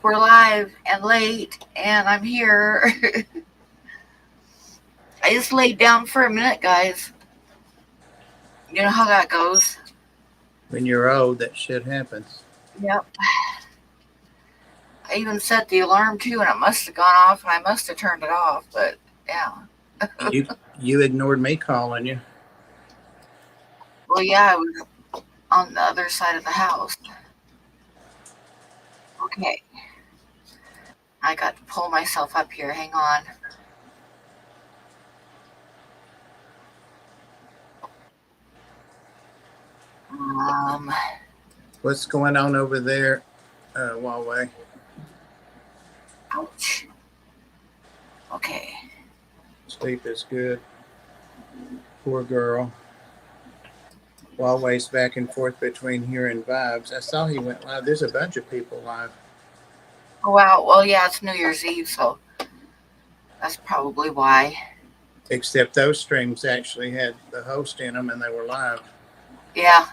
we're live and late, and I'm here. I just laid down for a minute, guys. You know how that goes. When you're old, that shit happens. Yep. I even set the alarm too, and it must have gone off, and I must have turned it off. But yeah. You ignored me calling you. Well, yeah, I was on the other side of the house. Okay. I got to pull myself up here. Hang on. What's going on over there, Huawei? Ouch. Okay. Sleep is good. Poor girl. Huawei's back and forth between here and Vibes. I saw he went live. There's a bunch of people live. Oh, wow. Well, yeah, it's New Year's Eve, so that's probably why. Except those streams actually had the host in them and they were live. Yeah.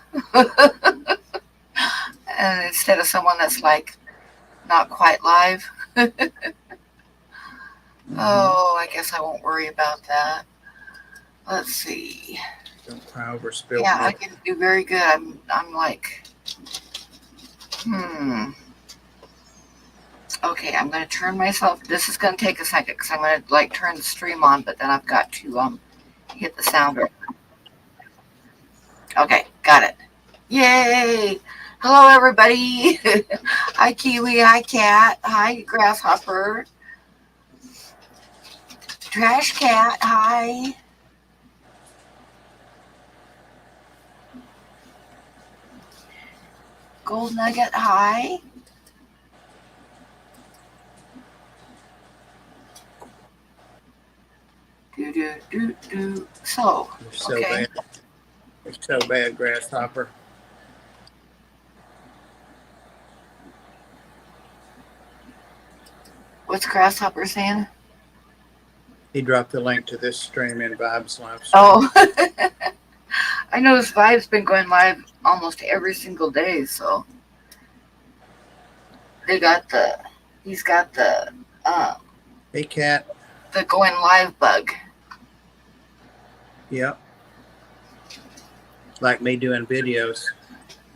And instead of someone that's like not quite live. Oh, I guess I won't worry about that. Let's see. Don't cry over spilled Yeah, milk. I can do very good. I'm like, Okay, I'm gonna turn myself. This is gonna take a second because I'm gonna like turn the stream on, but then I've got to hit the sounder. Okay, got it. Yay! Hello, everybody. Hi, Kiwi. Hi, Cat. Hi, Grasshopper. Trash Cat. Hi. Gold Nugget. Hi. Do. So, You're so okay. bad. You're so bad, Grasshopper. What's Grasshopper saying? He dropped the link to this stream in Vibes live stream. Oh, I noticed Vibe's been going live almost every single day, so he's got the Hey, Cat. the going live bug. Yep. Like me doing videos.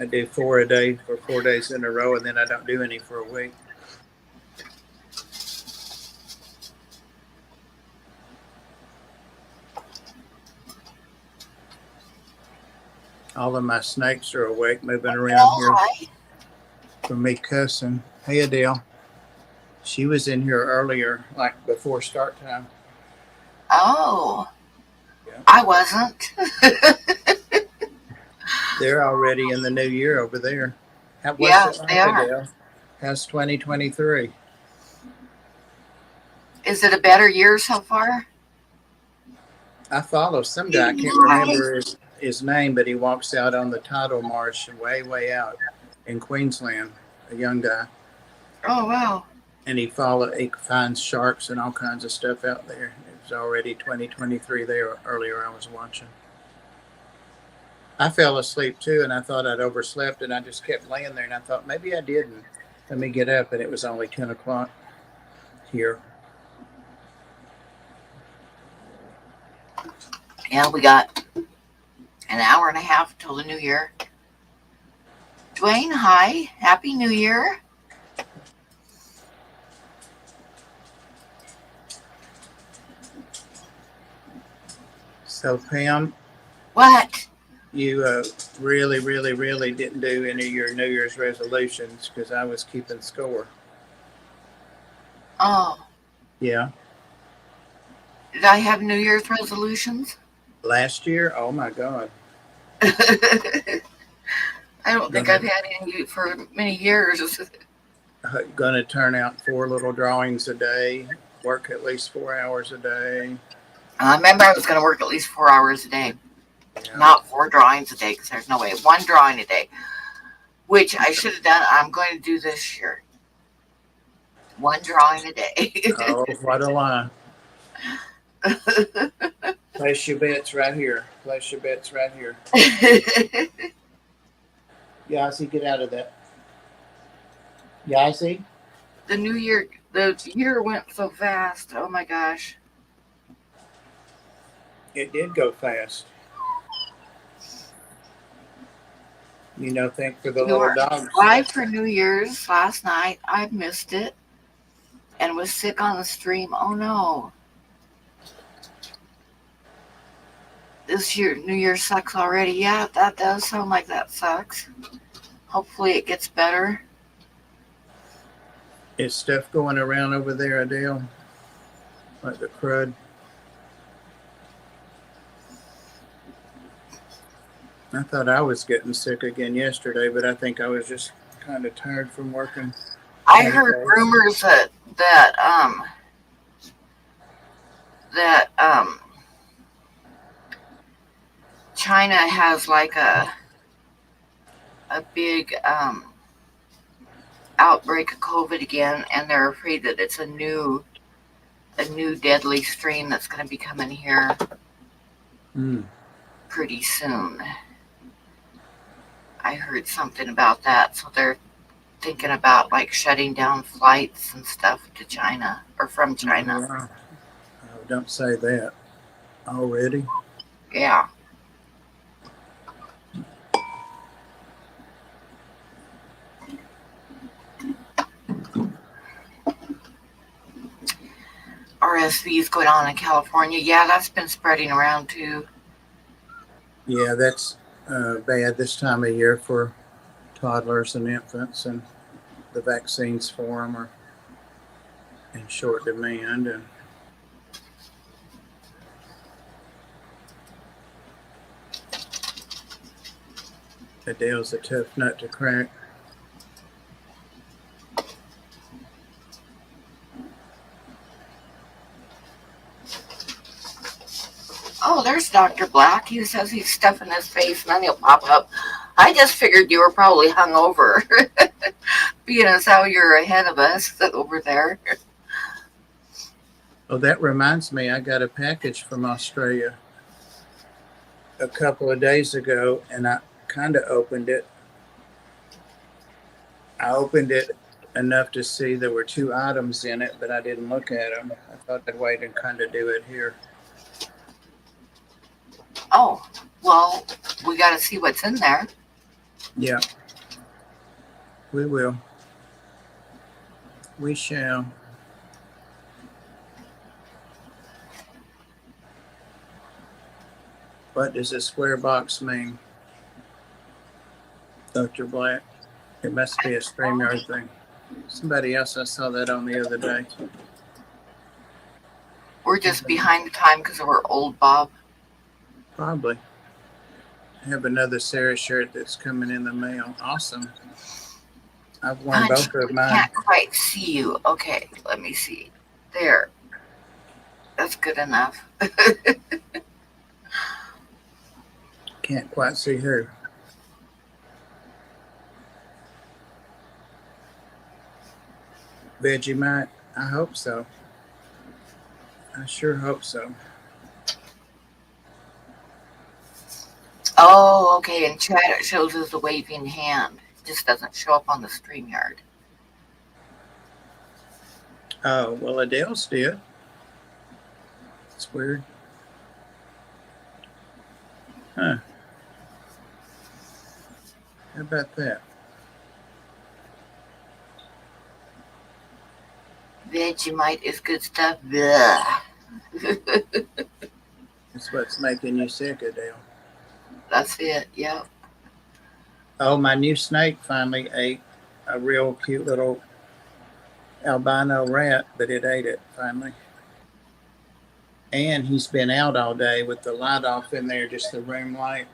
I do 4 a day for 4 days in a row, and then I don't do any for a week. All of my snakes are awake, moving around here from me cussing. Hey, Adele. She was in here earlier, like before start time. Oh, yeah. I wasn't. They're already in the new year over there. Yes, they are. Adele? How's 2023? Is it a better year so far? I follow some guy, I can't remember his name, but he walks out on the tidal marsh way out in Queensland, a young guy. Oh, wow. And he finds sharks and all kinds of stuff out there. It was already 2023 there earlier I was watching. I fell asleep too, and I thought I'd overslept, and I just kept laying there, and I thought maybe I didn't. Let me get up, and it was only 10 o'clock here. Yeah, we got an hour and a half till the new year. Dwayne, hi. Happy New Year. So, Pam. What? You really didn't do any of your New Year's resolutions because I was keeping score. Oh. Yeah. Did I have New Year's resolutions? Last year? Oh, my God. I don't think I've had any for many years. Going to turn out 4 little drawings a day, work at least 4 hours a day. I remember I was going to work at least 4 hours a day. Yeah. Not 4 drawings a day, because there's no way. 1 drawing a day, which I should have done. I'm going to do this year. 1 drawing a day. Oh, what a lie. Place your bets right here. Place your bets right here. Yazzie, get out of that. Yazzie? the year went so fast. Oh my gosh. It did go fast. Think for the You little were dogs. live for New Year's last night. I missed it and was sick on the stream. Oh no. This year, New Year sucks already. Yeah, that does sound like that sucks. Hopefully it gets better. Is stuff going around over there, Adele? Like the crud? I thought I was getting sick again yesterday, but I think I was just kind of tired from working I 20 heard days. rumors that China has like a big outbreak of COVID again, and they're afraid that it's a new deadly strain that's going to be coming here pretty soon. I heard something about that, so they're thinking about like shutting down flights and stuff to China or from China. Wow. Oh, don't say that already. Yeah. RSV's going on in California. Yeah, that's been spreading around too. Yeah, that's bad this time of year for toddlers and infants, and the vaccines for them are in short demand. And Adele's a tough nut to crack. Oh, there's Dr. Black. He says he's stuffing his face and then he'll pop up. I just figured you were probably hungover, being as how you're ahead of us over there. Oh, that reminds me, I got a package from Australia a couple of days ago, and I kind of opened it. I opened it enough to see there were 2 items in it, but I didn't look at them. I thought I'd wait and kind of do it here. Oh, well, we got to see what's in there. Yeah, we will. We shall. What does a square box mean, Dr. Black? It must be a StreamYard thing. Somebody else, I saw that on the other day. We're just behind the time because we're old, Bob. Probably. I have another Sarah shirt that's coming in the mail. Awesome. I've worn both of mine. Can't quite see you. Okay, let me see. There. That's good enough. Can't quite see her. Vegemite? I hope so. I sure hope so. Oh, okay. In chat, it shows us the waving hand. It just doesn't show up on the StreamYard. Oh, well, Adele's did. It's weird. Huh. How about that? Vegemite is good stuff. Blah. That's what's making you sick, Adele. That's it. Yep. Oh, my new snake finally ate a real cute little albino rat, but it ate it finally. And he's been out all day with the light off in there, just the room light.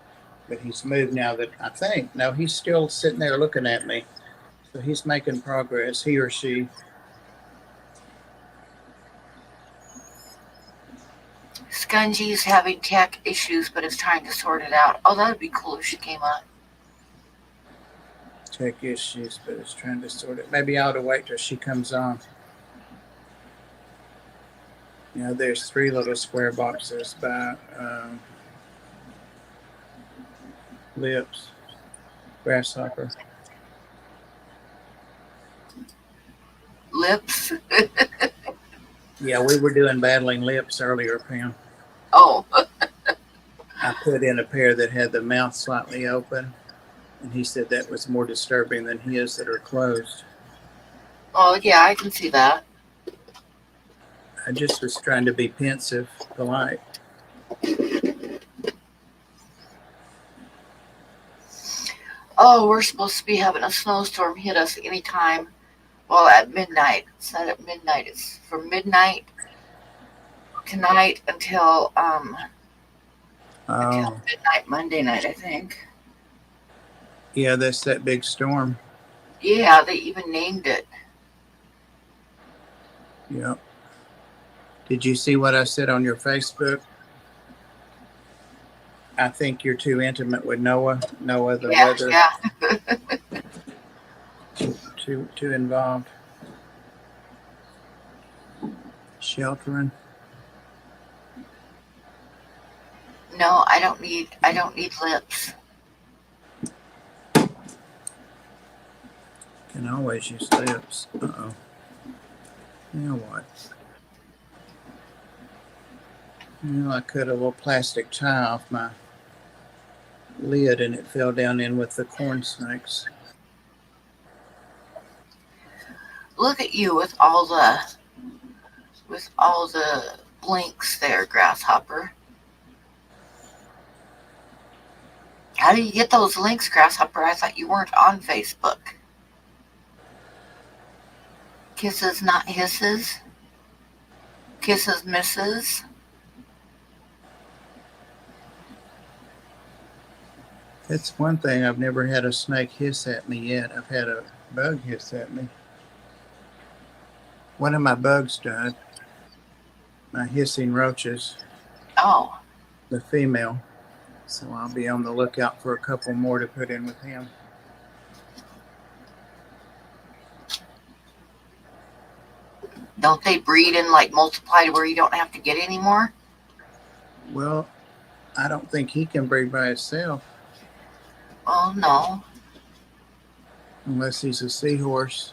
But he's moved now that I think. No, he's still sitting there looking at me. So he's making progress, he or she. Scungy's having tech issues, but is trying to sort it out. Oh, that would be cool if she came on. Tech issues, but it's trying to sort it. Maybe I ought to wait till she comes on. You know, there's 3 little square boxes by Lips, Grasshopper. lips. Yeah, we were doing battling lips earlier, Pam. Oh, I put in a pair that had the mouth slightly open, and he said that was more disturbing than his that are closed. oh yeah, I can see that. I just was trying to be pensive, polite. Oh, we're supposed to be having a snowstorm hit us anytime. Well, at midnight. It's not at midnight. It's from midnight tonight until Oh, midnight Monday night, I think. yeah, that's that big storm. Yeah, they even named it. Yep. Did you see what I said on your Facebook? I think you're too intimate with Noah. Noah, the Yeah, weather, yeah. too involved. Sheltering. No, I don't need lips. Can always use lips. Uh-oh. Now what? I cut a little plastic tie off my lid and it fell down in with the corn snakes. Look at you with all the blinks there, grasshopper. How do you get those links, grasshopper? I thought you weren't on Facebook. Kisses, not hisses. Kisses, misses. That's one thing. I've never had a snake hiss at me yet. I've had a bug hiss at me. One of my bugs died. My hissing roaches, Oh, the female. So I'll be on the lookout for a couple more to put in with him. don't they breed and like multiply to where you don't have to get any more? Well, I don't think he can breed by himself Oh no. unless he's a seahorse.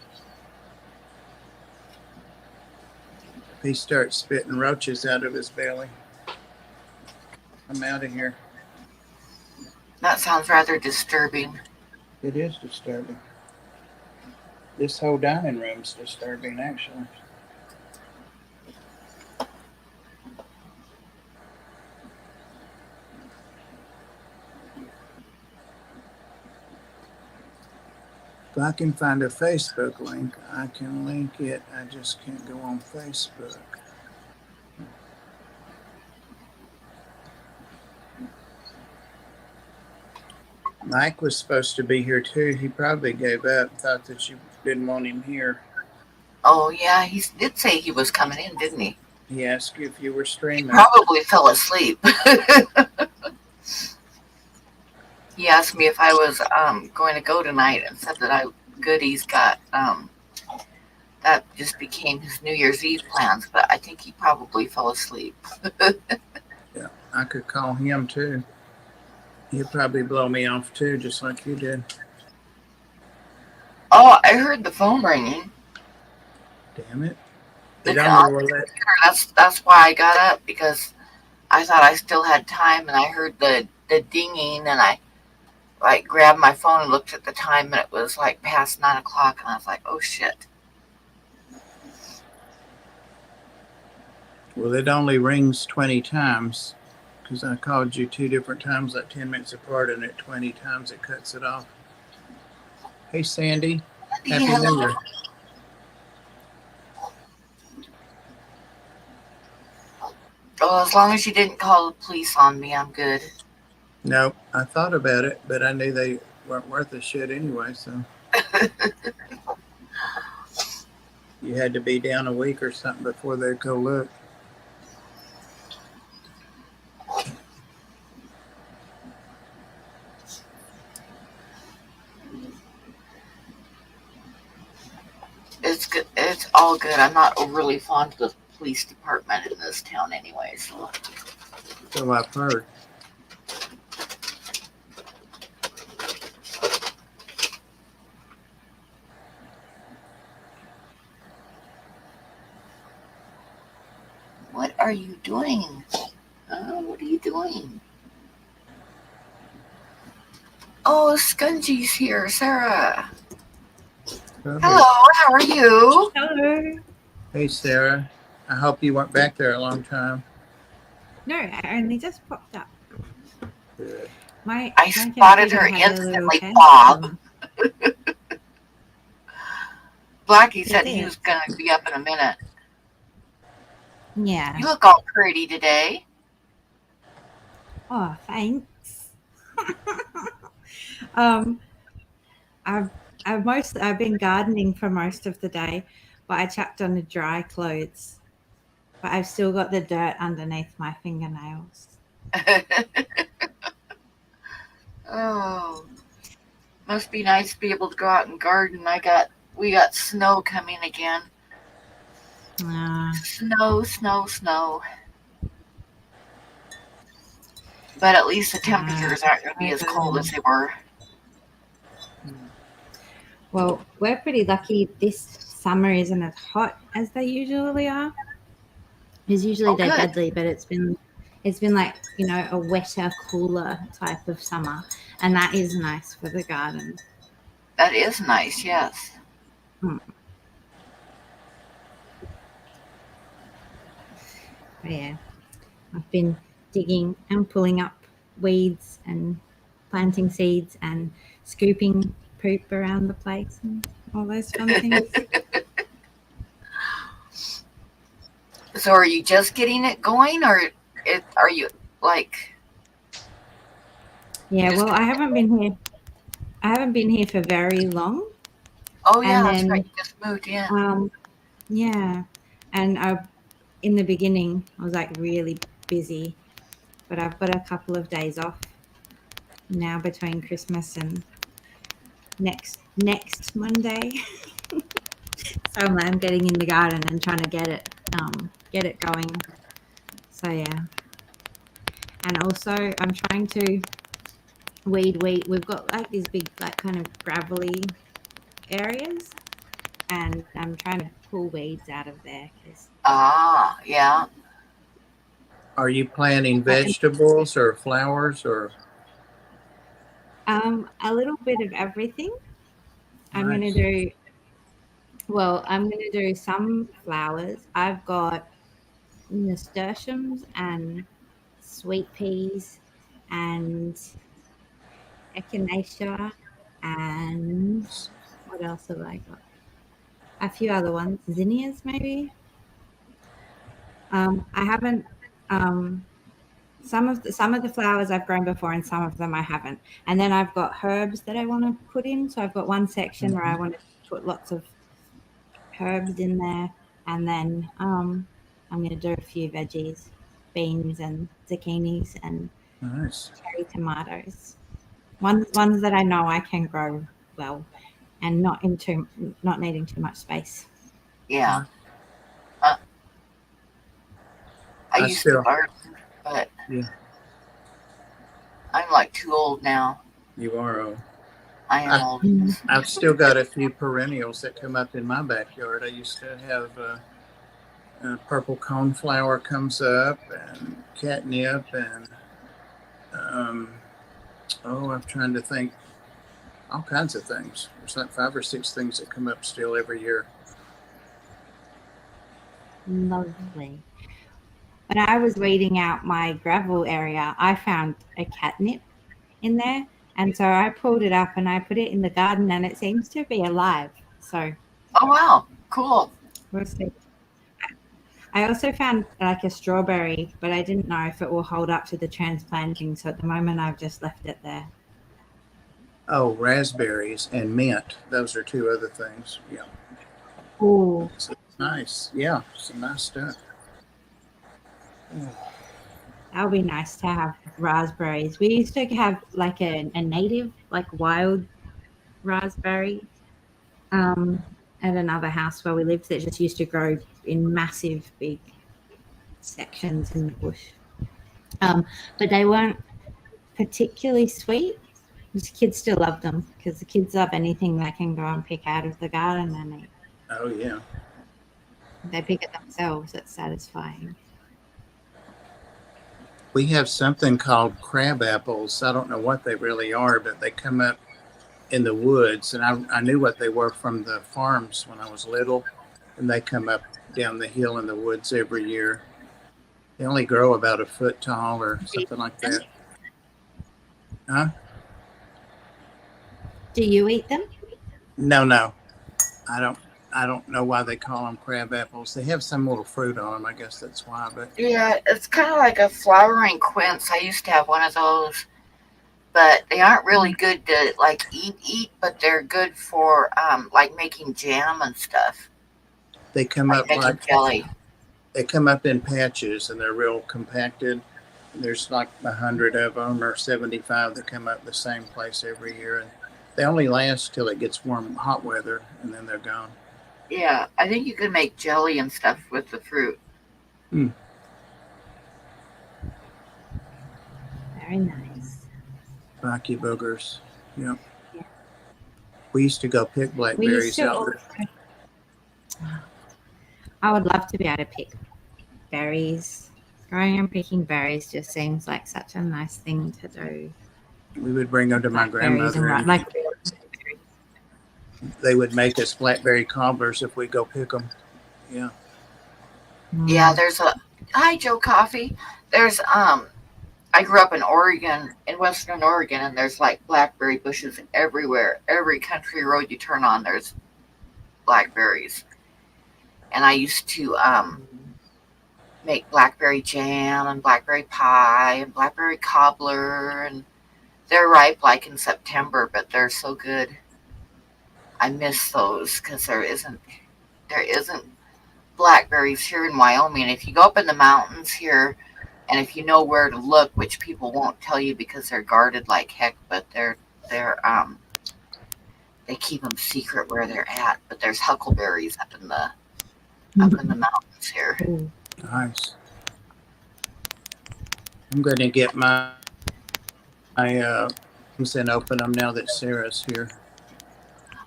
He starts spitting roaches out of his belly. I'm out of here. That sounds rather disturbing. It is disturbing. This whole dining room's disturbing, actually. If I can find a Facebook link, I can link it. I just can't go on Facebook. Mike was supposed to be here too. He probably gave up, thought that you didn't want him here. Oh yeah, he did say he was coming in, didn't he? He asked you if you were He streaming. probably fell asleep. He asked me if I was going to go tonight and said that goodies got that just became his New Year's Eve plans, but I think he probably fell asleep. Yeah, I could call him too. He'd probably blow me off too, just like you did. Oh, I heard the phone ringing. Damn it. The It only will let, That's why I got up, because I thought I still had time, and I heard the dinging, and I like grabbed my phone and looked at the time, and it was like past 9 o'clock, and I was like, oh shit. well, it only rings 20 times because I called you 2 different times, like 10 minutes apart, and at 20 times it cuts it off. Hey, Sandy. Happy New Year. Well, as long as you didn't call the police on me, I'm good. No, I thought about it, but I knew they weren't worth a shit anyway, so. You had to be down a week or something before they'd go look. It's good. It's all good. I'm not overly fond of the police department in this town anyway, so. So I've heard. are you doing? What are you doing? Oh, Scungy's here, Sarah. Hello, how are you? Hello. Hey, Sarah. I hope you weren't back there a long time. No, I only just popped up. Good. I spotted her instantly, Bob. Blackie said he was going to be up in a minute. Yeah. You look all pretty today. Oh, thanks. I've been gardening for most of the day, but I chucked on the dry clothes. But I've still got the dirt underneath my fingernails. Oh, must be nice to be able to go out and garden. We got snow coming again. Snow. But at least the temperatures aren't going to be as cold as they were. Well, we're pretty lucky this summer isn't as hot as they usually are. Because usually they're deadly, but it's been like, a wetter, cooler type of summer. And that is nice for the garden. That is nice, yes. Yeah, I've been digging and pulling up weeds and planting seeds and scooping poop around the place and all those fun things. So are you just getting it going, or are you like... Yeah, well, I haven't been here for very long. Oh, yeah, that's right. You just moved in. Yeah, and in the beginning, I was like really busy, but I've got a couple of days off now between Christmas and next Monday. So I'm getting in the garden and trying to get it going. So yeah, and also I'm trying to weed. We've got like these big, like kind of gravelly areas, and I'm trying to pull weeds out of there. Yeah. Are you planting vegetables or flowers or? A little bit of everything. Nice. I'm going to do some flowers. I've got nasturtiums and sweet peas and echinacea and what else have I got? A few other ones, zinnias maybe. I haven't. Some of the flowers I've grown before, and some of them I haven't. And then I've got herbs that I want to put in. So I've got one section where I want to put lots of herbs in there, and then I'm going to do a few veggies, beans and zucchinis and cherry tomatoes. Ones that I know I can grow well, and not needing too much space. Yeah. I used to garden, but I'm like too old now. You are old. I am old. I've still got a few perennials that come up in my backyard. I used to have purple coneflower comes up, and catnip, and I'm trying to think, all kinds of things. There's like 5 or 6 things that come up still every year. Lovely. When I was weeding out my gravel area, I found a catnip in there. And so I pulled it up and I put it in the garden, and it seems to be alive. So. Oh, wow. Cool. We'll see. I also found like a strawberry, but I didn't know if it will hold up to the transplanting. So at the moment, I've just left it there. Oh, raspberries and mint. Those are 2 other things. Yeah. Ooh. So nice. Yeah. Some nice stuff. That would be nice to have raspberries. We used to have like a native, like wild raspberry at another house where we lived that just used to grow in massive, big sections in the bush. But they weren't particularly sweet. The kids still love them because the kids love anything they can go and pick out of the garden and eat. Oh, yeah. They pick it themselves. It's satisfying. We have something called crab apples. I don't know what they really are, but they come up in the woods, and I knew what they were from the farms when I was little, and they come up down the hill in the woods every year. They only grow about a foot tall or something like that. Huh? Do you eat them? No. I don't. I don't know why they call them crab apples. They have some little fruit on them. I guess that's why. But Yeah, it's kind of like a flowering quince. I used to have one of those, but they aren't really good to like eat, but they're good for like making jam and stuff, they come like up making jelly. they come up in patches, and they're real compacted. There's like 100 of them or 75 that come up the same place every year, and they only last till it gets warm, hot weather, and then they're gone. Yeah, I think you could make jelly and stuff with the fruit. Hmm. Very nice. Rocky boogers. Yep. Yeah. We used to go pick We used blackberries to out also, there. I would love to be able to pick berries. Growing and picking berries just seems like such a nice thing to do. We would bring them to my Blackberries grandmother, and like they would make us blackberry cobblers if we go pick them. Yeah. Yeah, there's a hi Joe Coffee. There's I grew up in Oregon, in Western Oregon, and there's like blackberry bushes everywhere. Every country road you turn on, there's blackberries. And I used to make blackberry jam and blackberry pie and blackberry cobbler, and they're ripe like in September, but they're so good. I miss those because there isn't blackberries here in Wyoming. If you go up in the mountains here, and if you know where to look, which people won't tell you because they're guarded like heck, but they're they keep them secret where they're at. But there's huckleberries up in the mountains here. Nice. I'm going to get my and open them now that Sarah's here.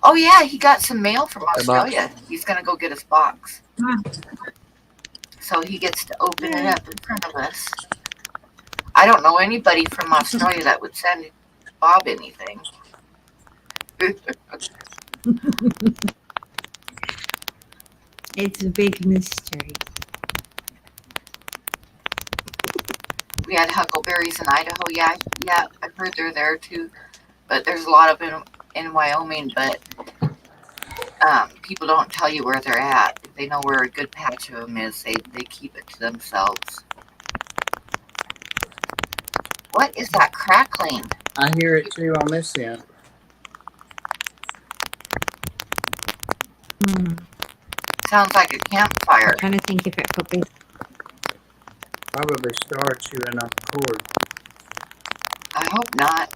Oh yeah, he got some mail from The box. Australia. He's gonna go get his box, Ah, so he gets to open it up in front of us. I don't know anybody from Australia that would send Bob anything. it's a big mystery. We had huckleberries in Idaho. Yeah, I've heard they're there too, but there's a lot of them in Wyoming. But people don't tell you where they're at. If they know where a good patch of them is, they keep it to themselves. What is that crackling? I hear it too on this end. Sounds like a campfire. I'm trying to think if it could be. Probably star chewing on the cord. I hope not.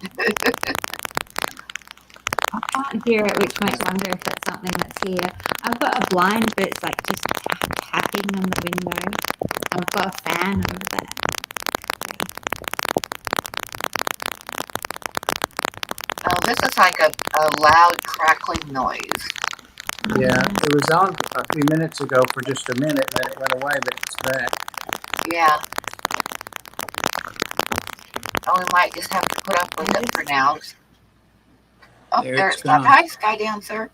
I can't hear it, which makes me wonder if it's something that's here. I've got a blind, but it's like just tapping on the window. I've got a fan over there. Oh, this is like a loud crackling noise. Yeah, it was on a few minutes ago for just a minute, and then it went away, but it's back. Yeah. Oh, we might just have to put up with it for now. Oh, There there it's it's gone. gone. Hi, Sky Dancer.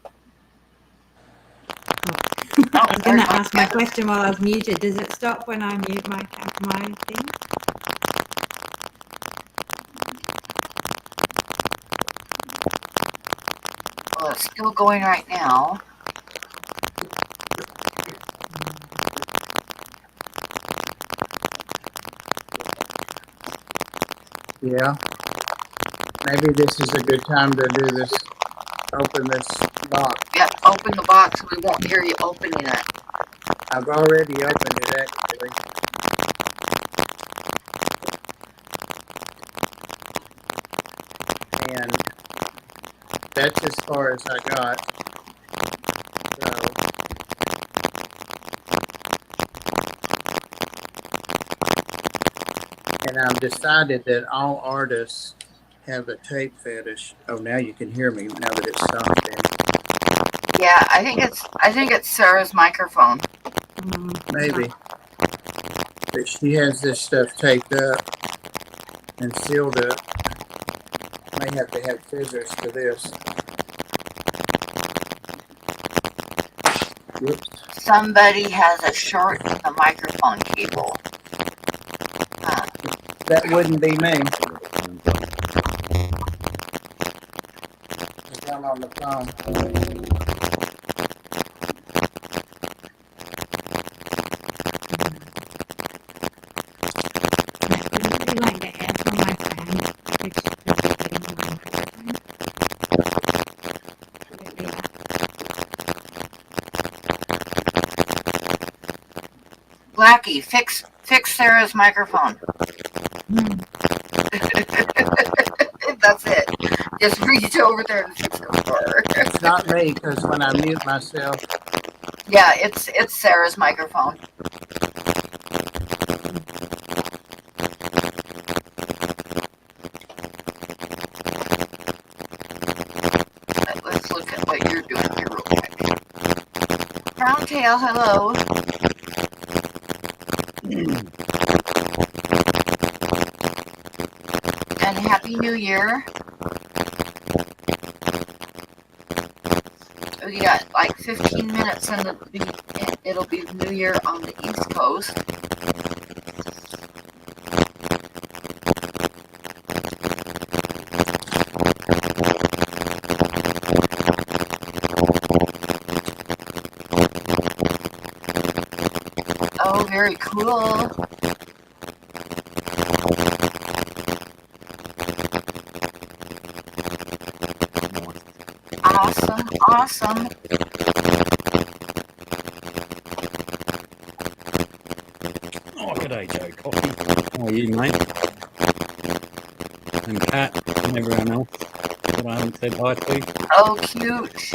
I Oh, was going there's to ask my Sky. question while I was muted. Does it stop when I mute my thing? Well, it's still going right now. Yeah. Maybe this is a good time to do this. Open this box. Yep, open the box. We won't hear you opening it. I've already opened it, actually. And that's as far as I got. So, and I've decided that all artists have a tape fetish. Oh, now you can hear me now that it's stopped in. Yeah, I think it's Sarah's microphone. Maybe. But she has this stuff taped up. and sealed up. May have to have scissors to this. Whoops. Somebody has a short in the microphone cable. Huh. That wouldn't be me. 'Cause I'm on the phone. Wouldn't you like the air from my fan? Which is getting the microphone? Would it be that? Blackie, fix Sarah's microphone. That's it. Just reach over there and fix it for her. It's not me, because when I mute myself, Yeah, it's Sarah's microphone. Let's look at what you're doing here real quick. Browntail, hello. And Happy New Year. We got like 15 minutes and it'll be New Year on the East Coast. Oh, very cool. Awesome, awesome. Oh, g'day, Joe Coffee. How are you, mate? And Kat and everyone else that I haven't said hi to. Oh, cute.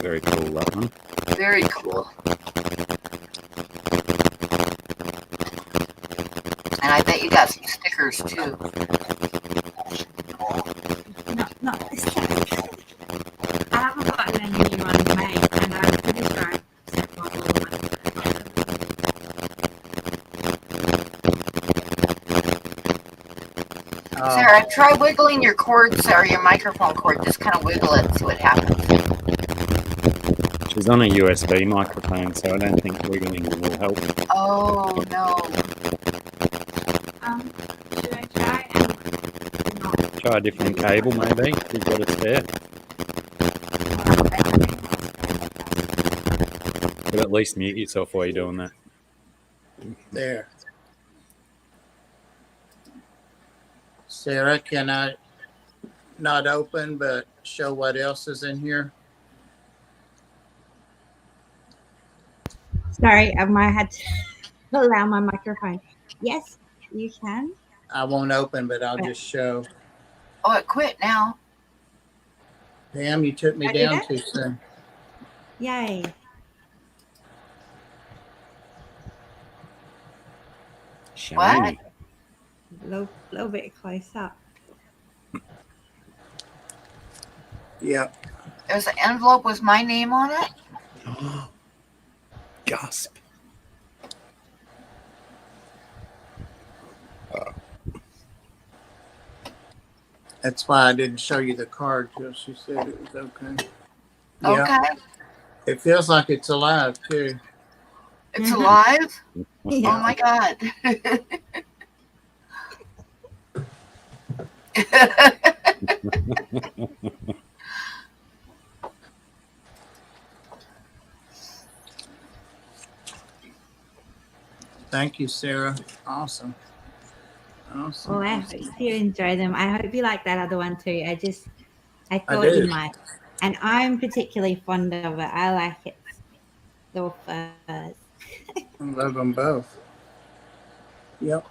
Very cool, that one. Very cool. And I bet you got some stickers too. Not this time. I haven't gotten any new ones made, and I'm pretty sure I sent one all the Sarah, try wiggling your cord, Sarah, your microphone cord. Just kind of wiggle it and see what happens. She's on a USB microphone, so I don't think wiggling will help. Oh, no. Should I try and not? Try a different cable, maybe, if you've got a spare. But at least mute yourself while you're doing that. there. Sarah, can I not open but show what else is in here? Sorry, I might have to allow my microphone. Yes, you can. I won't open, but I'll just show. Oh, it quit now. Damn, you took me I did down it? too soon. Yay. Shiny. Little bit close up. Yep. There's an envelope with my name on it. Gasp. That's why I didn't show you the card till she said it was okay. Yeah. Okay. It feels like it's alive too. It's alive? Yeah. Oh my God. Thank you, Sarah. Awesome. Awesome. Well, I hope you enjoy them. I hope you like that other one too. I thought did. you might. And I'm particularly fond of it. I like its little furs. I love them both. Yep.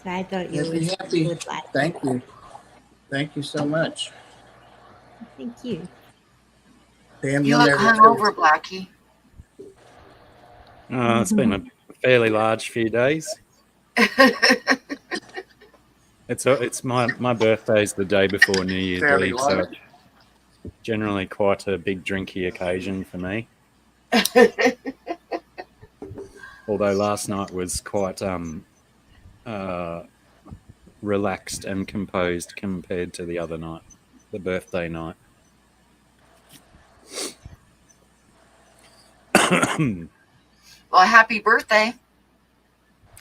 So I thought you You'll be happy. would like. Thank you. Thank you so much. Thank you. Damn, You you'll look never hungover, Blackie. It's been a fairly large few days. It's my birthday's the day before New Year's Fairly Eve, so large. it's generally quite a big drinky occasion for me. Although last night was quite relaxed and composed compared to the other night, the birthday night. Well, happy birthday.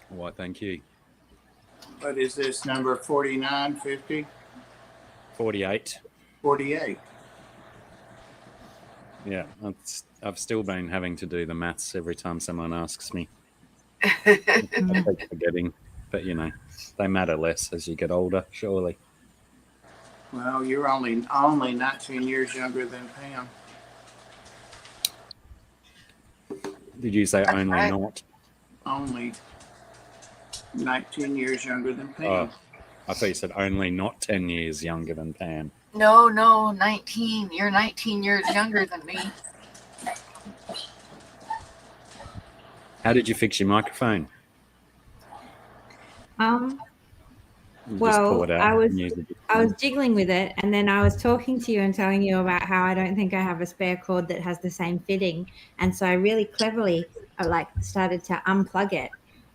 Why, thank you. What is this, number 49, 50, 48. 48? Yeah, I've still been having to do the maths every time someone asks me. I keep forgetting, but you know, they matter less as you get older, surely. Well, you're only 19 years younger than Pam. Did you say That's only right. not? Only 19 years younger than Pam. Oh, I thought you said only not 10 years younger than Pam. No, 19. You're 19 years younger than me. How did you fix your microphone? Um, You just well, pull it out I was and use it. jiggling with it, and then I was talking to you and telling you about how I don't think I have a spare cord that has the same fitting, and so I really cleverly started to unplug it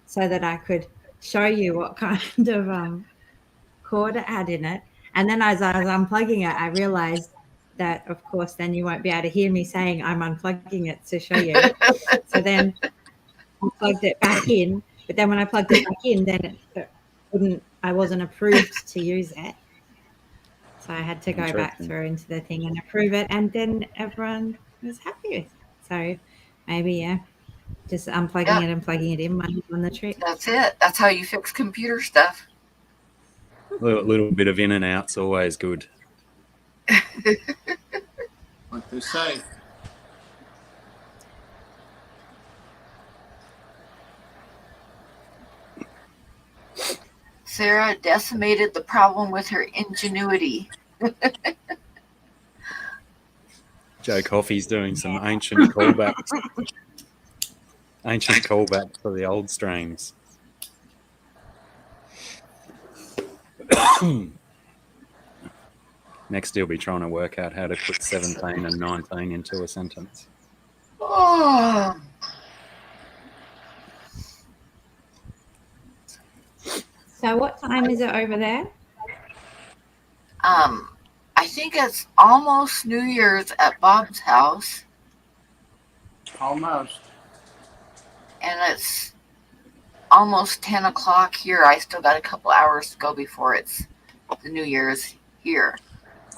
so that I could show you what kind of cord it had in it. And then as I was unplugging it, I realized that, of course, then you won't be able to hear me saying I'm unplugging it to show you. So then I plugged it back in, but then when I plugged it back in, then I wasn't approved to use it. So I had to go back Interesting. through into the thing and approve it, and then everyone was happy with it. So maybe, just unplugging it and plugging it in might have done the trick. That's it. That's how you fix computer stuff. Little bit of in and out's always good. What they say. Sarah decimated the problem with her ingenuity. Joe Coffey's doing some ancient callbacks. Ancient callbacks for the old strains. Next, he'll be trying to work out how to put 17 and 19 into a sentence. Oh. So what time is it over there? I think it's almost New Year's at Bob's house, Almost. and it's almost 10 o'clock here. I still got a couple hours to go before it's the New Year's here.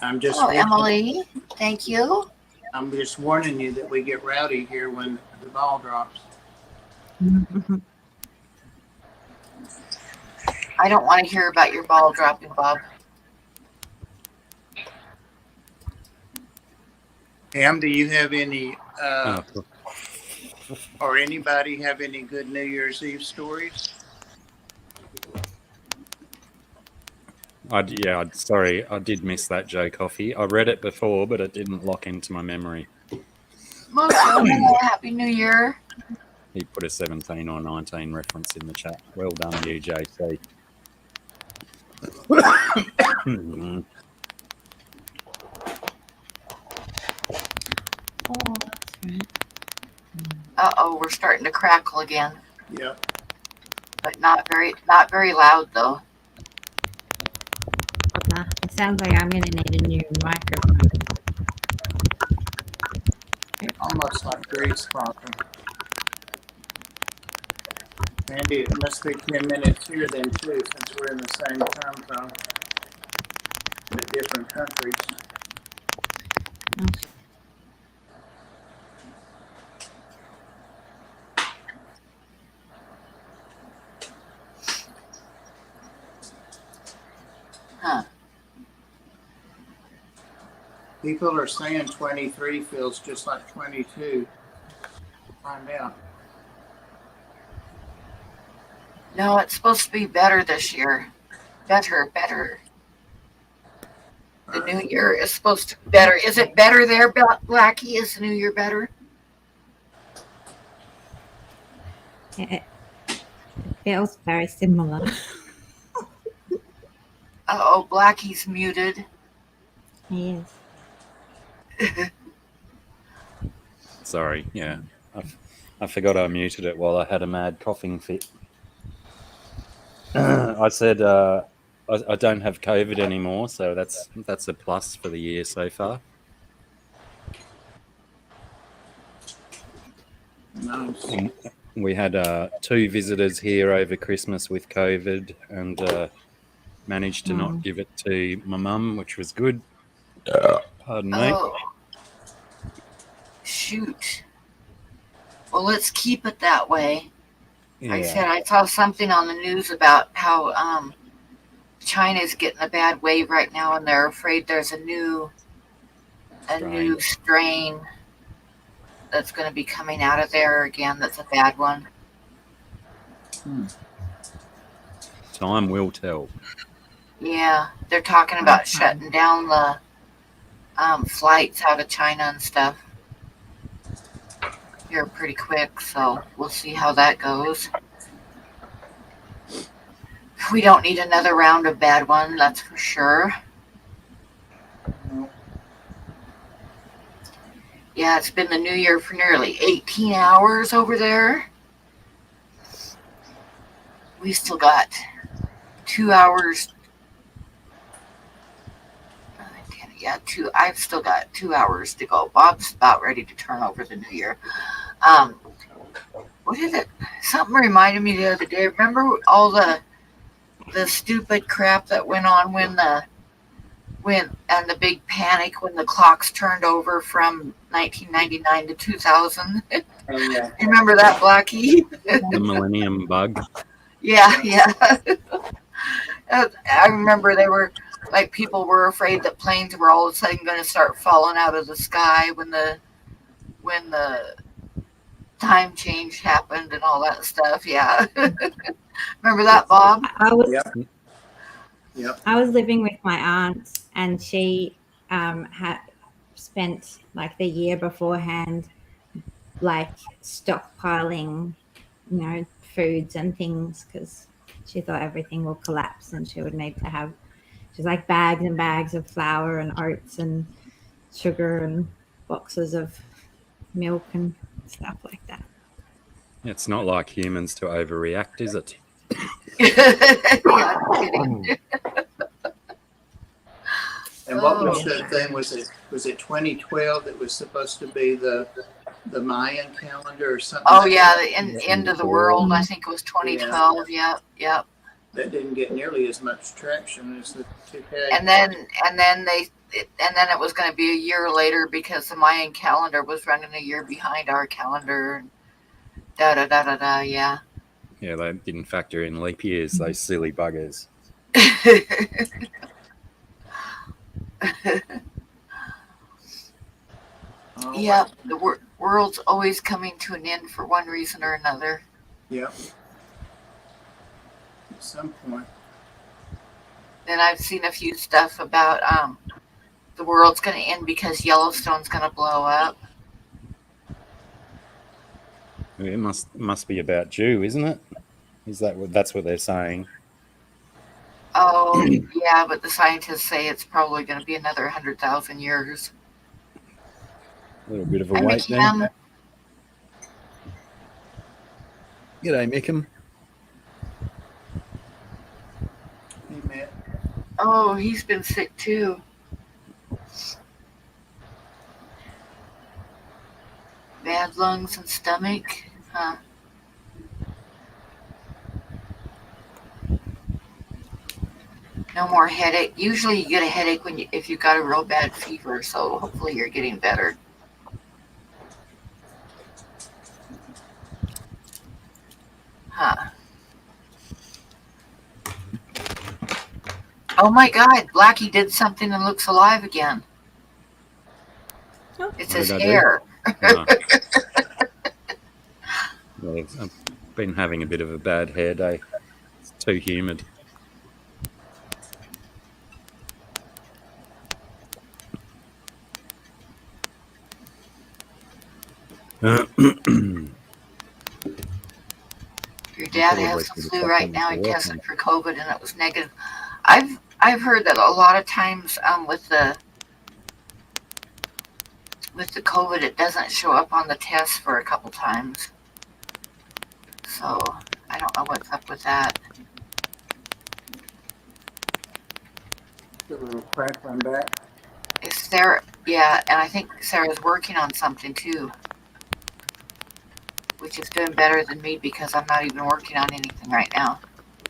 I'm just Hello, Emily. Thank you. I'm just warning you that we get rowdy here when the ball drops. I don't want to hear about your ball dropping, Bob. Pam, do you have any, Oh, or anybody have any good New Year's Eve stories? sorry, I did miss that, Joe Coffey. I read it before, but it didn't lock into my memory. Happy New Year. He put a 17 or 19 reference in the chat. Well done, you, JC. Oh, that's right. Uh-oh, we're starting to crackle again, Yep. but not very loud though. Nah, it sounds like I'm going to need a new microphone. Almost like grease popping. Andy, it must be 10 minutes here then too, since we're in the same time zone, but different countries. Huh. People are saying 23 feels just like 22. Find out. No, it's supposed to be better this year. Better. The new year is supposed to be better. Is it better there, Blackie? Is the new year better? It feels very similar. Uh-oh, Blackie's muted. He is. Sorry, yeah. I forgot I muted it while I had a mad coughing fit. I said I don't have COVID anymore, so that's a plus for the year so far. Nice. We had 2 visitors here over Christmas with COVID, and managed to not give it to my mum, which was good. Pardon me. Oh, shoot. Well, let's keep it that way. I said Yeah, I saw something on the news about how China's getting a bad wave right now, and they're afraid there's a new strain that's going to be coming out of there again. That's a bad one. time will tell. Yeah, they're talking about shutting down the flights out of China and stuff here pretty quick. So we'll see how that goes. We don't need another round of bad one, that's for sure. Yeah, it's been the new year for nearly 18 hours over there. We still got 2 hours. Yeah, I've still got 2 hours to go. Bob's about ready to turn over the new year. What is it? Something reminded me the other day. Remember all the stupid crap that went on when the big panic when the clocks turned over from 1999 to 2000. Oh, yeah. Remember that, Blackie? The millennium bug. Yeah. I remember they were like people were afraid that planes were all of a sudden going to start falling out of the sky when the time change happened and all that stuff. Yeah. Remember that, Bob? I was Yep. I was living with my aunt, and she had spent like the year beforehand, like stockpiling, foods and things, because she thought everything will collapse and she would need to have just like bags and bags of flour and oats and sugar and boxes of milk and stuff like that. It's not like humans to overreact, is it? Yeah, I'm kidding. And what was the thing? Was it 2012 that was supposed to be the Mayan calendar or something? Oh yeah, the end of the world. I think it was 2012. Yep. That didn't get nearly as much traction as the two had. And then it was going to be a year later because the Mayan calendar was running a year behind our calendar. Yeah. Yeah, they didn't factor in leap years, those silly buggers. Yeah, the world's always coming to an end for one reason or another. Yep. At some point. Then I've seen a few stuff about the world's going to end because Yellowstone's going to blow up. It must be about Jew, isn't it? That's what they're saying? Oh, yeah, but the scientists say it's probably going to be another 100,000 years. A little bit of a wait then. G'day, Mickham. Hey, Matt. Oh, he's been sick too. Bad lungs and stomach. Huh. No more headache. Usually you get a headache if you've got a real bad fever, so hopefully you're getting better. Huh. Oh my God, Blackie did something and looks alive again. Oh. It's his hair. Oh. Yeah, I've been having a bit of a bad hair day. It's too humid. Your dad has the flu right now. He tested for COVID and it was negative. I've heard that a lot of times with the COVID, it doesn't show up on the test for a couple times. So I don't know what's up with that. A little crackling back. Is Sarah? Yeah, and I think Sarah's working on something too, which is doing better than me because I'm not even working on anything right now.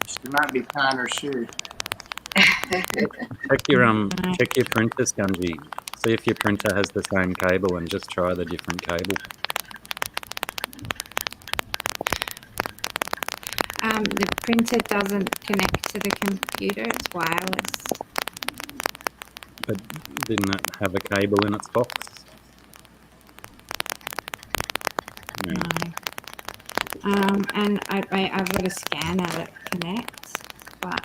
She might be tying her shoe. Check your printer, Scungy. See if your printer has the same cable and just try the different cable. The printer doesn't connect to the computer. It's wireless. But didn't it have a cable in its box? Yeah. No. And I've got a scanner that connects, but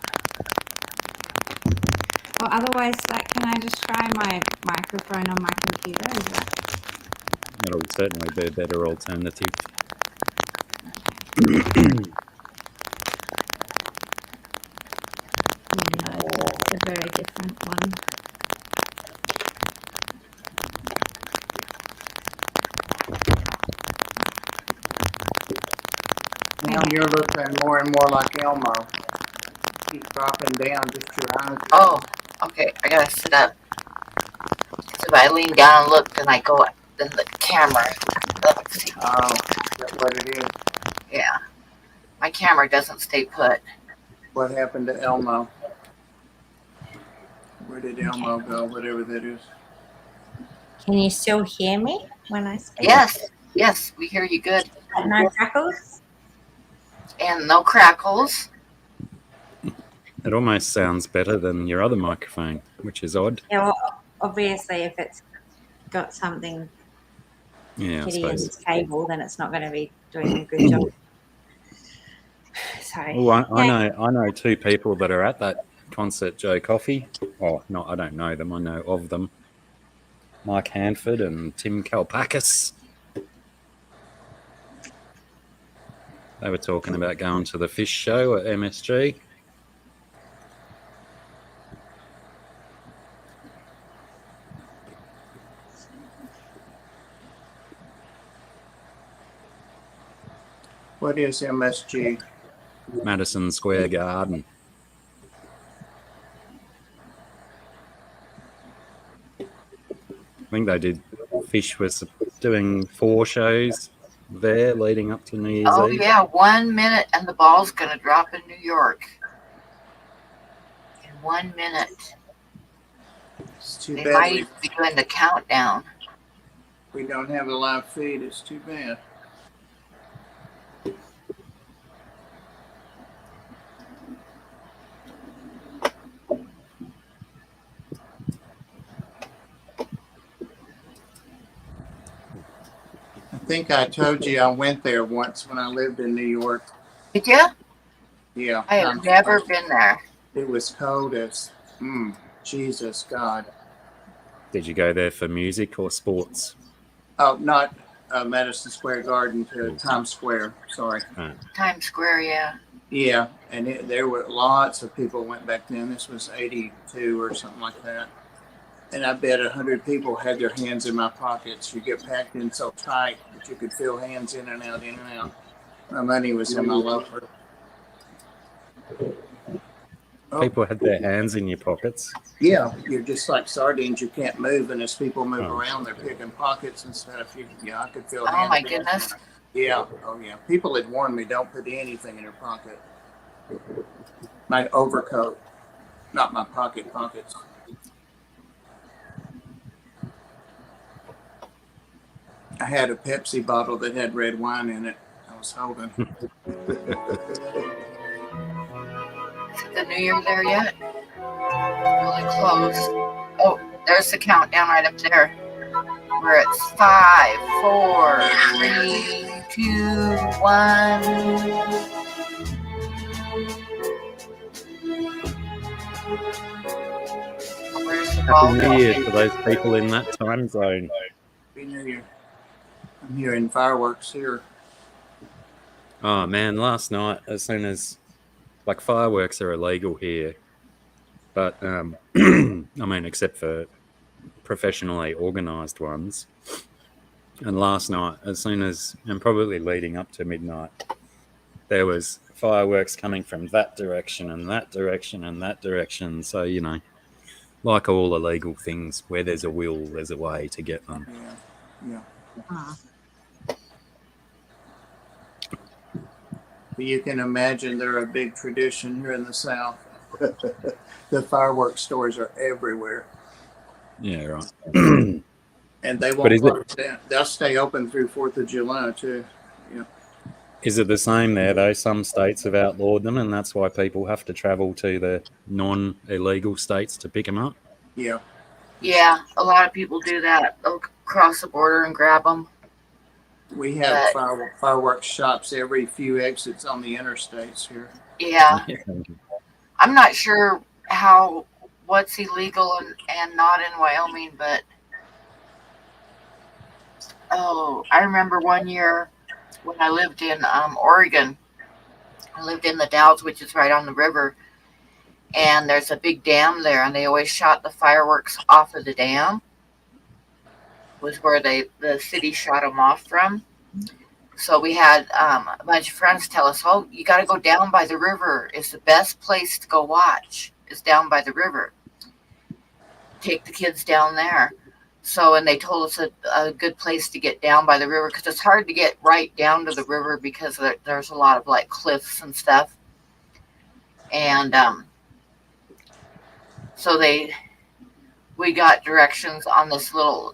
or otherwise, can I just try my microphone on my computer? Is that? It'll certainly be a better alternative. Yeah, no, it's a very different one. Now you're looking more and more like Elmo. Keep dropping down, just your eyes. Oh, okay. I gotta sit up. So if I lean down and look, then I go up. Then the camera. Let's see. Oh, that's what it is. Yeah, my camera doesn't stay put. What happened to Elmo? Where did Elmo go? Whatever that is. Can you still hear me when I speak? Yes, we hear you good. No crackles? And no crackles. It almost sounds better than your other microphone, which is odd. Yeah, well, obviously, if it's got something Yeah, I hitty in suppose. its cable, then it's not going to be doing a good job. Sorry. Oh, I know two people that are at that concert, Joe Coffey. Oh, no, I don't know them. I know of them. Mike Hanford and Tim Kalpakis. They were talking about going to the fish show at MSG. What is MSG? Madison Square Garden. I think they did. Fish was doing 4 shows there leading up to New Year's Oh Eve. yeah, 1 minute and the ball's gonna drop in New York. In 1 minute. It's too They bad might even be doing the countdown. we don't have a live feed. It's too bad. I think I told you I went there once when I lived in New York. Did you? Yeah. I have never been there. It was cold as, Jesus God. Did you go there for music or sports? Oh, not Madison Square Garden to Times Square. Sorry. Times Square, yeah. Yeah, and there were lots of people went back then. This was 82 or something like that. And I bet 100 people had their hands in my pockets. You get packed in so tight that you could feel hands in and out, in and out. My money was in my loafer. Oh, People had their hands in your pockets. yeah, you're just like sardines. You can't move, and as people move around, they're picking pockets and stuff. Yeah, I could feel. Oh my goodness. Yeah. Oh yeah. People had warned me, don't put anything in your pocket. My overcoat, not my pockets. I had a Pepsi bottle that had red wine in it. I was holding. Is it the New Year there yet? Really close. Oh, there's the countdown right up there. We're at 5, 4, 3, 2, 1. Where's the ball Happy New Year going? to those people in that time zone. Happy New Year. I'm hearing fireworks here. Oh man, last night, as soon as fireworks are illegal here, but I mean, except for professionally organised ones. And last night, as soon as, and probably leading up to midnight, there was fireworks coming from that direction and that direction and that direction. So, you know, like all illegal things, where there's a will, there's a way to get them. Yeah. Ah. But you can imagine they're a big tradition here in the South. The fireworks stores are everywhere. Yeah, right. And they But won't is close down. They'll stay open through 4th of July too. Is it the same there, though? Some states have outlawed them, and that's why people have to travel to the non-illegal states to pick them up? Yeah. Yeah, a lot of people do that. They'll cross the border and grab them. We have fireworks shops every few exits on the interstates here. Yeah. I'm not sure what's illegal and not in Wyoming, but I remember one year when I lived in Oregon. I lived in the Dalles, which is right on the river, and there's a big dam there, and they always shot the fireworks off of the dam. Was where the city shot them off from. So we had a bunch of friends tell us, "Oh, you got to go down by the river. It's the best place to go watch. Is down by the river. Take the kids down there." So, and they told us a good place to get down by the river, because it's hard to get right down to the river because there's a lot of like cliffs and stuff. And so we got directions on this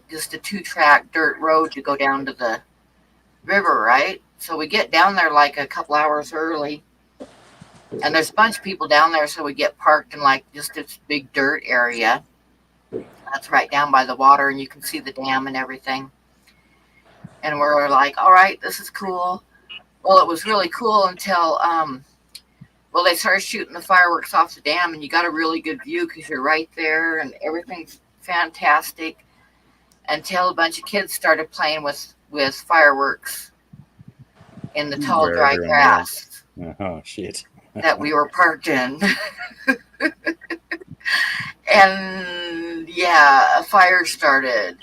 just a 2-track dirt road to go down to the river, right? So we get down there like a couple hours early, and there's a bunch of people down there, so we get parked in like just this big dirt area. That's right down by the water, and you can see the dam and everything. And we're like, all right, this is cool. Well, it was really cool until, they started shooting the fireworks off the dam, and you got a really good view because you're right there, and everything's fantastic, until a bunch of kids started playing with fireworks in the tall, dry grass. Oh, shit. That we were parked in. And yeah, a fire started,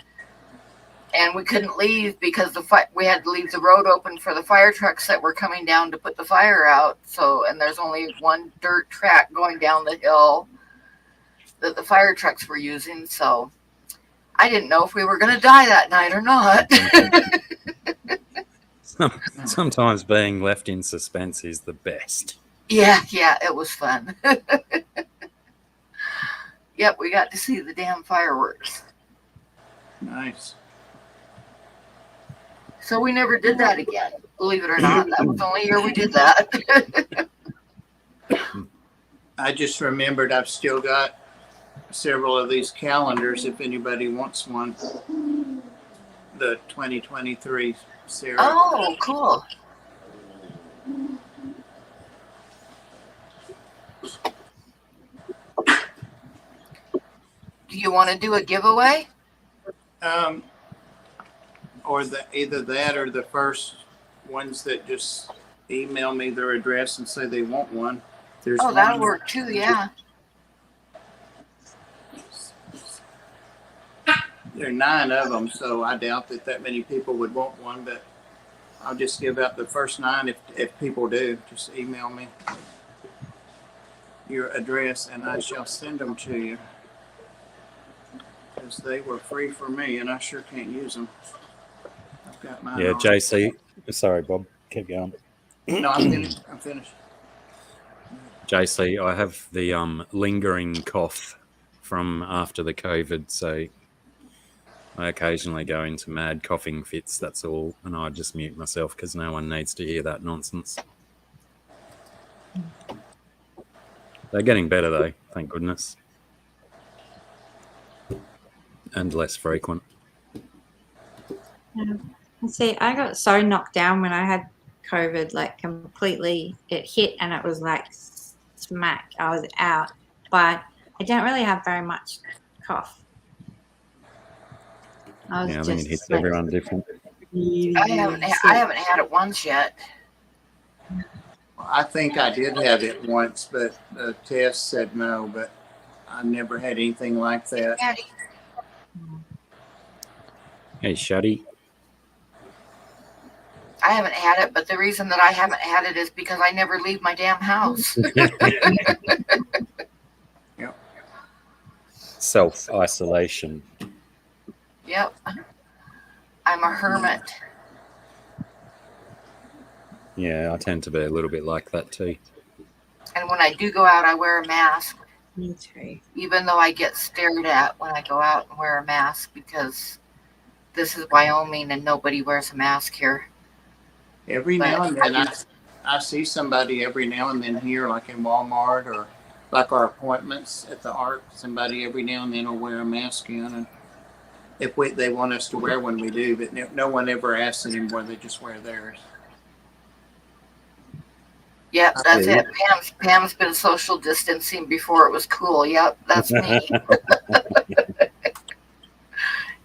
and we couldn't leave because we had to leave the road open for the fire trucks that were coming down to put the fire out. So, and there's only one dirt track going down the hill that the fire trucks were using. So I didn't know if we were going to die that night or not. Sometimes being left in suspense is the best. Yeah, it was fun. Yep, we got to see the damn fireworks. Nice. So we never did that again, believe it or not. That was the only year we did that. I just remembered I've still got several of these calendars if anybody wants one. The 2023 series. Oh, cool. Do you want to do a giveaway? Or either that or the first ones that just email me their address and say they want one. That'll work too, yeah. There are 9 of them, so I doubt that many people would want one, but I'll just give out the first 9 if people do. Just email me your address and I shall send them to you. Because they were free for me and I sure can't use them. I've got mine. Yeah, on. JC. Sorry, Bob. Keep going. No, I'm finished. JC, I have the lingering cough from after the COVID, so I occasionally go into mad coughing fits, that's all, and I just mute myself because no one needs to hear that nonsense. They're getting better though, thank goodness. And less frequent. Yeah. See, I got so knocked down when I had COVID, like completely, it hit and it was like smack, I was out. But I don't really have very much cough. I think it hits everyone different. I haven't had it once yet. I think I did have it once, but the test said no, but I never had anything like that. Hey, Shuddy. I I haven't had it, but the reason that I haven't had it is because I never leave my damn house. Yep. Self-isolation. Yep. I'm a hermit. Yeah, I tend to be a little bit like that too. And when I do go out, I wear a mask, Me too. even though I get stared at when I go out and wear a mask, because this is Wyoming and nobody wears a mask here. Every But now and then I see somebody every now and then here, like in Walmart or like our appointments at the Ark. Somebody every now and then will wear a mask in, and if they want us to wear one, we do. But no one ever asks anymore. They just wear theirs. Yep, that's Yeah. it. Pam's been social distancing before it was cool. Yep, that's me.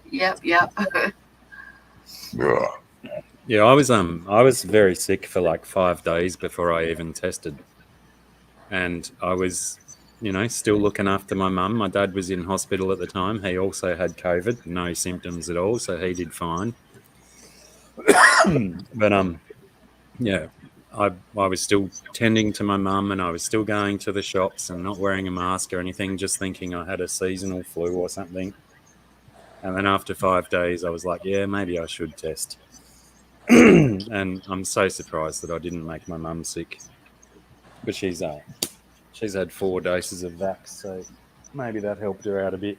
Yep. Yeah, I was very sick for like 5 days before I even tested. And I was, still looking after my mum. My dad was in hospital at the time. He also had COVID, no symptoms at all, so he did fine. But yeah, I was still tending to my mum, and I was still going to the shops and not wearing a mask or anything, just thinking I had a seasonal flu or something. And then after 5 days, I was like, yeah, maybe I should test. And I'm so surprised that I didn't make my mum sick. But she's had 4 doses of vax, so maybe that helped her out a bit.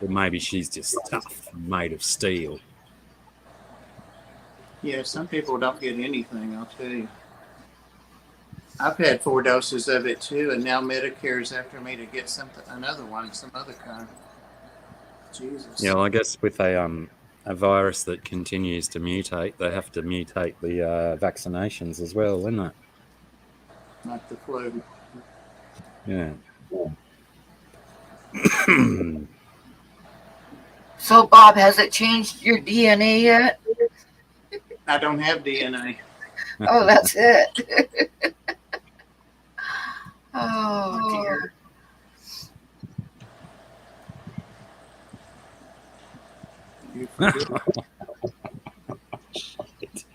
But maybe she's just tough, made of steel. Yeah, some people don't get anything, I'll tell you. I've had 4 doses of it too, and now Medicare's after me to get another one, some other kind. Jesus. Yeah, well, I guess with a virus that continues to mutate, they have to mutate the vaccinations as well, isn't it? Like the flu. Yeah. So, Bob, has it changed your DNA yet? I don't have DNA. Oh, that's it. Oh, dear. You forget.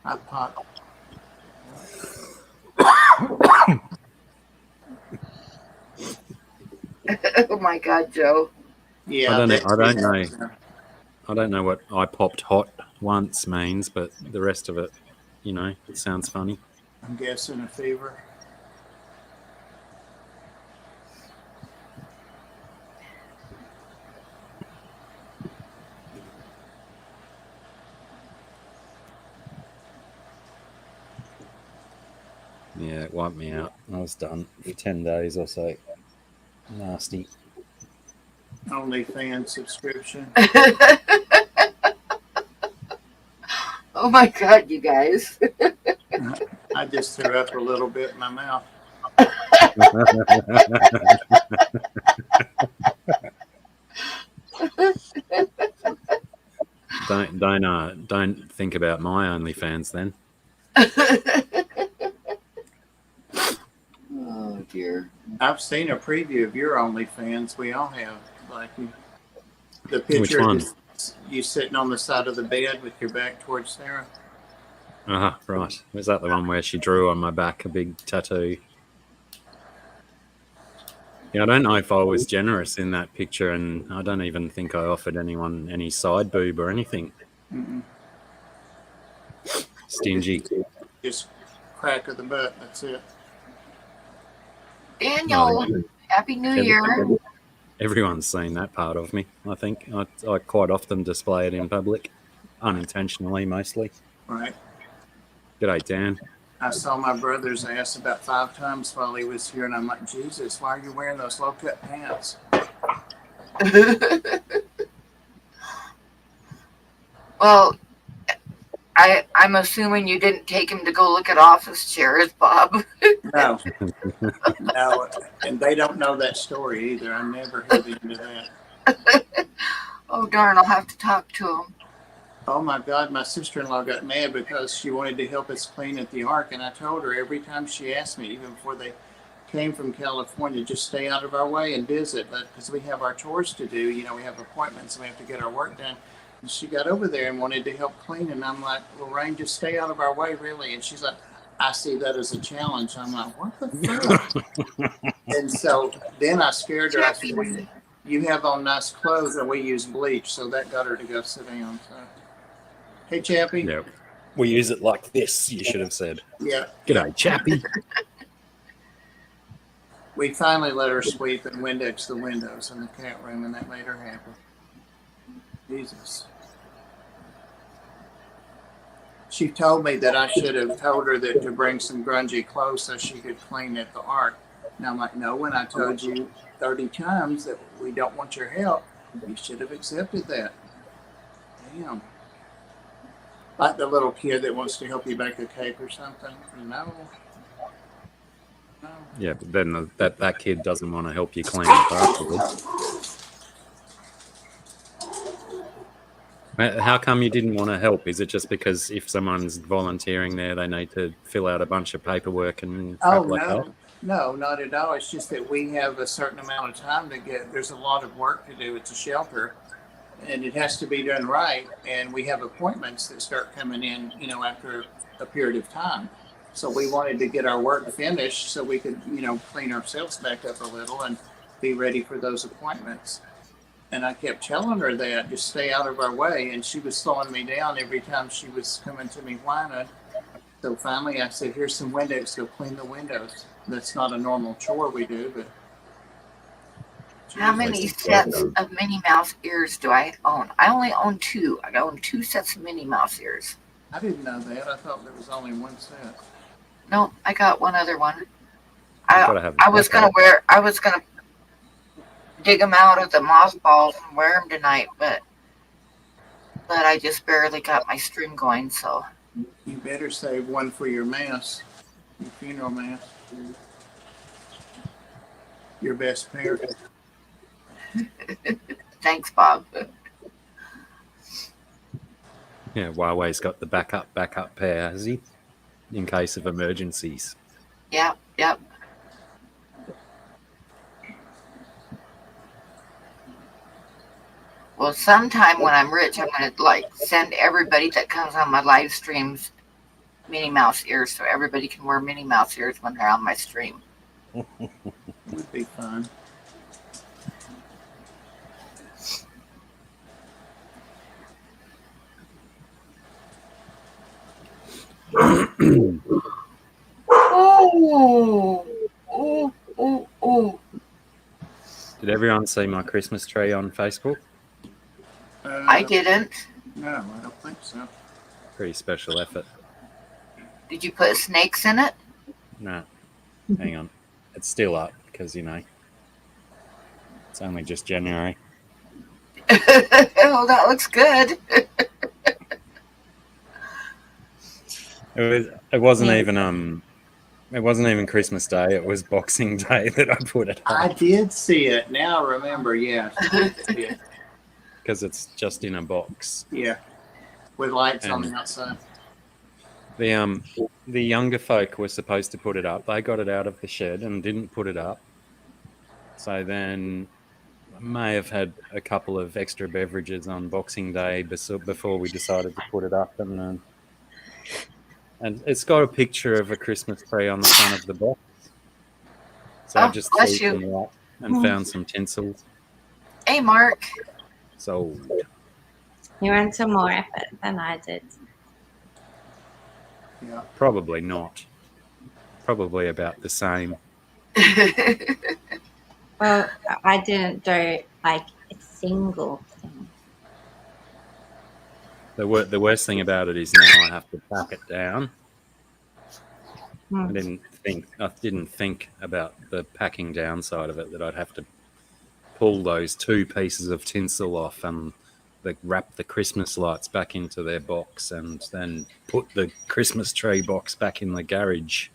I pop. Oh, my God, Joe. Yeah, I don't know what I popped hot once means, but the rest of it, it sounds funny. I'm guessing a fever. Yeah, it wiped me out. I was done for 10 days or so. Nasty. OnlyFans subscription. Oh, my God, you guys. I just threw up a little bit in my mouth. Don't think about my OnlyFans then. Oh, dear. I've seen a preview of your OnlyFans. We all have, like the Which picture one? of you sitting on the side of the bed with your back towards Sarah. Right. Was that the one where she drew on my back a big tattoo? Yeah, I don't know if I was generous in that picture, and I don't even think I offered anyone any side boob or anything. Mm-mm. Stingy. Just crack of the butt. That's it. Daniel, Happy New Year. Everyone's seen that part of me, I think. I quite often display it in public, unintentionally mostly. Right. G'day, Dan. I saw my brother's ass about 5 times while he was here, and I'm like, Jesus, why are you wearing those low-cut pants? Well, I'm assuming you didn't take him to go look at office chairs, Bob. No. No, and they don't know that story either. I never heard the end of that. Oh, darn, I'll have to talk to him. Oh my God, my sister-in-law got mad because she wanted to help us clean at the Ark, and I told her every time she asked me, even before they came from California, just stay out of our way and visit, but because we have our chores to do, we have appointments and we have to get our work done. And she got over there and wanted to help clean, and I'm like, Lorraine, just stay out of our way, really. And she's like, I see that as a challenge. I'm like, what the fuck? And so then I scared her. I said, you have on nice clothes, and we use bleach. So that got her to go sit down. So, hey, Chappie. Yeah. We use it like this, you should have said. Yeah. G'day, Chappie. We finally let her sweep and Windex the windows in the cat room, and that made her happy. Jesus. She told me that I should have told her that to bring some grungy clothes so she could clean at the Ark. And I'm like, no, when I told you 30 times that we don't want your help, you should have accepted that. Damn. Like the little kid that wants to help you bake a cake or something. No. No. Yeah, but then that kid doesn't want to help you clean up afterwards. How come you didn't want to help? Is it just because if someone's volunteering there, they need to fill out a bunch of paperwork and crap like that? No, not at all. It's just that we have a certain amount of time to get. There's a lot of work to do. It's a shelter, and it has to be done right. And we have appointments that start coming in, after a period of time. So we wanted to get our work finished so we could, clean ourselves back up a little and be ready for those appointments. And I kept telling her that, just stay out of our way. And she was slowing me down every time she was coming to me whining. So finally I said, here's some Windex, go clean the windows. That's not a normal chore we do, but. How many sets of Minnie Mouse ears do I own? I only own 2. I own 2 sets of Minnie Mouse ears. I didn't know that. I thought there was only one set. No, I got one other one. I was gonna dig them out of the mothballs and wear them tonight, but I just barely got my stream going, so. You better save one for your mass, your funeral mass. Your best pair. Thanks, Bob. Yeah, Huawei's got the backup pair, has he? In case of emergencies. Yep. Well, sometime when I'm rich, I'm going to send everybody that comes on my live streams Minnie Mouse ears so everybody can wear Minnie Mouse ears when they're on my stream. It would be fun. Oh. Did everyone see my Christmas tree on Facebook? I didn't. No, I don't think so. Pretty special effort. Did you put snakes in it? No. Hang on. It's still up because, it's only just January. Oh, that looks good. It wasn't even Christmas Day. It was Boxing Day that I put it up. I did see it. Now I remember, yes. Because it's just in a box. Yeah. With lights on the outside. The younger folk were supposed to put it up. They got it out of the shed and didn't put it up. So then I may have had a couple of extra beverages on Boxing Day before we decided to put it up. And it's got a picture of a Christmas tree on the front of the box. So I just threw them up and found some tinsel. Hey, Mark. So You went to more effort than I did. Yeah. probably not. Probably about the same. Well, I didn't do a single thing. The worst thing about it is now I have to pack it down. I didn't think about the packing down side of it, that I'd have to pull those 2 pieces of tinsel off and wrap the Christmas lights back into their box and then put the Christmas tree box back in the garage.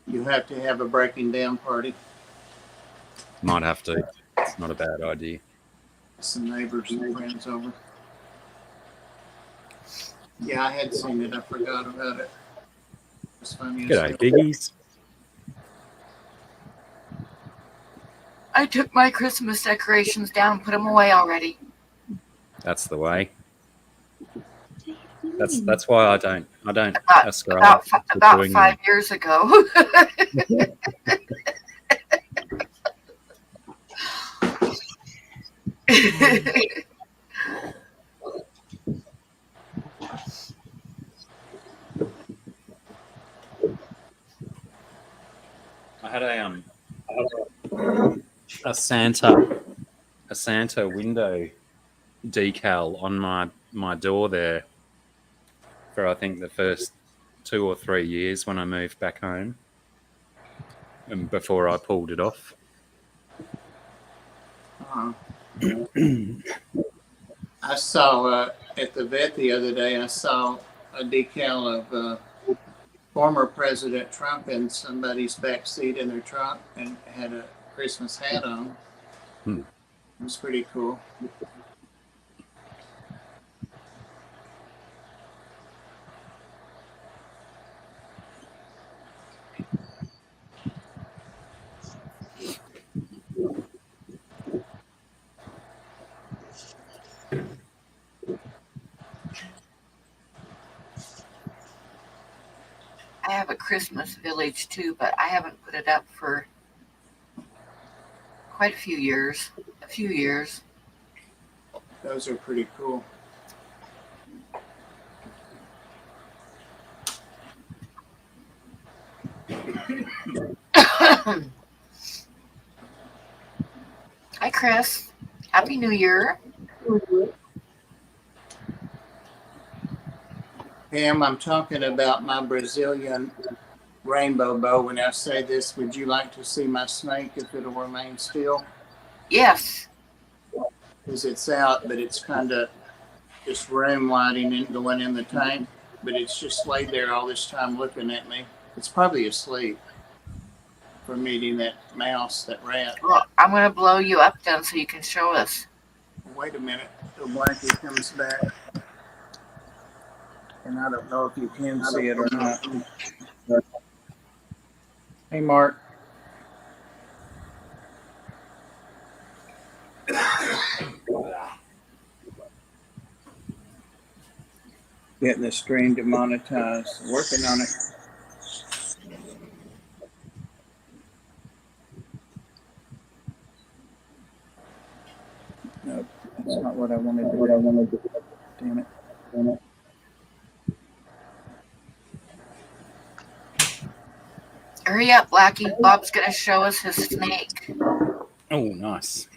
You have to have a breaking down party. Might have to. It's not a bad idea. Some neighbors and friends over. Yeah, I had seen it. I forgot about it. It's funny. G'day, Biggies. I took my Christmas decorations down and put them away already. That's the way. That's why I don't ascribe About to about doing 5 years ago. I had a Santa window decal on my door there for I think the first 2 or 3 years when I moved back home, and before I pulled it off. I saw at the vet the other day, I saw a decal of former President Trump in somebody's back seat in their truck and had a Christmas hat on. It was pretty cool. I have a Christmas village too, but I haven't put it up for quite a few years. Those are pretty cool. Hi, Chris. Happy New Year. Pam, I'm talking about my Brazilian rainbow bow. When I say this, would you like to see my snake if it'll remain still? Yes. Because it's out, but it's kind of just room lighting and going in the tank. But it's just laid there all this time looking at me. It's probably asleep from eating that mouse, that rat. Well, I'm going to blow you up then so you can show us. Wait a minute. The blanket comes back. And I don't know if you can see it or not. Hey, Mark. Getting the stream demonetized. Working on it. Nope, that's not what I wanted to do. Damn it. Hurry up, Blackie. Bob's going to show us his snake. Oh, nice.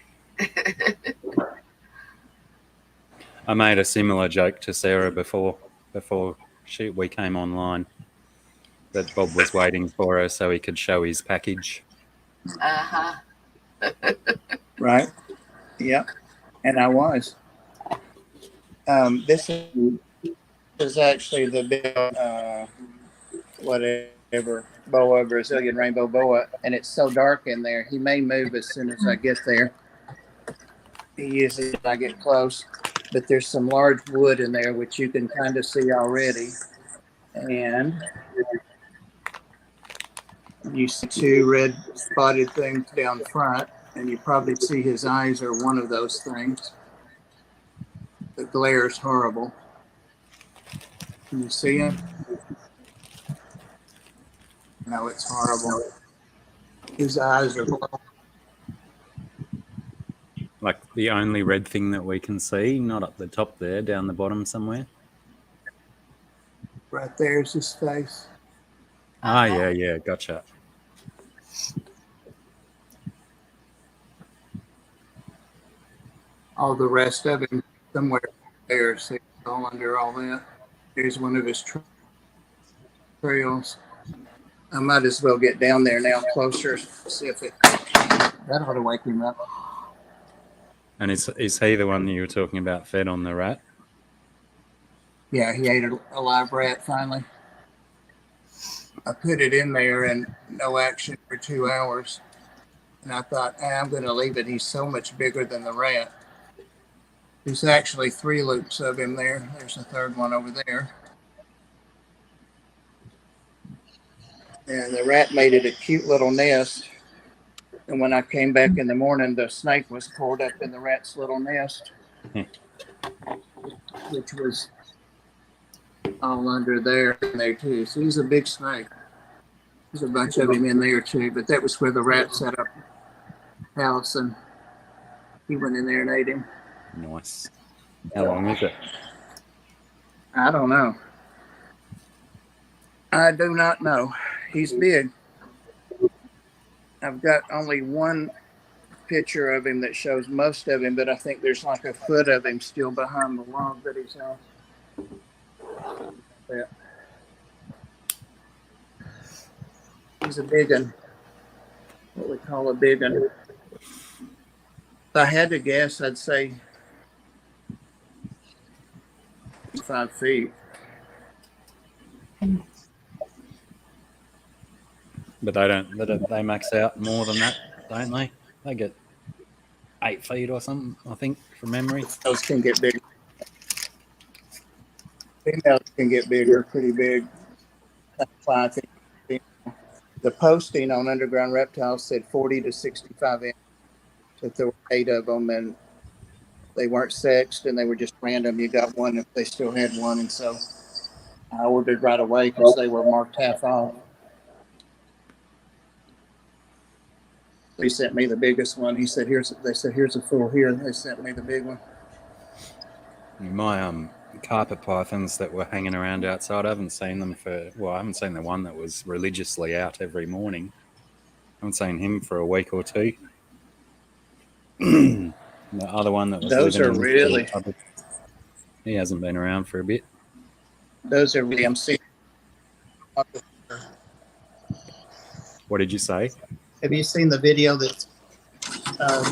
I made a similar joke to Sarah before we came online, that Bob was waiting for her so he could show his package. Uh-huh. Right? Yep. And I was. This is actually the big, whatever, boa, Brazilian rainbow boa, and it's so dark in there. He may move as soon as I get there. He usually, when I get close, but there's some large wood in there, which you can kind of see already. And you see two red spotted things down front, and you probably see his eyes are one of those things. The glare is horrible. Can you see him? No, it's horrible. His eyes are blue. Like the only red thing that we can see, not up the top there, down the bottom somewhere. Right there's his face. Ah, yeah, gotcha. All the rest of him somewhere there, see, all under all that. Here's one of his trails. I might as well get down there now closer, see if that ought to wake him up. And is he the one that you were talking about fed on the rat? Yeah, he ate a live rat finally. I put it in there and no action for 2 hours. And I thought, I'm going to leave it. He's so much bigger than the rat. There's actually 3 loops of him there. There's a third one over there. And the rat made it a cute little nest. And when I came back in the morning, the snake was pulled up in the rat's little nest, which was all under there in there too. So he's a big snake. There's a bunch of him in there too. But that was where the rat set up house, and he went in there and ate him. Nice. How long is it? I don't know. I do not know. He's big. I've got only one picture of him that shows most of him, but I think there's like a foot of him still behind the log that he's on. Yeah. He's a big one. What we call a big one. If I had to guess, I'd say 5 feet. But they max out more than that, don't they? They get 8 feet or something, I think, from memory. Those can get bigger. Females can get bigger, pretty big. That's why I think the posting on Underground Reptiles said 40 to 65 inches. That there were 8 of them, and they weren't sexed, and they were just random. You got one if they still had one, and so I ordered right away because they were marked half off. He sent me the biggest one. He said, They said, here's a full here. They sent me the big one. My carpet pythons that were hanging around outside, I haven't seen them I haven't seen the one that was religiously out every morning. I haven't seen him for a week or two. The other one that was Those are really... He hasn't been around for a bit. Those are really... I'm seeing... What did you say? Have you seen the video that's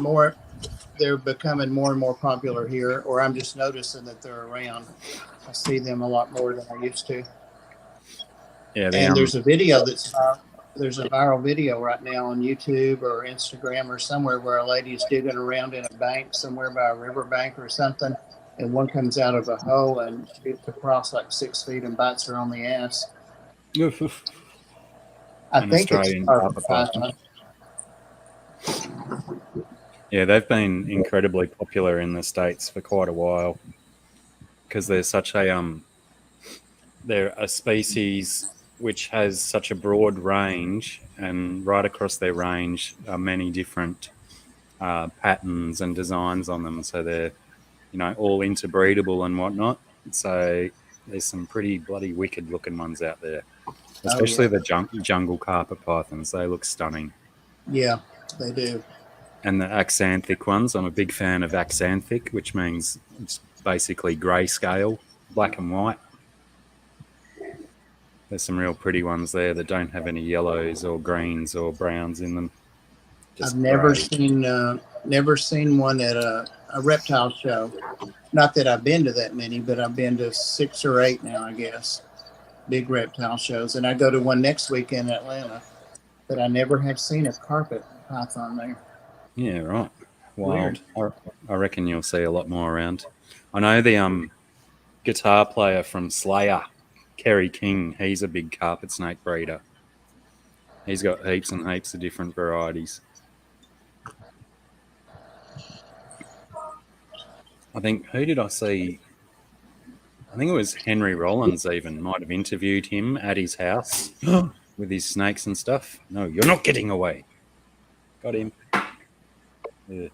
more... They're becoming more and more popular here, or I'm just noticing that they're around. I see them a lot more than I used to. Yeah, and there's a video there's a viral video right now on YouTube or Instagram or somewhere where a lady is digging around in a bank somewhere by a river bank or something, and one comes out of a hole and shoots across like 6 feet and bites her on the ass. I think it's carpet python. Yeah, they've been incredibly popular in the States for quite a while because they're such a they're a species which has such a broad range, and right across their range are many different patterns and designs on them. So they're, all interbreedable and whatnot. So there's some pretty bloody wicked looking ones out there, especially the jungle carpet pythons. They look stunning. Yeah, they do. And the axanthic ones, I'm a big fan of axanthic, which means it's basically grayscale, black and white. There's some real pretty ones there that don't have any yellows or greens or browns in them. I've never seen one at a reptile show. Not that I've been to that many, but I've been to 6 or 8 now, I guess. Big reptile shows. And I go to one next week in Atlanta. But I never have seen a carpet python there. Yeah, right. Wild. I reckon you'll see a lot more around. I know the guitar player from Slayer, Kerry King, he's a big carpet snake breeder. He's got heaps and heaps of different varieties. I think, who did I see? I think it was Henry Rollins even might have interviewed him at his house with his snakes and stuff. No, you're not getting away. Got him. Yeah.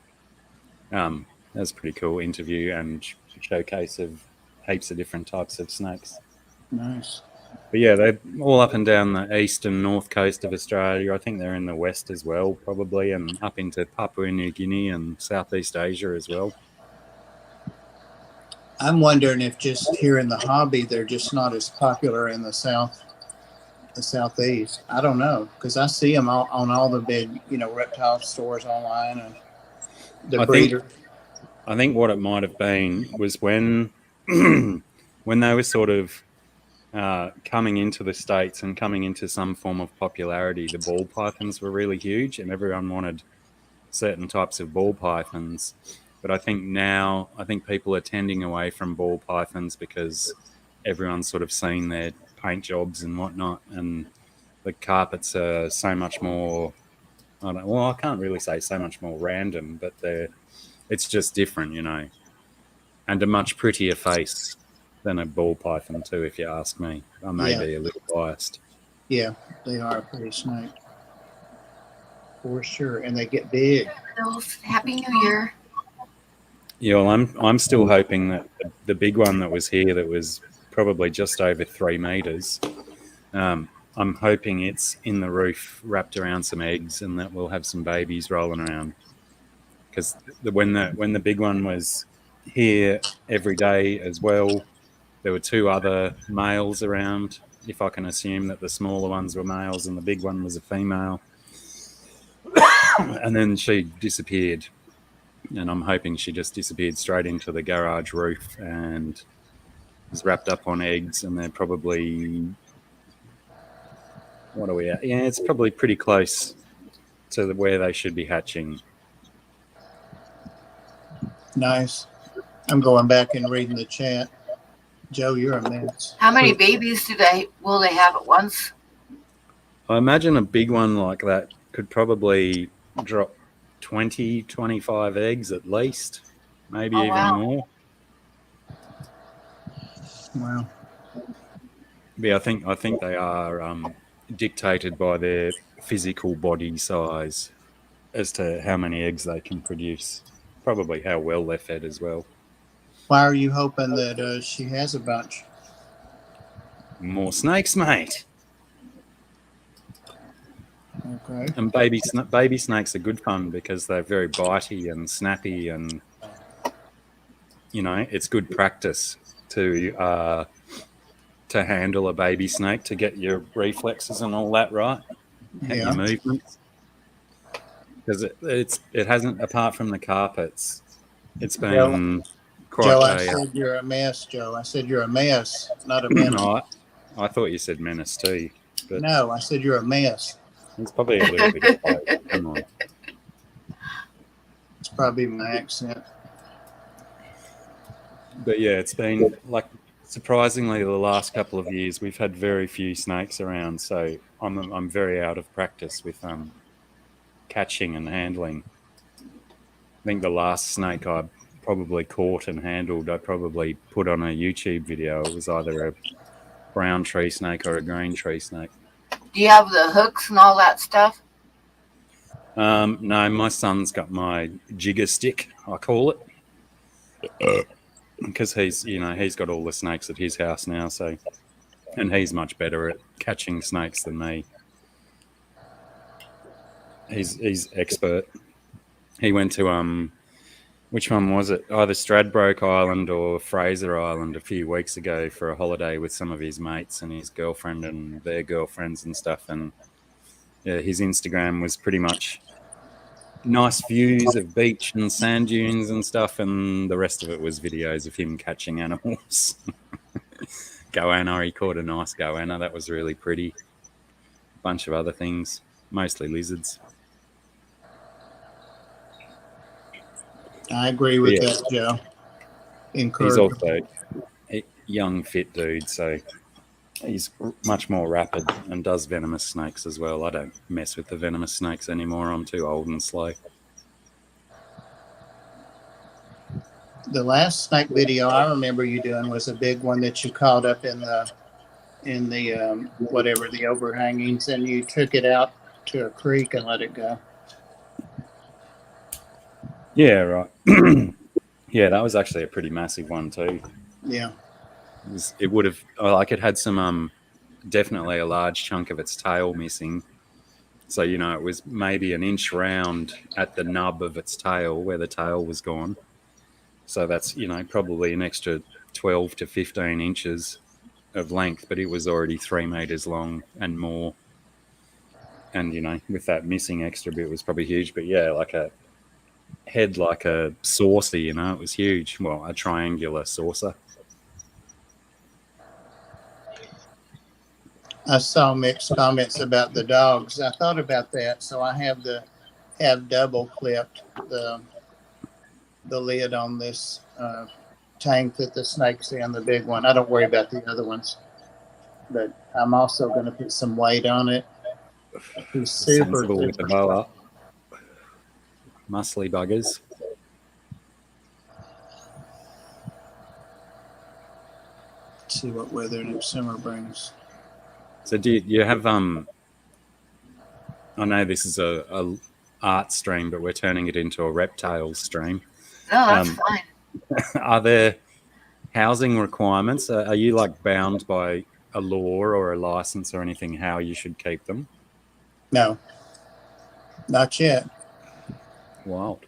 That was a pretty cool interview and showcase of heaps of different types of snakes. Nice. But yeah, they're all up and down the east and north coast of Australia. I think they're in the west as well, probably, and up into Papua New Guinea and Southeast Asia as well. I'm wondering if just here in the hobby, they're just not as popular in the southeast. I don't know, because I see them on all the big, reptile stores online and the breeder. I think what it might have been was when they were sort of coming into the States and coming into some form of popularity, the ball pythons were really huge and everyone wanted certain types of ball pythons. But I think now, people are tending away from ball pythons because everyone's sort of seen their paint jobs and whatnot, and the carpets are so much more, I can't really say so much more random, but it's just different, and a much prettier face. than a ball python too, if you ask me. I may be a little biased. Yeah, they are a pretty snake. For sure. And they get big. Happy New Year. Yeah, well, I'm still hoping that the big one that was here, that was probably just over 3 meters, I'm hoping it's in the roof, wrapped around some eggs, and that we'll have some babies rolling around. Because when the big one was here every day as well, there were 2 other males around. If I can assume that the smaller ones were males and the big one was a female, and then she disappeared. And I'm hoping she just disappeared straight into the garage roof and is wrapped up on eggs, and they're probably, what are we at? Yeah, it's probably pretty close to where they should be hatching. Nice. I'm going back and reading the chat. Joe, you're a mess. How many babies will they have at once? I imagine a big one like that could probably drop 20, 25 eggs at least, maybe even more. Wow. Yeah, I think they are dictated by their physical body size as to how many eggs they can produce. Probably how well they're fed as well. Why are you hoping that she has a bunch? More snakes, mate. Okay. And baby snakes are good fun because they're very bitey and snappy, and it's good practice to handle a baby snake, to get your reflexes and all that right, and your movements. Because it hasn't, apart from the carpets, it's been quite. Joe, I said you're a mess, Joe. I said you're a mess, not a menace. No, I thought you said menace too. But no, I said you're a mess. It's probably a little bit of both. Come on. It's probably my accent. But yeah, it's been surprisingly the last couple of years we've had very few snakes around, so I'm very out of practice with catching and handling. I think the last snake I probably caught and handled, I probably put on a YouTube video. It was either a brown tree snake or a green tree snake. Do you have the hooks and all that stuff? No, my son's got my jigger stick, I call it, because he's got all the snakes at his house now, so, and he's much better at catching snakes than me. He's expert. He went to which one was it? Either Stradbroke Island or Fraser Island a few weeks ago for a holiday with some of his mates and his girlfriend and their girlfriends and stuff. And yeah, his Instagram was pretty much nice views of beach and sand dunes and stuff, and the rest of it was videos of him catching animals. Goanna, he caught a nice goanna. That was really pretty. A bunch of other things, mostly lizards. I agree with that, Joe. He's also a young, fit dude, so he's much more rapid and does venomous snakes as well. I don't mess with the venomous snakes anymore. I'm too old and slow. The last snake video I remember you doing was a big one that you caught up in the whatever, the overhangings, and you took it out to a creek and let it go. Yeah, right. Yeah, that was actually a pretty massive one too. Yeah. It would have, it had some, definitely a large chunk of its tail missing. So, it was maybe an inch round at the nub of its tail where the tail was gone. So that's, probably an extra 12 to 15 inches of length, but it was already 3 meters long and more. And, with that missing extra bit, it was probably huge. But yeah, like a head like a saucer, it was huge. Well, a triangular saucer. I saw mixed comments about the dogs. I thought about that, so I have double clipped the lid on this tank that the snake's in, the big one. I don't worry about the other ones, but I'm also going to put some weight on it. He's super with the bow up. Muscly buggers. see what weather next summer brings. So do you have I know this is a art stream, but we're turning it into a reptile stream. No, that's Um, fine. Are there housing requirements? Are you like bound by a law or a license or anything how you should keep them? No, not yet. Wild.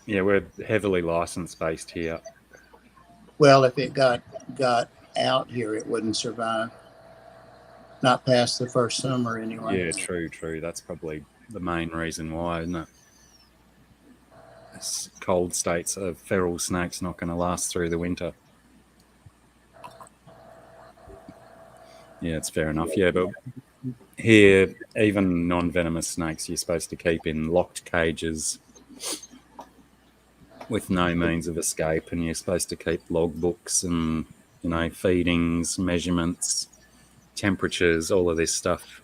Yeah, we're heavily license based here. Well, if it got out here, it wouldn't survive. Not past the first summer, anyway. Yeah, true. That's probably the main reason why, isn't it? This cold states, a feral snake's not going to last through the winter. Yeah, it's fair enough. Yeah, but here, even non-venomous snakes, you're supposed to keep in locked cages with no means of escape, and you're supposed to keep logbooks and, you know, feedings, measurements, temperatures, all of this stuff.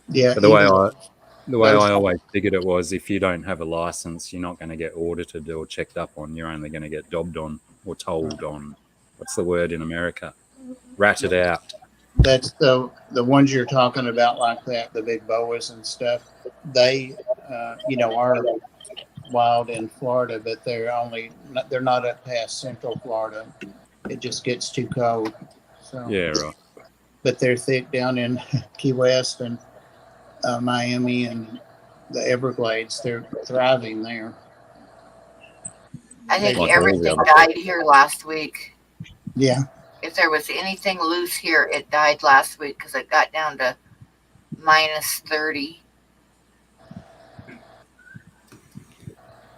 Yeah. But the way I always figured it was, if you don't have a license, you're not going to get audited or checked up on. You're only going to get dobbed on or told on. What's the word in America? Ratted out. That's the ones you're talking about, like that, the big boas and stuff. They, are wild in Florida, but they're not up past Central Florida. It just gets too cold. So Yeah, right. But they're thick down in Key West and Miami and the Everglades. They're thriving there. I think Like everything all died here last week. Yeah. If there was anything loose here, it died last week because it got down to minus 30.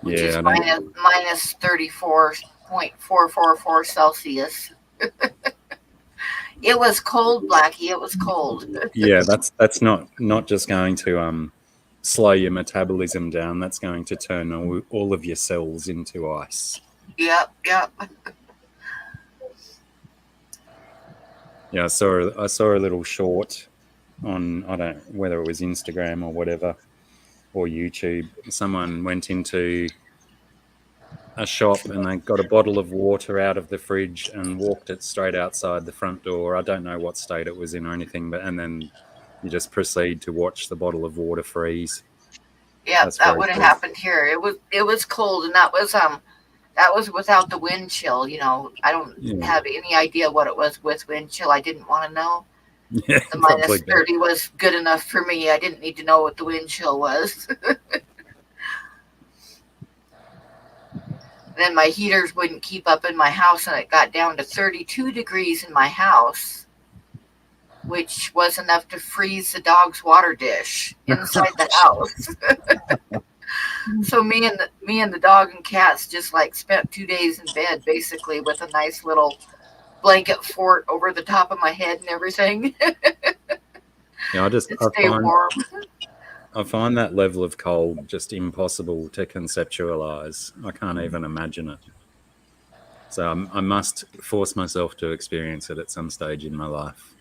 Which is minus 34.444 Celsius. It was cold, Blackie. It was cold. Yeah, that's not just going to slow your metabolism down. That's going to turn all of your cells into ice. Yep. Yeah, I saw a little short on, I don't know whether it was Instagram or whatever, or YouTube. Someone went into a shop and they got a bottle of water out of the fridge and walked it straight outside the front door. I don't know what state it was in or anything, and then you just proceed to watch the bottle of water freeze. Yeah, That's that very would have cool. happened here. It was cold, and that was without the wind chill. You know, I don't have any idea what it was with wind chill. I didn't want to know. Yeah, The minus probably 30 was good enough for me. I didn't need to know what the wind chill was. Then my heaters wouldn't keep up in my house, and it got down to 32 degrees in my house, which was enough to freeze the dog's water dish inside the house. So me and the dog and cats just like spent 2 days in bed, basically, with a nice little blanket fort over the top of my head and everything. Yeah, to stay warm. I find that level of cold just impossible to conceptualize. I can't even imagine it. So I must force myself to experience it at some stage in my life.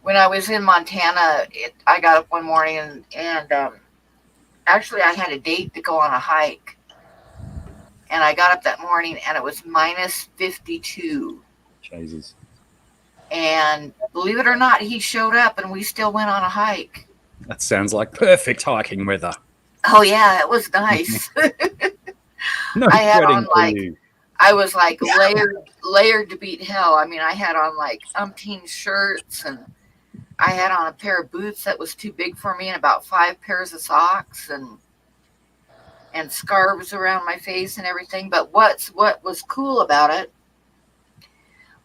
When I was in Montana, I got up one morning and actually I had a date to go on a hike. And I got up that morning and it was minus 52. Jesus. And believe it or not, he showed up and we still went on a hike. That sounds like perfect hiking weather. Oh yeah, it was nice. No I had sweating on for like you. I was like layered to beat hell. I mean, I had on like umpteen shirts and I had on a pair of boots that was too big for me and about 5 pairs of socks and scarves around my face and everything. But what was cool about it,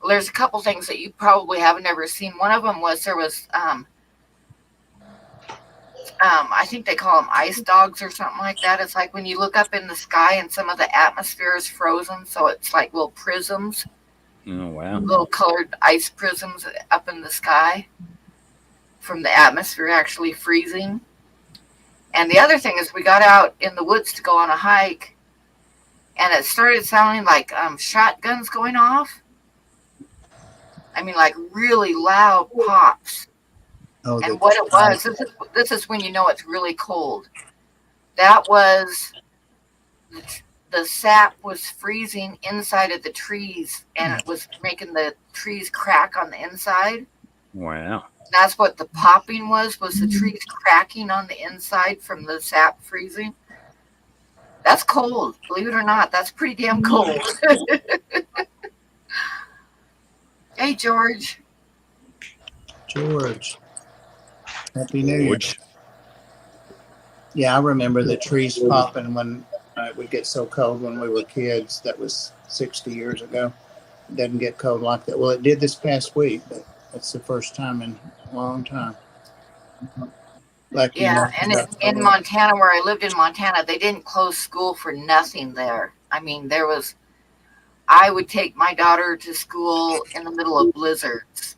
well, there's a couple things that you probably haven't ever seen. One of them was there was I think they call them ice dogs or something like that. It's like when you look up in the sky and some of the atmosphere is frozen, so it's like little prisms. Oh, wow. Little colored ice prisms up in the sky from the atmosphere actually freezing. And the other thing is we got out in the woods to go on a hike, and it started sounding like shotguns going off. I mean, like really loud pops. Oh, And what it was, this is when you know it's really cold. That was the sap was freezing inside of the trees, and it was making the trees crack on the inside. Wow. That's what the popping was the trees cracking on the inside from the sap freezing. That's cold, believe it or not. That's pretty damn cold. Hey, George. George, Happy New Year. George. Yeah, I remember the trees popping when it would get so cold when we were kids. That was 60 years ago. It doesn't get cold like that. Well, it did this past week, but it's the first time in a long time. Like you Yeah, mentioned, and in Montana, where I lived in Montana, they didn't close school for nothing there. I mean, I would take my daughter to school in the middle of blizzards.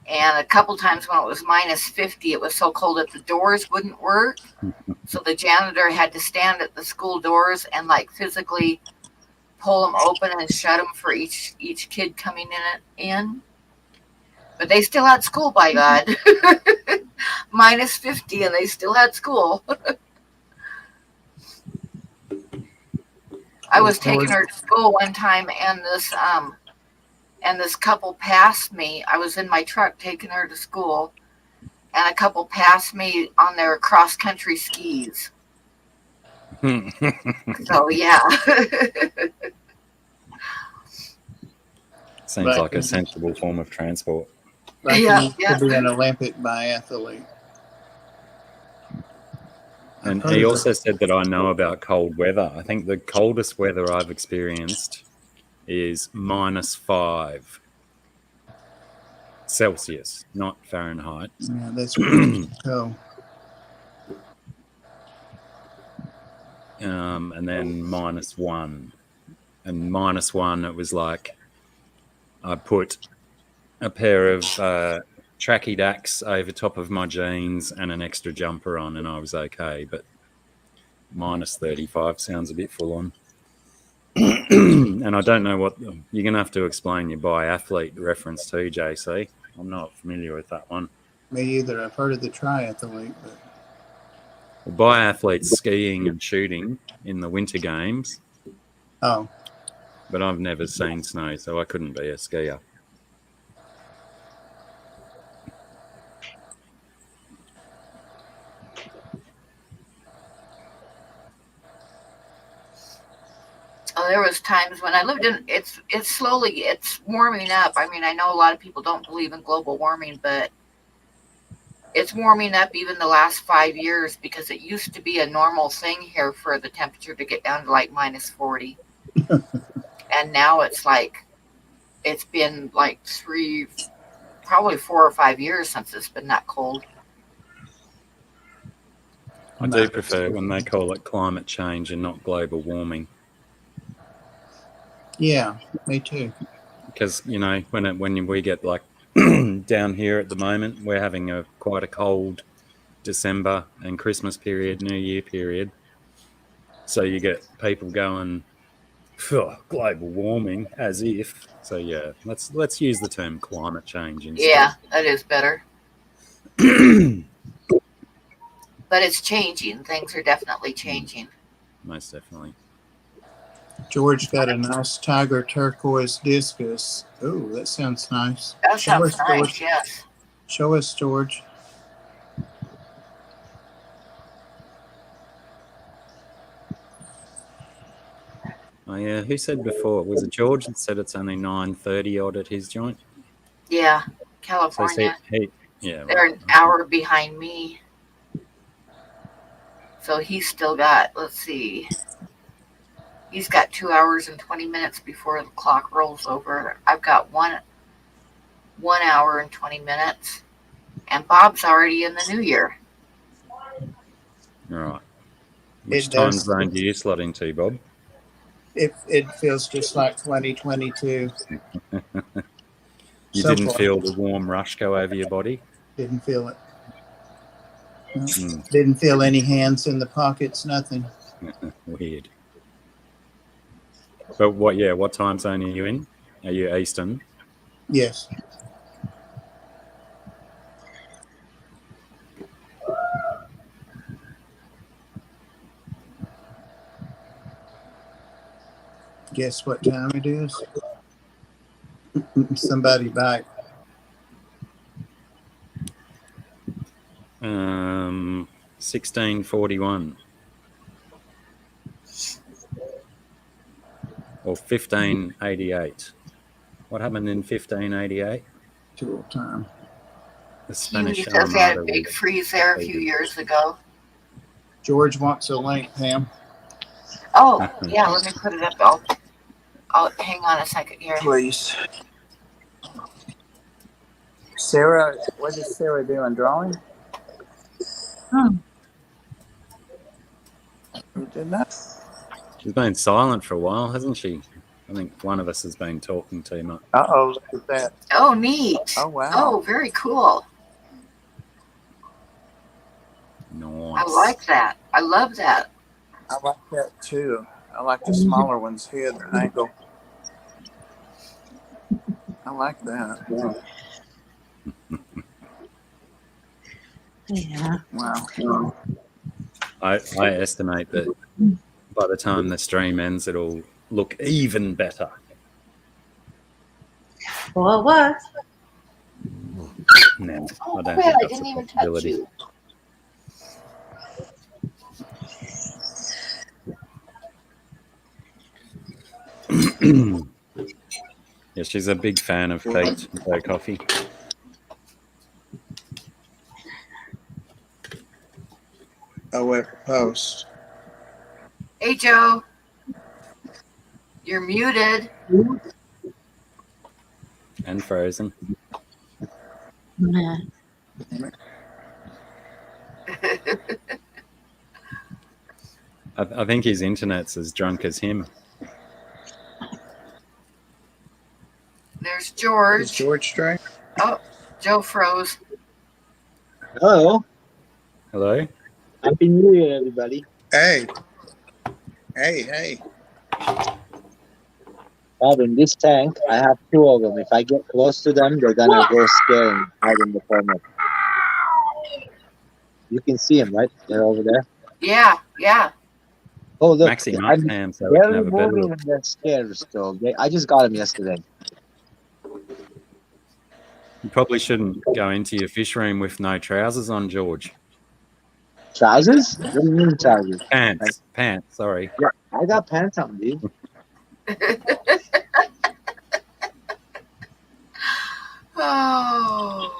And a couple times when it was minus 50, it was so cold that the doors wouldn't work. So the janitor had to stand at the school doors and like physically pull them open and shut them for each kid coming in. But they still had school, by God. Minus 50, and they still had school. I was taking her to school one time, and this couple passed me. I was in my truck taking her to school, and a couple passed me on their cross country skis. So yeah. Seems like a sensible form of transport. Like you to be an Olympic biathlete. And he also said that I know about cold weather. I think the coldest weather I've experienced is -5 Celsius, not Fahrenheit. Yeah, that's pretty cold. And then -1. And -1, it was like I put a pair of tracky dacks over top of my jeans and an extra jumper on, and I was okay. But -35 sounds a bit full on. And I don't know what you're going to have to explain your biathlete reference to, JC. I'm not familiar with that one. Me either. I've heard of the triathlete, but biathletes skiing and shooting in the winter games. Oh. But I've never seen snow, so I couldn't be a skier. Oh, there was times when I lived in it's warming up. I mean, I know a lot of people don't believe in global warming, but it's warming up even the last 5 years, because it used to be a normal thing here for the temperature to get down to like -40. And now it's been like probably 4 or 5 years since it's been that cold. I do prefer when they call it climate change and not global warming. Yeah, me too. Because, you know, when we get like down here at the moment, we're having quite a cold December and Christmas period, New Year period. So you get people going, global warming, as if. So yeah, let's use the term climate change instead. Yeah, that is better. But it's changing. Things are definitely changing. Most definitely. George got a nice tiger turquoise discus. Oh, that sounds nice. That sounds nice, George. Yes. Show us, George. Oh yeah, who said before? Was it George that said it's only 9:30 odd at his joint? Yeah, California. So yeah, they're an hour behind me. So he's still got, let's see, he's got 2 hours and 20 minutes before the clock rolls over. I've got 1 hour and 20 minutes. And Bob's already in the new year. All right. Which time zone do you slot into, Bob? It feels just like 2022. You didn't feel the warm rush go over your body? Didn't feel it. No. Didn't feel any hands in the pockets, nothing. Weird. But what time zone are you in? Are you Eastern? Yes. Guess what time it is? Somebody bite. 1641 or 1588. What happened in 1588? Tool time. The Spanish He says they had a Armada. big freeze there a few years ago. George wants a link, Pam. Oh, yeah, let me put it up. I'll hang on a second here. Please. Sarah, what is Sarah doing? Drawing? You did that? She's been silent for a while, hasn't she? I think one of us has been talking too much. Uh-oh, look at that. Oh, neat. Oh, wow. Oh, very cool. Nice. I like that. I love that. I like that too. I like the smaller ones here, the angle. I like that. Yeah. Wow. I estimate that by the time the stream ends, it'll look even better. Well, it was. No, Oh, I don't man, think I that's didn't a even touch possibility. you. Yeah, she's a big fan of Kate and coffee. Oh, wait, post. Hey, Joe. You're muted. And frozen. Yeah. I think his internet's as drunk as him. There's Is George. George straight? Oh, Joe froze. Hello. Hello? Happy New Year, everybody. Hey. Hey. Bob, in this tank, I have two of them. If I get close to them, they're gonna go scare and hide in the corner. You can see them, right? They're over there. Yeah. Oh, look. Maxi Mike's hand so we They're can have a better moving look. and they're scared still. I just got them yesterday. You probably shouldn't go into your fish room with no trousers on, George. Trousers? What do you mean trousers? Pants, sorry. Yeah, I got pants on, dude. Oh.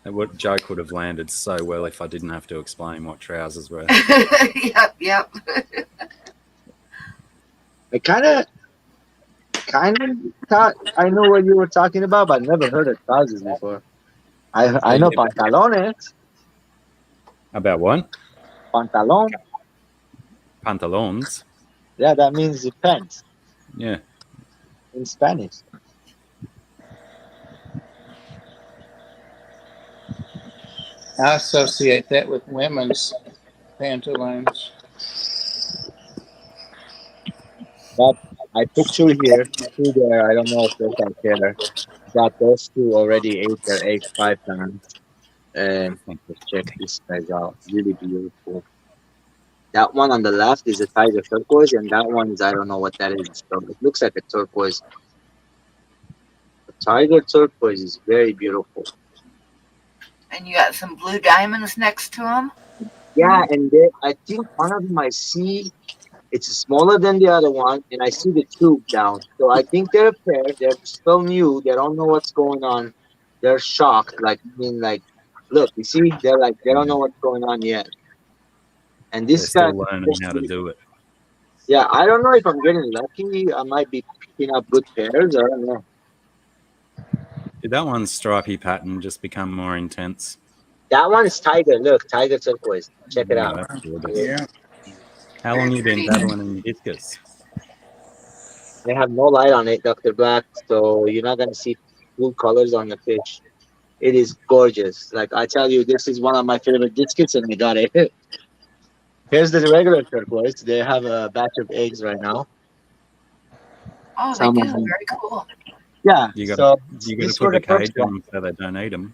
That joke would have landed so well if I didn't have to explain what trousers were. Yep. I kind of thought I know what you were talking about, but I never heard of trousers before. I know pantalones. About what? Pantalon. Pantalons. Yeah, that means pants Yeah. in Spanish. I associate that with women's pantaloons. But I picture here, two there. I don't know if those are there. Got those two already ate their eggs 5 times. And let's check these guys out. Really beautiful. That one on the left is a tiger turquoise, and that one is, I don't know what that is. So it looks like a turquoise. The tiger turquoise is very beautiful. And you got some blue diamonds next to them? Yeah, and I think one of them I see, it's smaller than the other one, and I see the tube down. So I think they're a pair. They're still new. They don't know what's going on. They're shocked. Look, you see, they don't know what's going on yet. And They're this guy, still learning how to do it. yeah, I don't know if I'm getting lucky. I might be picking up good pairs. I don't know. Did that one's stripy pattern just become more intense? That one is tiger. Look, tiger turquoise. Check it out. That's gorgeous. Yeah. How long you been dabbling in your discus? They have no light on it, Dr. Black, so you're not gonna see full colors on the fish. It is gorgeous. Like I tell you, this is one of my favorite discus, and I got it. Here's the regular turquoise. They have a batch of eggs right now. Oh, they Some do. of them. Very cool. Yeah. You got So to this put for the the first cage on one. them so they don't eat them.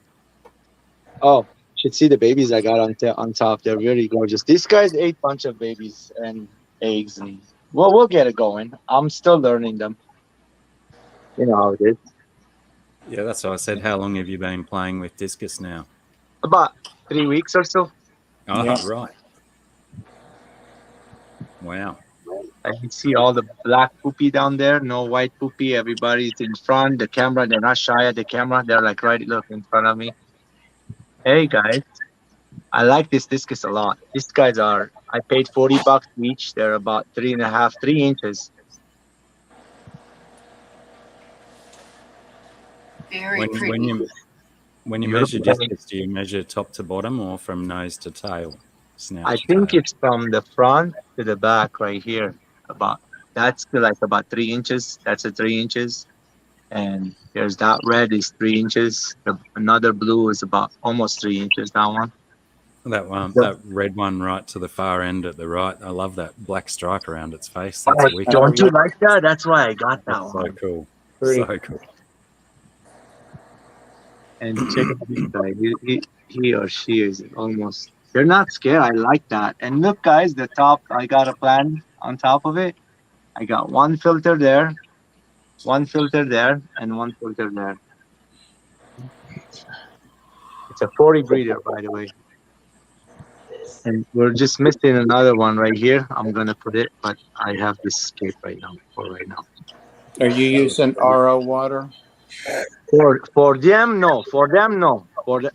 Oh, should see the babies I got on top. They're really gorgeous. These guys ate a bunch of babies and eggs, and Well, we'll get it going. I'm still learning them. You know how it is. Yeah, that's what I said. How long have you been playing with discus now? About 3 weeks or so. Oh, Yeah. right. Wow. I can see all the black poopy down there, no white poopy. Everybody's in front. The camera, they're not shy at the camera. They're like right look in front of me. Hey guys, I like this discus a lot. These guys are. I paid $40 each. They're about 3.5, 3 inches. Very When pretty. you measure Beautiful. discus, do you measure top to bottom or from nose to tail? Snout I to think tail. it's from the front to the back right here. About that's like about 3 inches. That's a 3 inches. And there's that red is 3 inches. Another blue is about almost 3 inches. That one. That red one right to the far end at the right. I love that black stripe around its face. Oh, That's wicked. don't you like that? That's why I got that That's so one. cool. Pretty. So cool. And check out this guy. He or she is almost. They're not scared. I like that. And look, guys, the top. I got a plan on top of it. I got one filter there, one filter there, and one filter there. It's a 40 breeder, by the way. And we're just missing another one right here. I'm gonna put it, but I have this escape right now. For right now. Are you using RO water? For them, no. For them, no.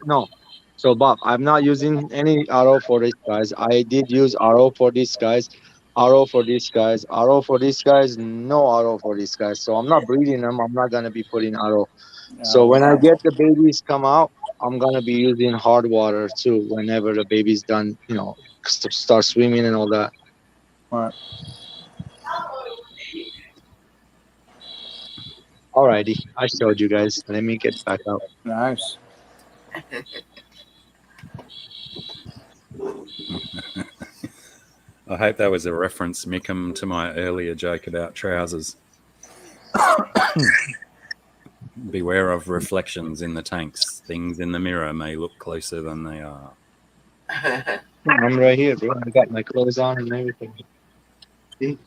No. So Bob, I'm not using any RO for these guys. I did use RO for these guys, RO for these guys, RO for these guys, no RO for these guys. So I'm not breeding them. I'm not gonna be putting RO. So when I get the babies come out, I'm gonna be using hard water too. Whenever the baby's done, start swimming and all that. Right. Alrighty, I showed you guys. Let me get back out. Nice. I hope that was a reference, Mickham, to my earlier joke about trousers. Beware of reflections in the tanks. Things in the mirror may look closer than they are. I'm right here, bro. I got my clothes on and everything. See?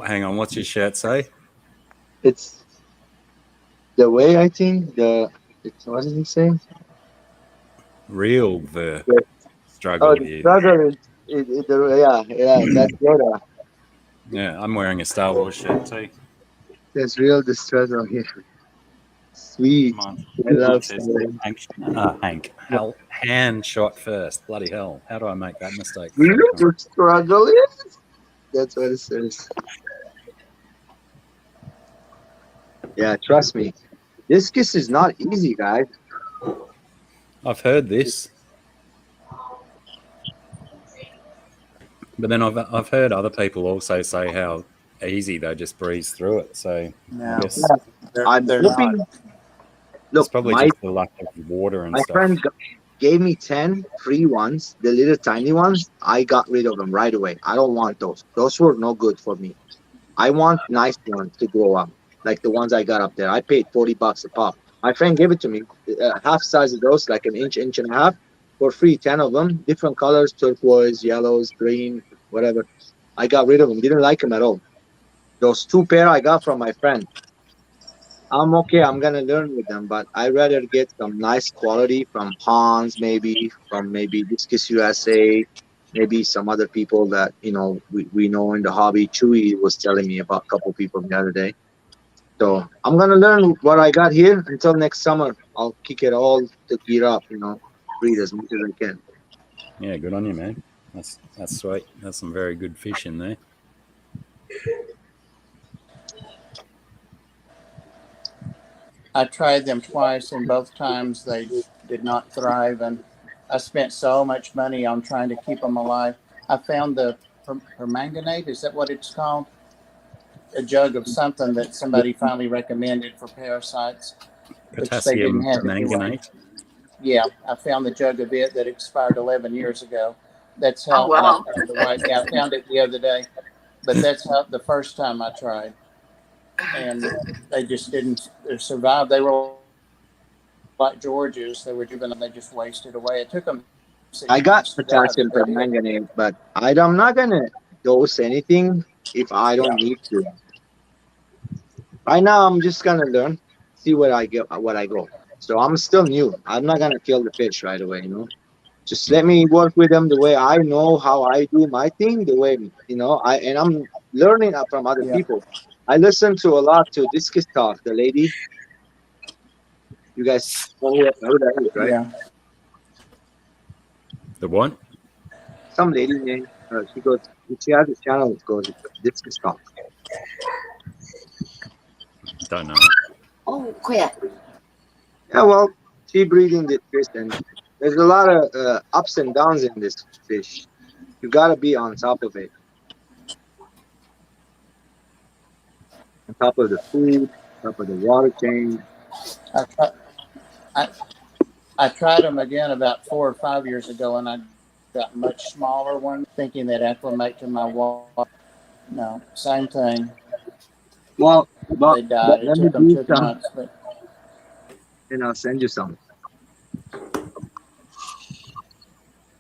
Hang on, what's your shirt say? It's the way I think what does it say? Real the Yeah. struggle Oh, with the you. struggle yeah, that's Yoda. Yeah, I'm wearing a Star Wars shirt too. There's real the struggle here. Sweet. Mine I love says Star Hank. Hand shot first. Bloody hell. How do I make that mistake? Wars. The struggle is? That's what it says. Yeah, trust me. This kiss is not easy, guys. I've heard this. But then I've heard other people also say how easy they just breeze through it. So No, I guess they're Flipping. not. it's Look, probably my just the lack of water and stuff. friend gave me 10 free ones, the little tiny ones. I got rid of them right away. I don't want those. Those were no good for me. I want nice ones to grow up, like the ones I got up there. I paid $40 a pop. My friend gave it to me, half size of those, like an inch and a half, for free. 10 of them, different colors: turquoise, yellows, green, whatever. I got rid of them. Didn't like them at all. Those 2 pair I got from my friend. I'm okay. I'm gonna learn with them, but I rather get some nice quality from Hans, maybe from Discus USA, maybe some other people that we know in the hobby. Chewy was telling me about a couple people the other day. So I'm gonna learn what I got here until next summer. I'll kick it all to gear up, breed as much as I can. Yeah, good on you, man. That's sweet. That's some very good fish in there. I tried them twice, and both times they did not thrive. And I spent so much money on trying to keep them alive. I found the permanganate. Is that what it's called? A jug of something that somebody finally recommended for parasites. Potassium Anyway. permanganate. Yeah, I found the jug of it that expired 11 years ago. That's how Oh, wow. I found the white. Yeah, I found it the other day, but that's how the first time I tried, and they just didn't survive. They were like Georges. They were juvenile. They just wasted away. It took them 6 I got months to die, potassium but they did. permanganate, but I'm not gonna dose anything if I don't need to. Right now, I'm just gonna learn, see what I get, what I go. So I'm still new. I'm not gonna kill the fish right away. Just let me work with them the way I know how I do my thing. The way I'm learning from other Yeah. people. I listen to a lot to Discus Talk, the lady. You guys know who that is, right? Yeah. The what? Some lady name. She goes. She has a channel that goes Discus Talk. Don't know. Oh, quit. Yeah, well, she breeding this fish, and there's a lot of ups and downs in this fish. You gotta be on top of it, on top of the food, top of the water change. I, tri- I, I tried them again about 4 or 5 years ago, and I got much smaller ones, thinking they'd acclimate to my water. No, same thing. Well, They died. It let me took them do 2 some, months, but and I'll send you some.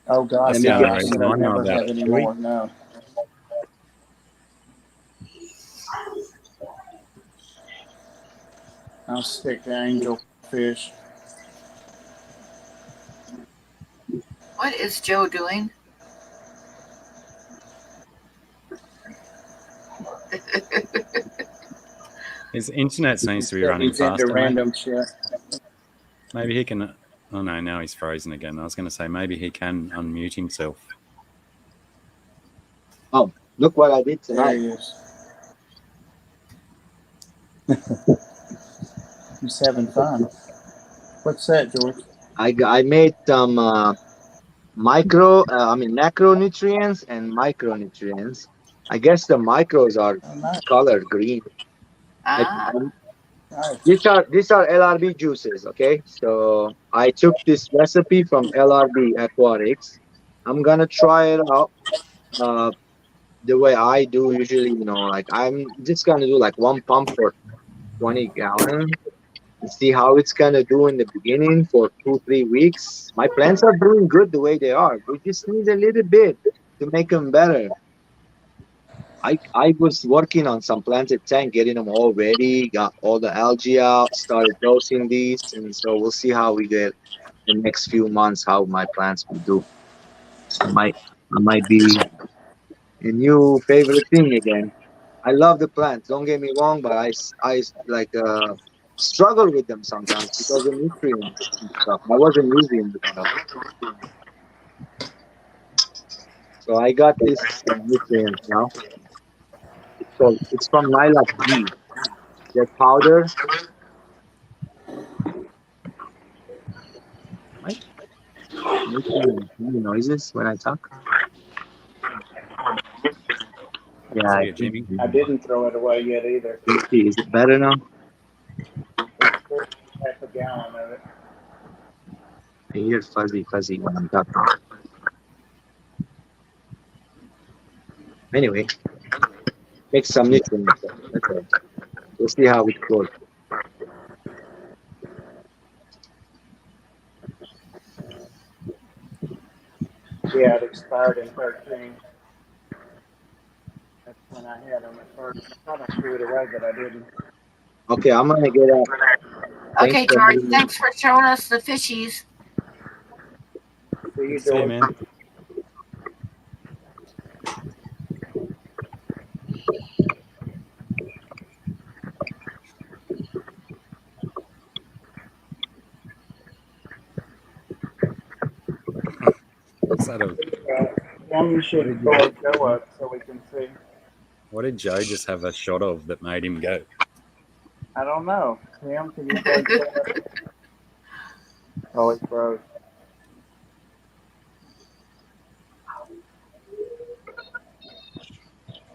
oh gosh, Let That's me the no, only get I some. said reason I I'd know never about have any Chewy. more. No. I'll stick to angelfish. What is Joe doing? His internet seems to be running He's into faster, mate. random shit. Maybe he can. Oh no, now he's frozen again. I was going to say maybe he can unmute himself. Oh, look what I did There tonight. he is. He's having fun. What's that, George? I made some macronutrients and micronutrients. I guess the micros are Oh, nice. colored green. I, Ah, Nice. these are LRB juices, okay? So I took this recipe from LRB Aquatics. I'm gonna try it out uh, the way I do usually. Like I'm just gonna do like one pump for 20 gallons and see how it's gonna do in the beginning for 2 3 weeks. My plants are doing good the way they are. We just need a little bit to make them better. I was working on some planted tank, getting them all ready, got all the algae out, started dosing these, and so we'll see how we get the next few months, how my plants will do. I might be a new favorite thing again. I love the plants, don't get me wrong, but I like struggle with them sometimes because of nutrients and stuff. I wasn't using the stuff. So I got this nutrients now. It's from Lilac G. Their powder. Making noises when I talk. Yeah, See I you, think. Jimmy. I didn't throw it away yet either. Let's see, is it better now? Half a gallon of it. I hear fuzzy when I'm talking. Anyway, make some nutrients. That's all. We'll see how it goes. Yeah, it expired in 13. That's when I had them at first. I thought I threw it away, but I didn't. Okay, I'm gonna get up. Thanks okay, for George. having me. Thanks for showing us the fishies. See you, See you, George. man. What's that? You should pull Joe up so we can see. What did Joe just have a shot of that made him go? I don't know. Tim, can you pull Joe up? Oh, it froze.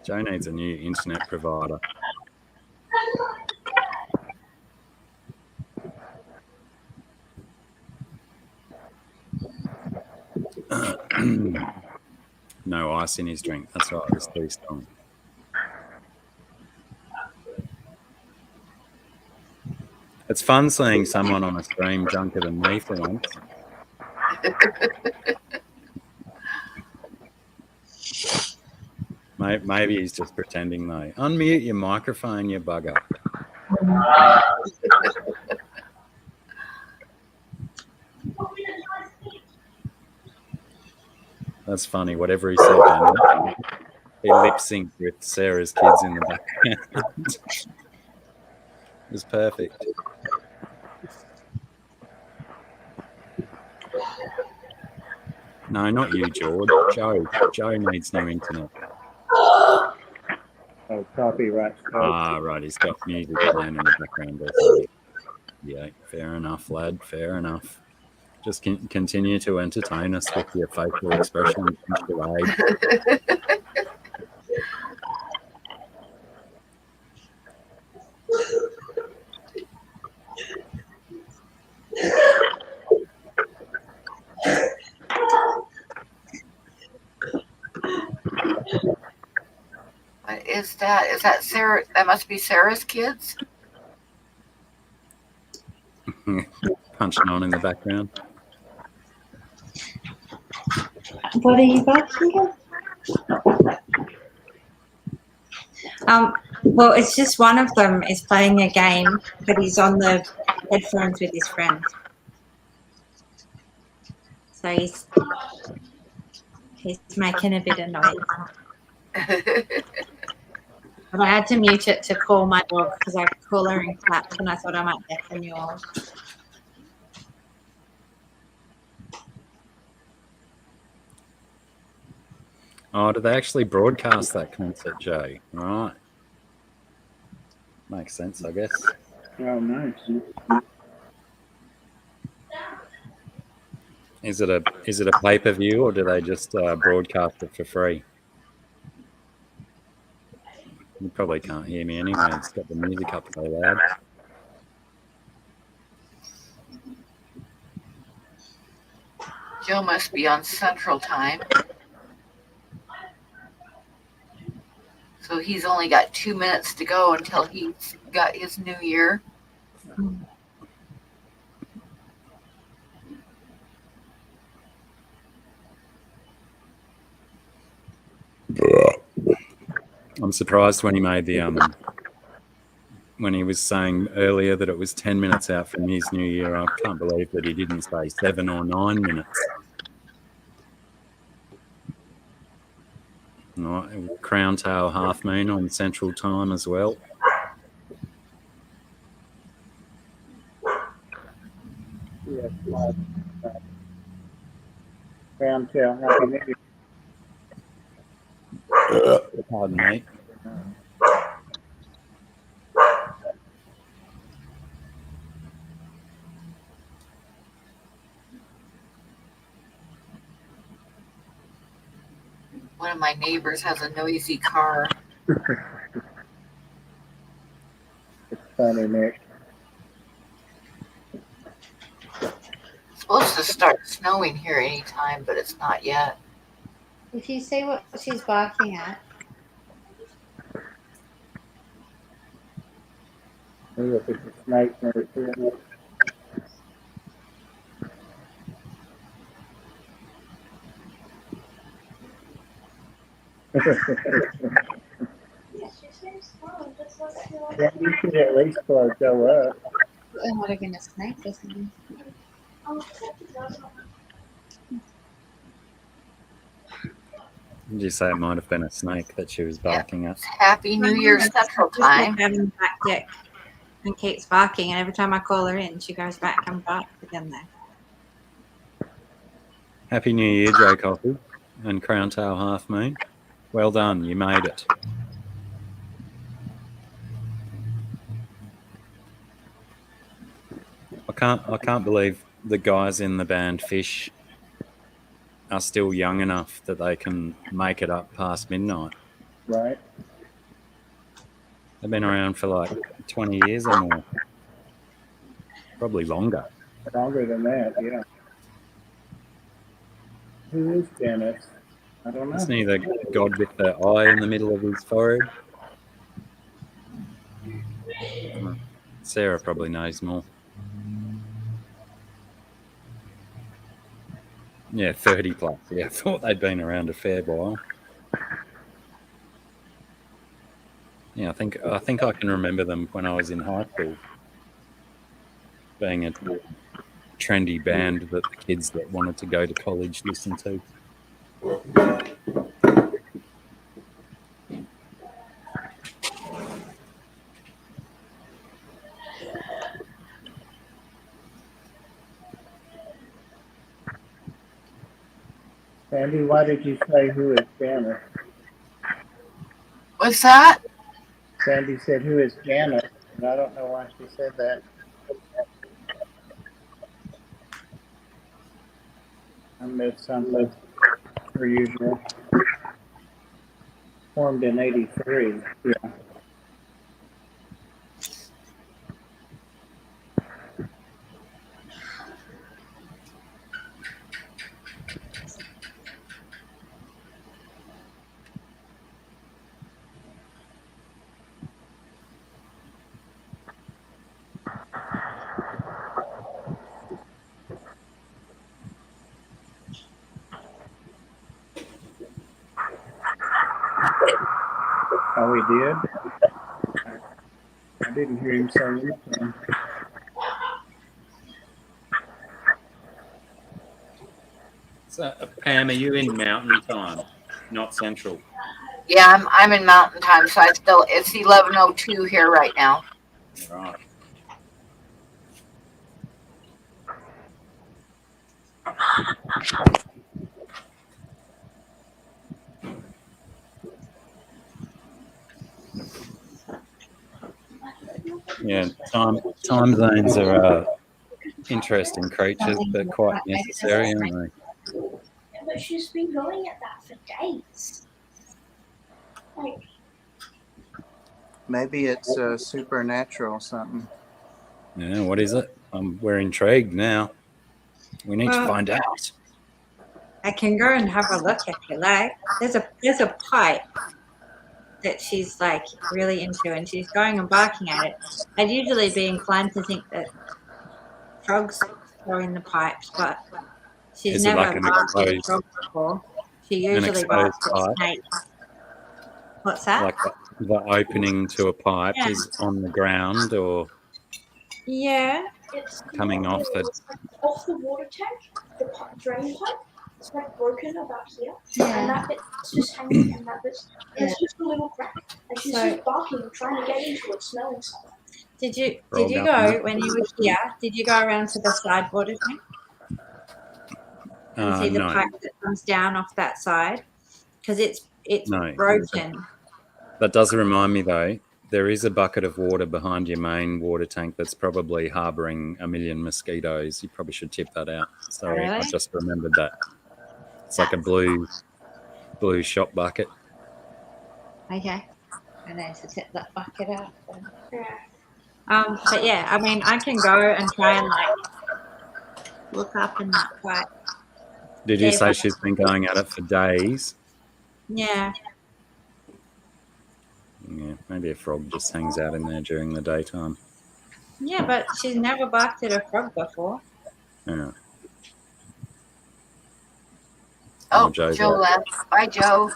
Joe needs a new internet provider. No ice in his drink. That's right. It was too strong. It's fun seeing someone on a stream drunker than me for once. Maybe he's just pretending though. Unmute your microphone, you bugger. That's funny. Whatever he said, then he lip synced with Sarah's kids in the background. It was perfect. No, not you, George. Joe needs new internet. Oh, copyright. Ah, right. He's got music playing in the background. Basically. Yeah, fair enough, lad. Fair enough. Just continue to entertain us with your facial expressions and charade. What is that? Is that Sarah? That must be Sarah's kids. Punching on in the background. What are you watching? Well, it's just one of them is playing a game, but he's on the headphones with his friend. So he's making a bit of noise. But I had to mute it to call my dog because I call her in claps and I thought I might deafen you all. Oh, do they actually broadcast that concert, Joe? Right. Makes sense, I guess. Oh, nice. Is it a pay-per-view or do they just broadcast it for free? You probably can't hear me anyway. It's got the music up so loud. Joe must be on Central Time. So he's only got 2 minutes to go until he's got his new year. I'm surprised when he made the when he was saying earlier that it was 10 minutes out from his new year. I can't believe that he didn't say 7 or 9 minutes. Right, Crown Tail Half Moon on Central Time as well. Yes. Crown Tail, Happy New Year. Pardon me. One of my neighbors has a noisy car. It's funny, Nick. It's supposed to start snowing here anytime, but it's not yet. If you see what she's barking at. Maybe if it's a snake, never see it. Yeah, you should at least go up. I'm not going to snake this one. Did you say it might have been a snake that she was barking at? It's Happy New Year Central Time. Having back deck and keeps barking, and every time I call her in, she goes back and barks again there. Happy New Year, Joe Coffey and Crown Tail Half Moon. Well done, you made it. I can't believe the guys in the band Fish are still young enough that they can make it up past midnight. Right. They've been around for like 20 years or more. Probably longer. Longer than that, yeah. Who is Dennis? I don't know. Isn't he the god with the eye in the middle of his forehead? Sarah probably knows more. Yeah, 30 plus. Yeah, I thought they'd been around a fair while. Yeah, I think I can remember them when I was in high school, being a trendy band that the kids that wanted to go to college listened to. Sandy, why did you say who is Janet? What's that? Sandy said, who is Janet? And I don't know why she said that. I missed something, per usual. Formed in 83. Yeah. Oh, he did? I didn't hear him say anything. So, Pam, are you in Mountain Time, not Central? Yeah, I'm in Mountain Time, so it's 11:02 here right now. Right. Yeah, time zones are interesting creatures, but quite necessary, aren't they? But she's been going at that for days. Like, Maybe it's supernatural something. Yeah, what is it? We're intrigued now. We need to Well- find out. I can go and have a look if you like. There's a pipe that she's like really into, and she's going and barking at it. I'd usually be inclined to think that frogs are in the pipes, but she's Is it never like an barked at a exposed- frog before. She usually exposed barks at pipe? snakes. What's that? Like the opening to a pipe Yeah. is on the ground or Yeah. it's coming off the... It's like off the water tank, the drain pipe. It's like broken about here, and Yeah. that bit's just hanging, and that bit's there's just a little crack, and she's So- just barking, trying to get into it, smelling something. Did you Rolled up go in when you were here? Did you go around to the side water tank and see the no, pipe that comes down off that side? Because it's No. broken. that does remind me though, there is a bucket of water behind your main water tank that's probably harboring a million mosquitoes. You probably should tip that out. Sorry, I Really? just remembered that. It's like a blue shop bucket. Okay. I need to tip that bucket out. Yeah. But yeah, I mean, I can go and try and like look up in that pipe. Did you Yeah, say but- she's been going at it for days? Yeah. Yeah, maybe a frog just hangs out in there during the daytime. Yeah, but she's never barked at a frog before. Yeah. Oh, Joe's Joe right. left. Bye, Joe.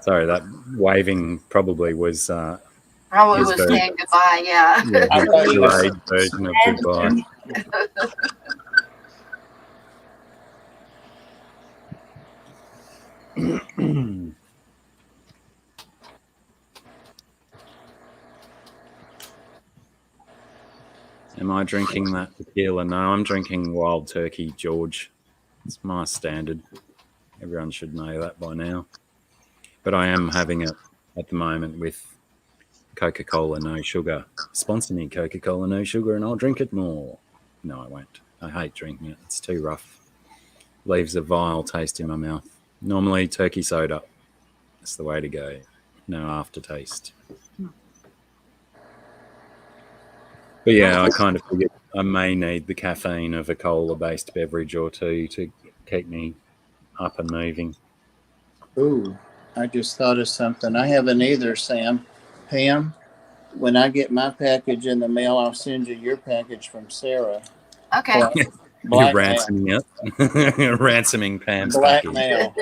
Sorry, that waving probably was Probably He's was very- saying goodbye. Yeah. I thought the you were- delayed version of goodbye. Am I drinking that tequila? No, I'm drinking Wild Turkey, George. It's my standard. Everyone should know that by now. But I am having it at the moment with Coca-Cola no sugar. Sponsor me, Coca-Cola no sugar, and I'll drink it more. No, I won't. I hate drinking it. It's too rough. Leaves a vile taste in my mouth. Normally turkey soda. That's the way to go. No aftertaste. But yeah, I kind of figured I may need the caffeine of a cola-based beverage or two to keep me up and moving. Ooh, I just thought of something. I haven't either, Sam. Pam, when I get my package in the mail, I'll send you your package from Sarah. Okay. Well, You're blackmail. ransoming it. Ransoming Pam's package. Blackmail.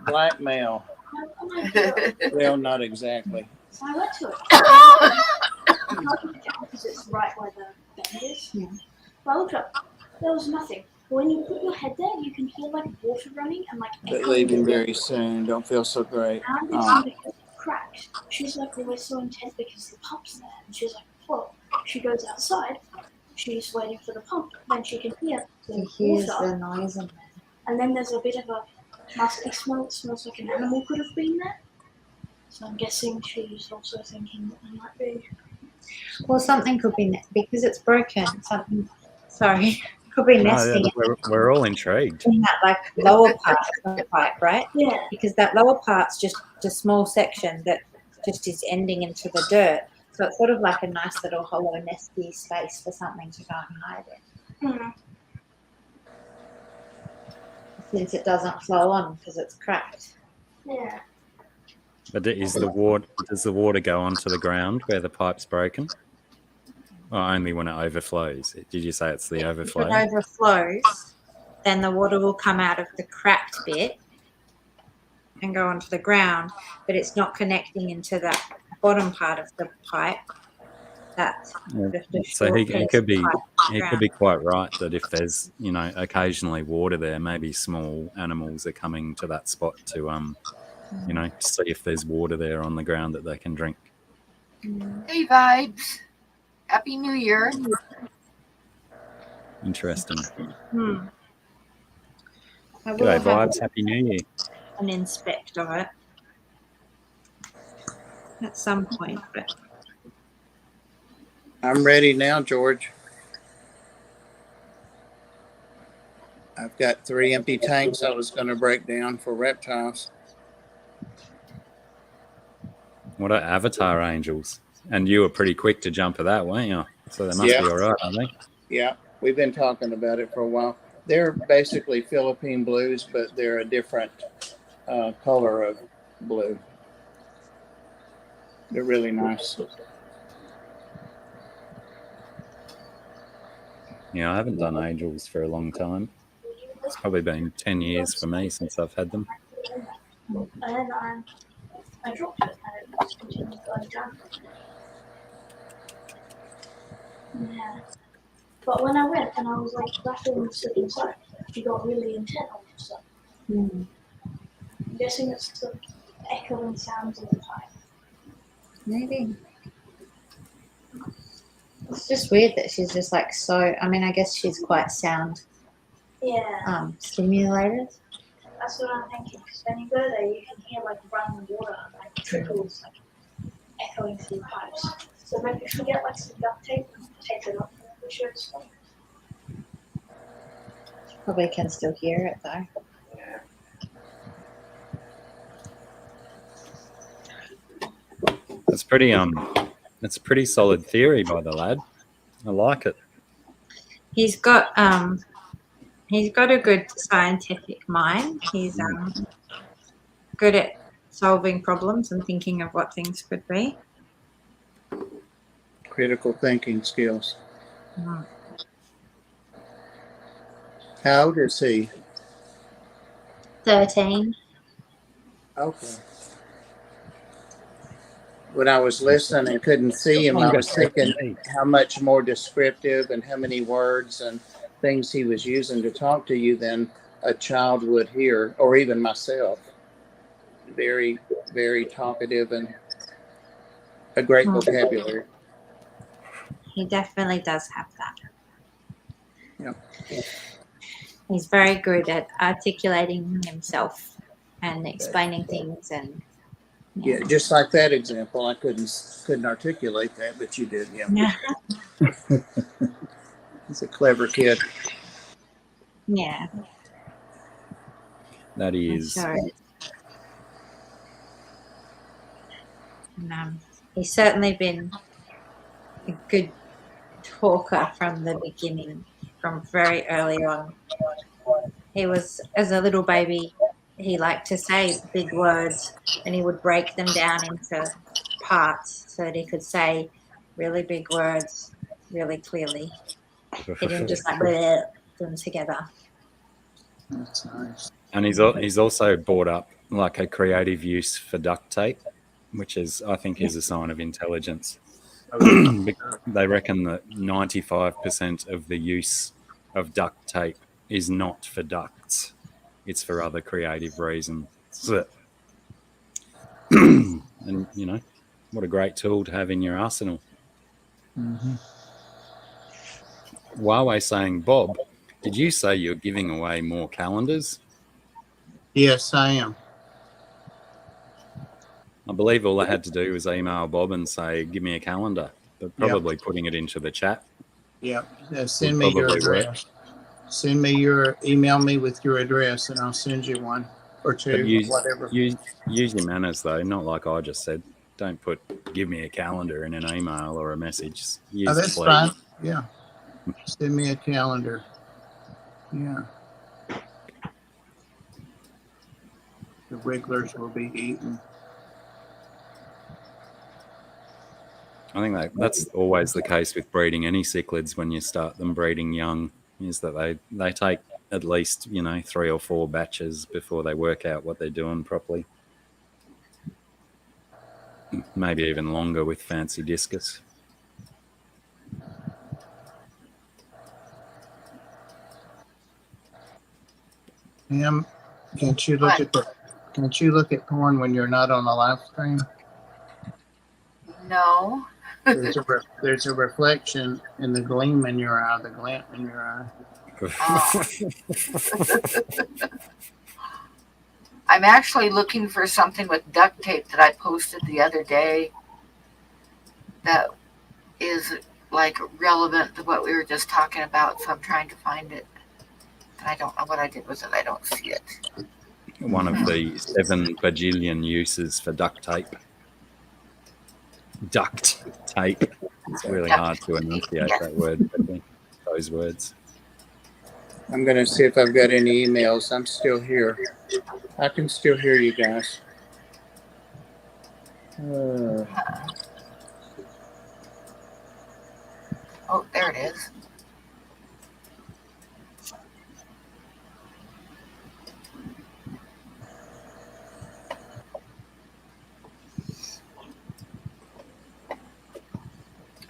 Blackmail. Well, not exactly. So I went to it. Because it's right where the bend is. Yeah. So I looked up. There was nothing. When you put your head there, you can hear like water running and like But echoing. leaving very soon. Don't feel so great. And it's because it cracked. She's like, we're so intense because the pump's there. And she's like, well, she goes outside. She's waiting for the pump. Then she can hear She the hears water. the noise in there. And then there's a bit of a musky smell. It smells like an animal could have been there. So I'm guessing she's also thinking that there might be. Well, something could be because it's broken. Something, sorry, could be nesting We're all intrigued. in that like lower part of the pipe, right? Yeah. Because that lower part's just a small section that just is ending into the dirt. So it's sort of like a nice little hollow nesty space for something to go and hide in. Hmm. Since it doesn't flow on because it's cracked. Yeah. But does the water go onto the ground where the pipe's broken? Or only when it overflows? Did you say it's the overflow? If it overflows, then the water will come out of the cracked bit and go onto the ground, but it's not connecting into that bottom part of the pipe. That's So he could be quite right that if there's occasionally water there, maybe small animals are coming to that spot to see if there's water there on the ground that they can drink. Hey, vibes. Happy New Year. Interesting. I will G'day, have vibes. Happy New Year. an inspect of it at some point, but I'm ready now, George. I've got 3 empty tanks I was going to break down for reptiles. What are avatar angels? And you were pretty quick to jump at that, weren't you? So they must Yeah. be all right, aren't they? Yeah, we've been talking about it for a while. They're basically Philippine blues, but they're a different color of blue. They're really nice. Yeah. I haven't done angels for a long time. It's probably been 10 years for me since I've had them. And then I dropped it and it just continued going down. Yeah. But when I went and I was like rattling the stuff inside, she got really intent on stuff. I'm guessing it's the echoing sounds of the pipe. Maybe. It's just weird that she's just like so. I mean, I guess she's quite sound Yeah. stimulated. That's what I'm thinking. Because when you go there, you can hear like running water, like trickles, like echoing through pipes. So maybe if we get like some duct tape and tape it up, we should stop. Probably can still hear it though. It's pretty it's a pretty solid theory by the lad. I like it. He's got a good scientific mind. He's good at solving problems and thinking of what things could be. Critical thinking skills. Mm. How old is he? 13. Okay. When I was listening and couldn't see him, I was thinking how much more descriptive and how many words and things he was using to talk to you than a child would hear, or even myself. Very, very talkative and a great vocabulary. He definitely does have that. Yeah. He's very good at articulating himself and explaining things, and Yeah, just like that example. I couldn't articulate that, but you did. Yeah. He's a clever kid. Yeah. That he is. Sure. And, he's certainly been a good talker from the beginning, from very early on. He was, as a little baby, he liked to say big words, and he would break them down into parts so that he could say really big words really clearly. He didn't just like bleh them together. That's nice. And he's also brought up like a creative use for duct tape. which is, I think, is a sign of intelligence. Oh, They reckon that 95% of the use of duct tape is not for ducts; it's for other creative reasons. And you know, what a great tool to have in your arsenal. mhm. Huawei saying, Bob, did you say you're giving away more calendars? Yes, I am. I believe all I had to do was email Bob and say, give me a calendar. But probably putting it into the chat Yep. Send would me your probably work. address. Email me with your address and I'll send you one or two, But use, whatever. use your manners, though, not like I just said. Don't put give me a calendar in an email or a message. Use That's please. fine. Yeah. Send me a calendar. Yeah. The wigglers will be eaten. I think that's always the case with breeding any cichlids when you start them breeding young, is that they take at least, 3 or 4 batches before they work out what they're doing properly. Maybe even longer with fancy discus. Em, can't you look at porn when you're not on the live stream? No. There's a reflection in the gleam in your eye, the glint in your eye. I'm actually looking for something with duct tape that I posted the other day that is like relevant to what we were just talking about. So I'm trying to find it. And I don't know what I did with it. I don't see it. One of the 7 bajillion uses for duct tape. Duct tape. It's really hard to enunciate that word. Those words. I'm going to see if I've got any emails. I'm still here. I can still hear you guys. Oh, there it is.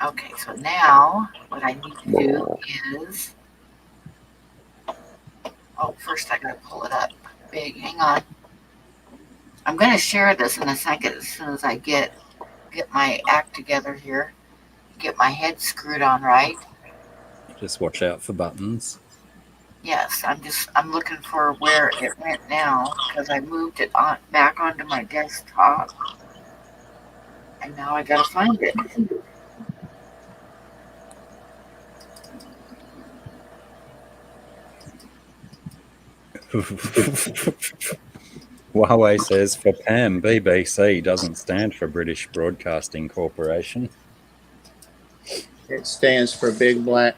Okay, so now what I need to do is, first I gotta pull it up big. Hang on. I'm gonna share this in a second as soon as I get my act together here, get my head screwed on right. Just watch out for buttons. Yes, I'm looking for where it went now because I moved it back onto my desktop, and now I gotta find it. Huawei says for Pam, BBC doesn't stand for British Broadcasting Corporation. It stands for Big Black.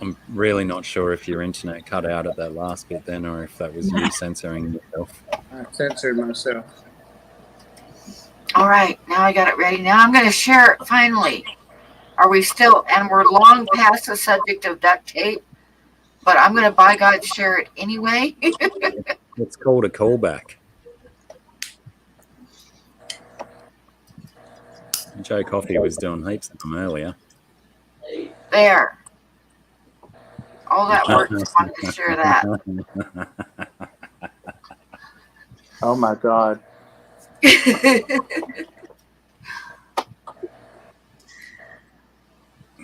I'm really not sure if your internet cut out at that last bit then, or if that was you censoring yourself. I censored myself. All right, now I got it ready. Now I'm going to share it finally. Are we still, and we're long past the subject of duct tape, but I'm going to by God share it anyway. It's called a callback. Joe Coffey was doing heaps of them earlier. There. All that work, just wanted to share that. Oh my God.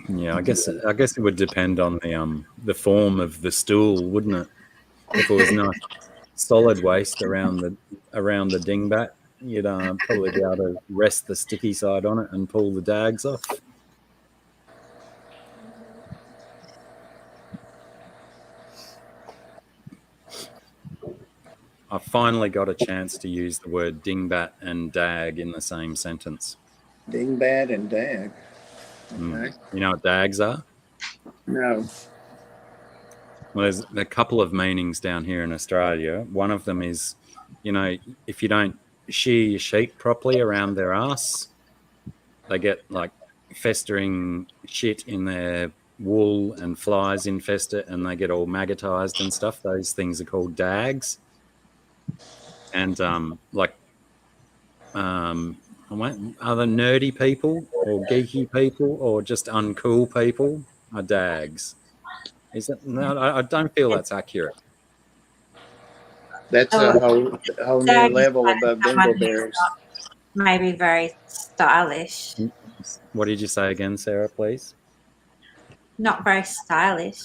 Yeah, I guess it would depend on the form of the stool, wouldn't it? If it was nice solid waste around the dingbat, you'd probably be able to rest the sticky side on it and pull the dags off. I finally got a chance to use the word dingbat and dag in the same sentence. Dingbat and dag. Okay. You know what dags are? No. Well, there's a couple of meanings down here in Australia. One of them is, if you don't shear your sheep properly around their ass, they get like festering shit in their wool and flies infest it and they get all maggotized and stuff. Those things are called dags. And like other nerdy people or geeky people or just uncool people are dags. Is that no? I don't feel that's accurate. That's a whole new Dag is level kind of above someone who's dingleberries. maybe very stylish. What did you say again, Sarah? Please. Not very stylish.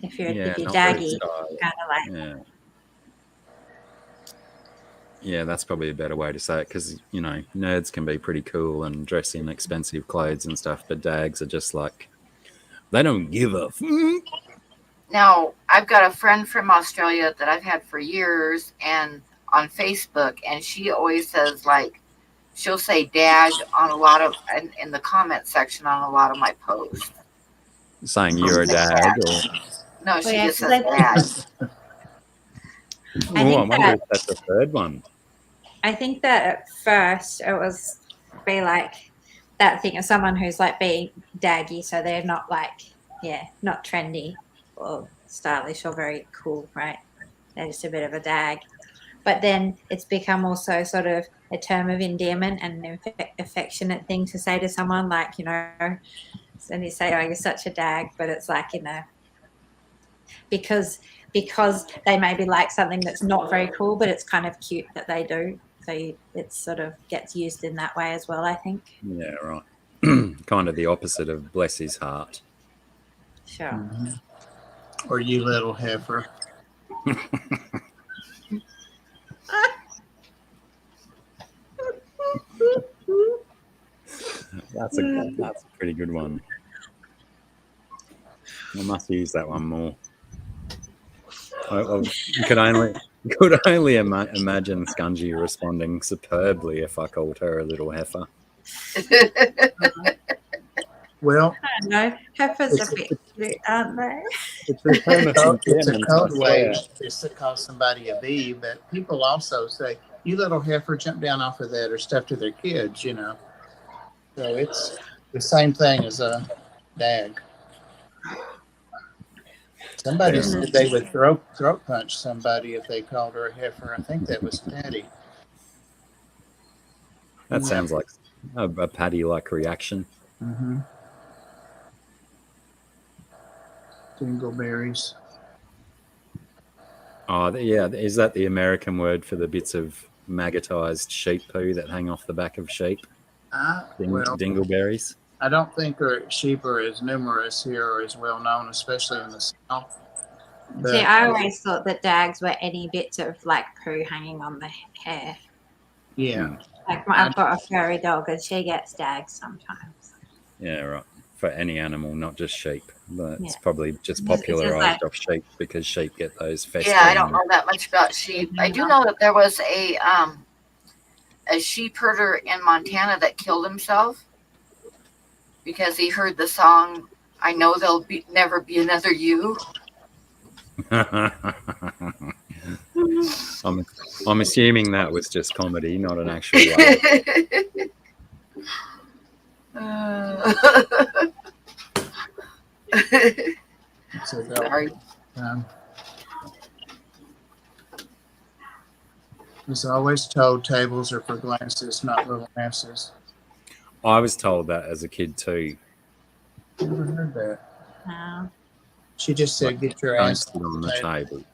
If you're Yeah, not very daggy, stylish. kind of like Yeah. Yeah, that's probably a better way to say it because, you know, nerds can be pretty cool and dress in expensive clothes and stuff, but dags are just like, they don't give a Now, I've got a friend from Australia that I've had for years and on Facebook, and she always says, like, she'll say dag on a lot of, in the comment section on a lot of my posts. saying you're a dag. Or, No, she yeah, just 'cause says dag. I I think wonder that if that's a third one. I think that at first it was be like that thing of someone who's like being daggy, so they're not like not trendy or stylish or very cool, right? They're just a bit of a dag. But then it's become also sort of a term of endearment and an affectionate thing to say to someone, like, you know, and you say, oh, you're such a dag, but it's like, you know, because they maybe like something that's not very cool, but it's kind of cute that they do. So it sort of gets used in that way as well, I think. Yeah, right. Kind of the opposite of bless his heart. Sure. Mhm. Or you little heifer. That's a pretty good one. I must use that one more. I could only imagine Scungy responding superbly if I called her a little heifer. Well, I don't know. Heifers are a bit cute, aren't they? It's a term of it's a endearment, code I way swear. just to call somebody a bee, but people also say, you little heifer, jump down off of that, or stuff to their kids, you know. So it's the same thing as a dag. Somebody Yeah. said they would throat punch somebody if they called her a heifer. I think that was Patty. That sounds like a Paddy-like reaction. Mm-hmm. Dingleberries. Oh, yeah. Is that the American word for the bits of maggotized sheep poo that hang off the back of sheep? Well, Dingleberries? I don't think our sheep are as numerous here or as well known, especially in the South. But, See, I always thought that dags were any bits of like poo hanging on the hair. yeah. Like I've got a furry dog and she gets dags sometimes. Yeah, right. For any animal, not just sheep. But it's Yeah. probably just It's just popularized like- off sheep because sheep get those festering. Yeah, I don't know that much about sheep. I do know that there was a sheep herder in Montana that killed himself because he heard the song "I Know There'll Never Be Another You." I'm assuming that was just comedy, not an actual laugh. So Sorry. It's always told tables are for glasses, not little asses. I was told that as a kid too. Never heard that. No. She just said, Like, "Get your don't ass sit on the table.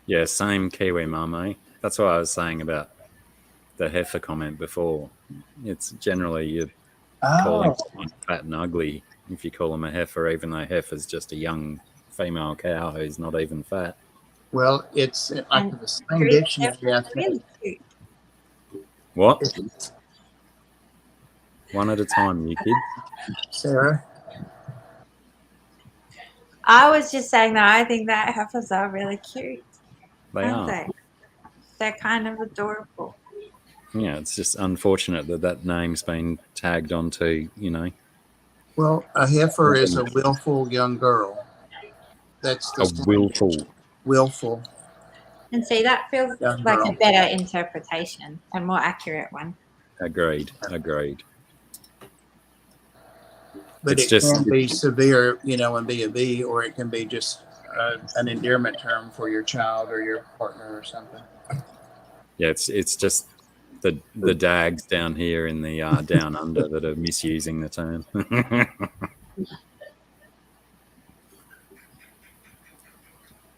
Yeah, same Kiwi mum, eh? That's what I was saying about the heifer comment before. It's generally you calling Oh, someone fat and ugly if you call them a heifer, even though heifer's just a young female cow who's not even fat. well, it's like And the same dictionary. I think. Really cute. What? One at a time, you kids. Sarah, I was just saying that I think that heifers are really cute. They Aren't are. they? They're kind of adorable. Yeah, it's just unfortunate that name's been tagged onto, you know, well, a heifer is a willful young girl. That's the a willful. willful. And see, that feels Young like girl. a better interpretation, a more accurate one. Agreed. But It's it just- can be severe, you know, and be a bee, or it can be just an endearment term for your child or your partner or something. Yeah, it's just the dags down here in the down under that are misusing the term.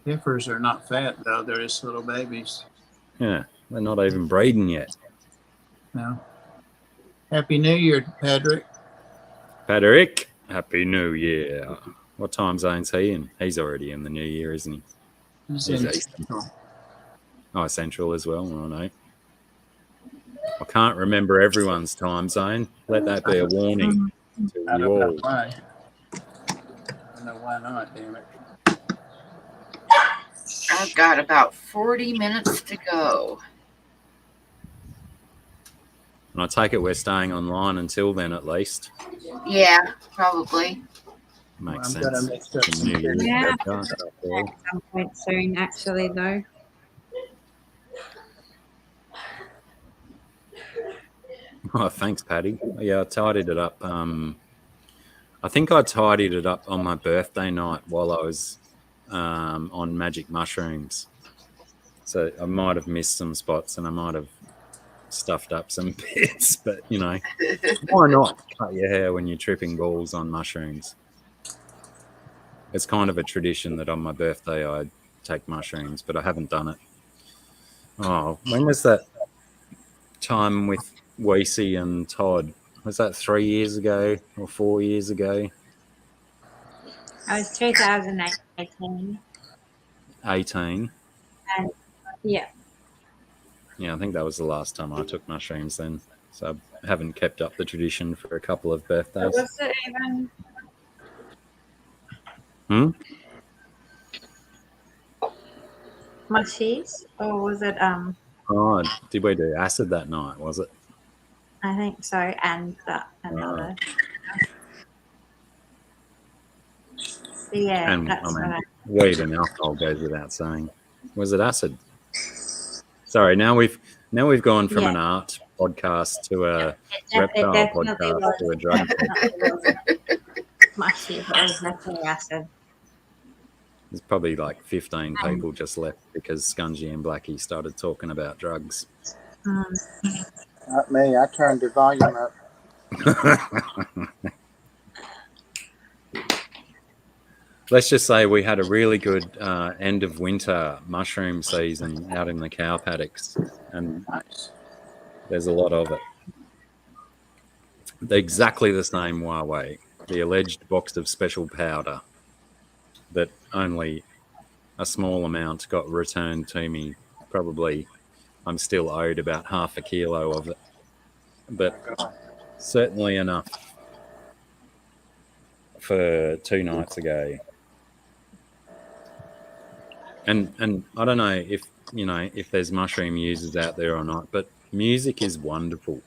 Heifers are not fat though; they're just little babies. Yeah, they're not even breeding yet. No. Happy New Year, Patrick. Patrick, Happy New Year. What time zone's he in? He's already in the new year, isn't he? He's He's in Eastern. Central. Oh, Central as well. I know. I can't remember everyone's time zone. Let that be a warning to I you don't know all. why. I don't know why not, damn it. I've got about 40 minutes to go. And I take it we're staying online until then, at least. Yeah, probably. Makes I'm gonna sense. mix up The some New Year's Yeah. podcast, after all. At some point soon, actually, though. Oh, thanks, Patty. Yeah, I tidied it up. I think I tidied it up on my birthday night while I was on magic mushrooms. So I might have missed some spots and I might have stuffed up some bits, but you know, why not cut your hair when you're tripping balls on mushrooms? It's kind of a tradition that on my birthday I take mushrooms, but I haven't done it. Oh, when was that time with Weesey and Todd? Was that 3 years ago or 4 years ago? I was 2018. 18. And yeah, Yeah, I think that was the last time I took mushrooms then. So I haven't kept up the tradition for a couple of birthdays. was it even? Hmm? Mushies? Or was it, Oh, did we do acid that night, was it? I think so, and another. So yeah, And that's I mean, what I... weed and alcohol goes without saying. Was it acid? Sorry, now we've gone from an art podcast to a reptile definitely podcast was. to a drug. Mushy, but it was definitely acid. There's probably like 15 people just left because Scungy and Blackie started talking about drugs. Not me. I turned the volume up. Let's just say we had a really good end of winter mushroom season out in the cow paddocks, and Nice. there's a lot of it. They're exactly the same Huawei, the alleged box of special powder that only a small amount got returned to me. Probably I'm still owed about half a kilo of it, but certainly enough for 2 nights ago. And I don't know if if there's mushroom users out there or not, but music is wonderful.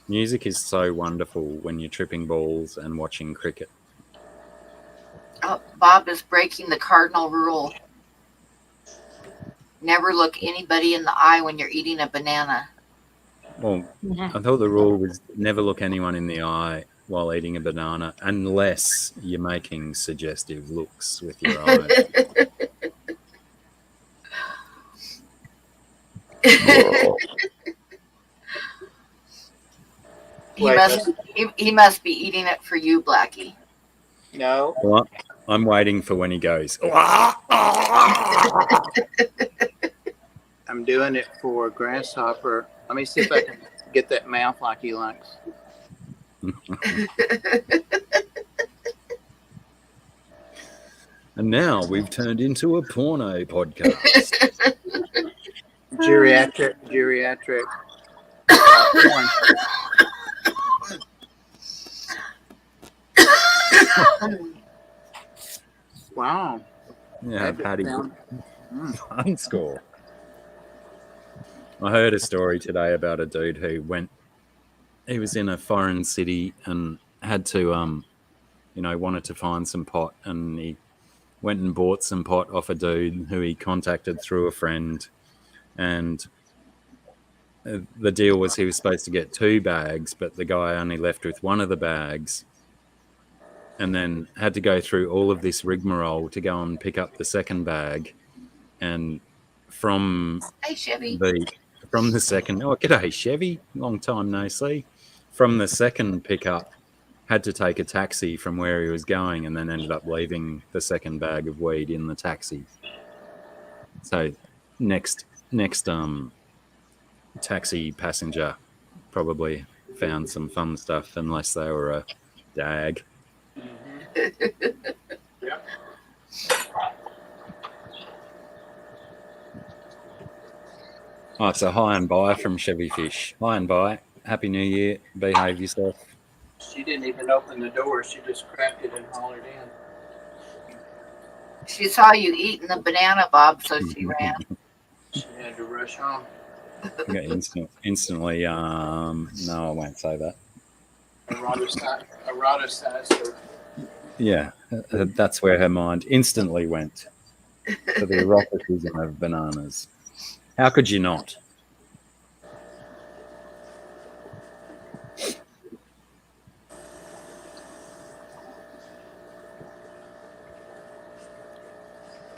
Music is so wonderful when you're tripping balls and watching cricket. Oh, Bob is breaking the cardinal rule. Never look anybody in the eye when you're eating a banana. Well, I thought the rule was never look anyone in the eye while eating a banana unless you're making suggestive looks with your eyes. He must be eating it for you, Blackie. No. Well, I'm waiting for when he goes. I'm doing it for Grasshopper. Let me see if I can get that mouth like he likes. And now we've turned into a porno podcast. Geriatric. Porn. Wow. Yeah, That Patty. sound- Unscore. I heard a story today about a dude who he was in a foreign city and had to, wanted to find some pot, and he went and bought some pot off a dude who he contacted through a friend. And the deal was he was supposed to get 2 bags, but the guy only left with one of the bags. and then had to go through all of this rigmarole to go and pick up the second bag. And from Hey, Chevy. the second, oh, g'day, Chevy. Long time no see. From the second pickup, had to take a taxi from where he was going, and then ended up leaving the second bag of weed in the taxi. So next taxi passenger probably found some fun stuff, unless they were a dag. Yep. Oh, it's a hi and bye from Chevy Fish. Hi and bye. Happy New Year. Behave yourself. She didn't even open the door. She just cracked it and hollered in. She saw you eating the banana, Bob, so she ran. She had to rush home. Okay, instantly. No, I won't say that. Eroticized her. Yeah, that's where her mind instantly went, to the eroticism of bananas. How could you not?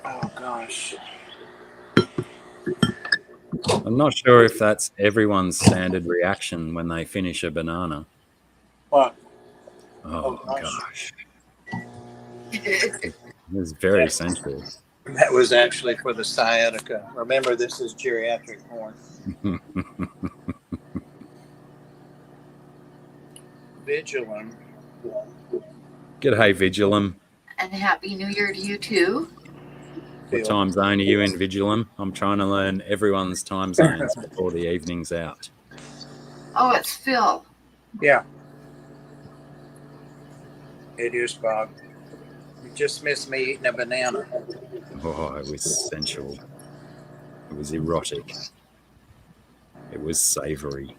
Oh gosh. I'm not sure if that's everyone's standard reaction when they finish a banana. What? Oh, Oh, gosh. It was very sensual. That was actually for the sciatica. Remember, this is geriatric porn. Vigilum. G'day, Vigilum. And Happy New Year to you, too. What time zone are you in, Vigilum? I'm trying to learn everyone's time zones before the evening's out. Oh, it's Phil. Yeah. It is, Bob. You just missed me eating a banana. Oh, it was sensual. It was erotic. It was savory.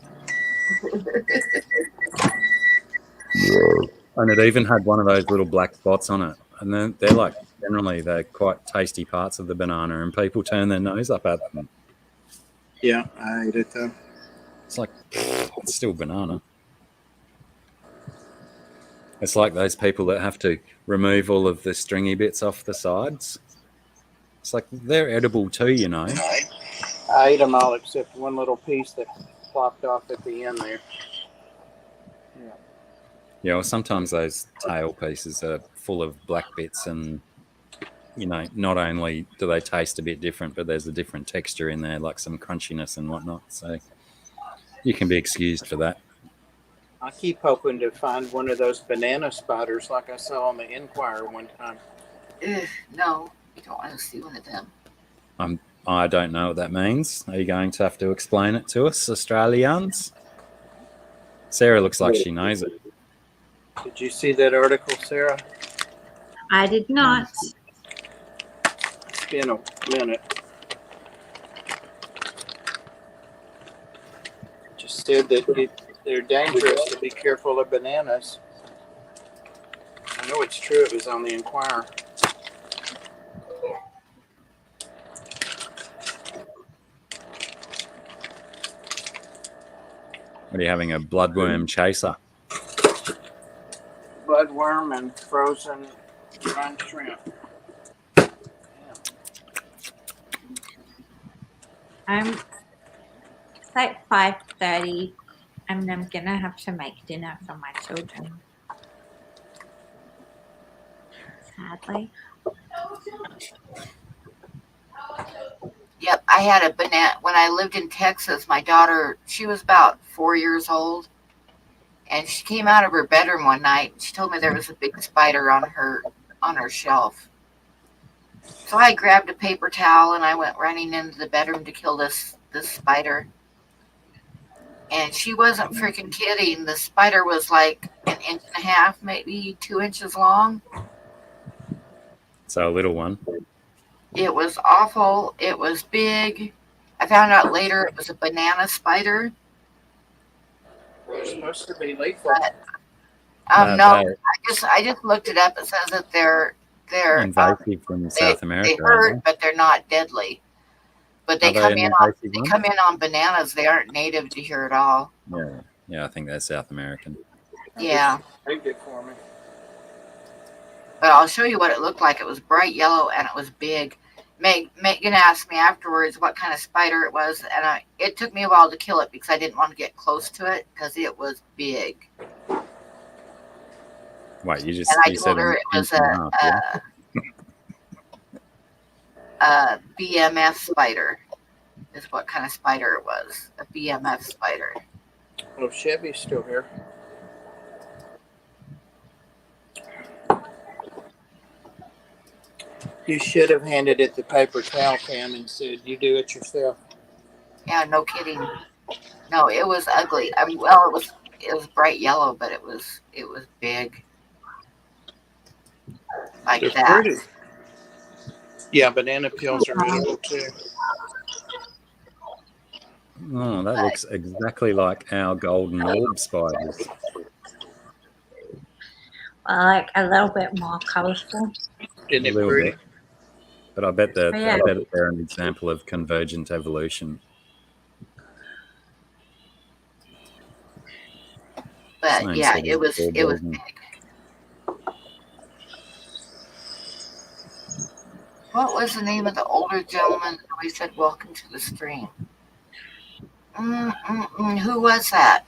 And it even had one of those little black spots on it. And then they're like, generally, they're quite tasty parts of the banana, and people turn their nose up at them. Yeah, I ate it though. It's like, it's still banana. It's like those people that have to remove all of the stringy bits off the sides. It's like, they're edible too, you know. I ate them all except one little piece that plopped off at the end there. Yeah, well, sometimes those tail pieces are full of black bits, and, you know, not only do they taste a bit different, but there's a different texture in there, like some crunchiness and whatnot. So you can be excused for that. I keep hoping to find one of those banana spiders like I saw on the Enquirer one time. Ugh, no, you don't want to see one of them. I don't know what that means. Are you going to have to explain it to us, Australians? Sarah looks like she knows it. Did you see that article, Sarah? I did not. It's been a minute. Just said that they're dangerous, to be careful of bananas. I know it's true. It was on the Enquirer. What are you having, a bloodworm chaser? Bloodworm and frozen brine shrimp. It's like 5:30, and I'm gonna have to make dinner for my children. Sadly. Yep, I had a banana when I lived in Texas. My daughter, she was about 4 years old, and she came out of her bedroom one night. She told me there was a big spider on her shelf. So I grabbed a paper towel and I went running into the bedroom to kill this spider. And she wasn't freaking kidding. The spider was like 1.5 inches, maybe 2 inches long. So a little one. It was awful. It was big. I found out later it was a banana spider. They're supposed to be lethal. But, no, I just looked it up. It says that they're invasive from South America. They hurt, but they're not deadly. But they come in on bananas. They aren't native to here at all. Yeah, I think they're South American. Yeah. Rigged it for me. But I'll show you what it looked like. It was bright yellow and it was big. Megan asked me afterwards what kind of spider it was, and it took me a while to kill it because I didn't want to get close to it because it was big. Wait, you And I said told her it was a BMF spider, is what kind of spider it was. A BMF spider. Oh, Chevy's still here. You should have handed it the paper towel can and said, "You do it yourself." Yeah, no kidding. No, it was ugly. Well, it was bright yellow, but it was big. Like They're that. pretty. Yeah, banana peels are edible too. Oh, that looks exactly like our golden orb spiders. Like a little bit more colourful. Isn't A it little pretty? bit. But I bet that Yeah. they're an example of convergent evolution. But Same yeah, sort it of was ball big. What was the name of the older gentleman that we said welcome to the stream? Who was that?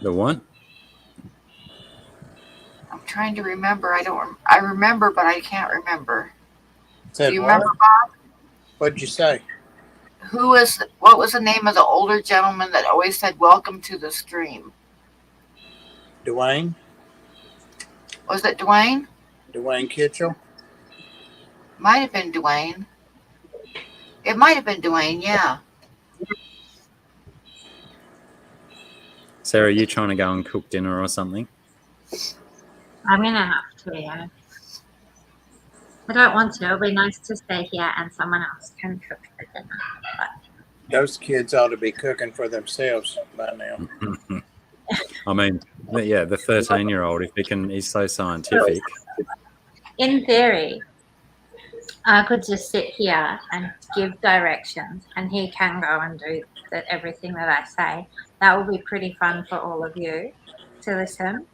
The one? I'm trying to remember. I remember, but I can't remember. Said Do you what? remember, Bob? What'd you say? What was the name of the older gentleman that always said welcome to the stream? Dwayne? Was it Dwayne? Dwayne Kitchell? Might have been Dwayne. It might have been Dwayne, yeah. Sarah, you trying to go and cook dinner or something? I'm going to have to, yeah. I don't want to. It'll be nice to stay here and someone else can cook for dinner. But Those kids ought to be cooking for themselves by now. I mean, yeah, the 13-year-old, if he's so scientific. in theory, I could just sit here and give directions and he can go and do everything that I say. That will be pretty fun for all of you to listen.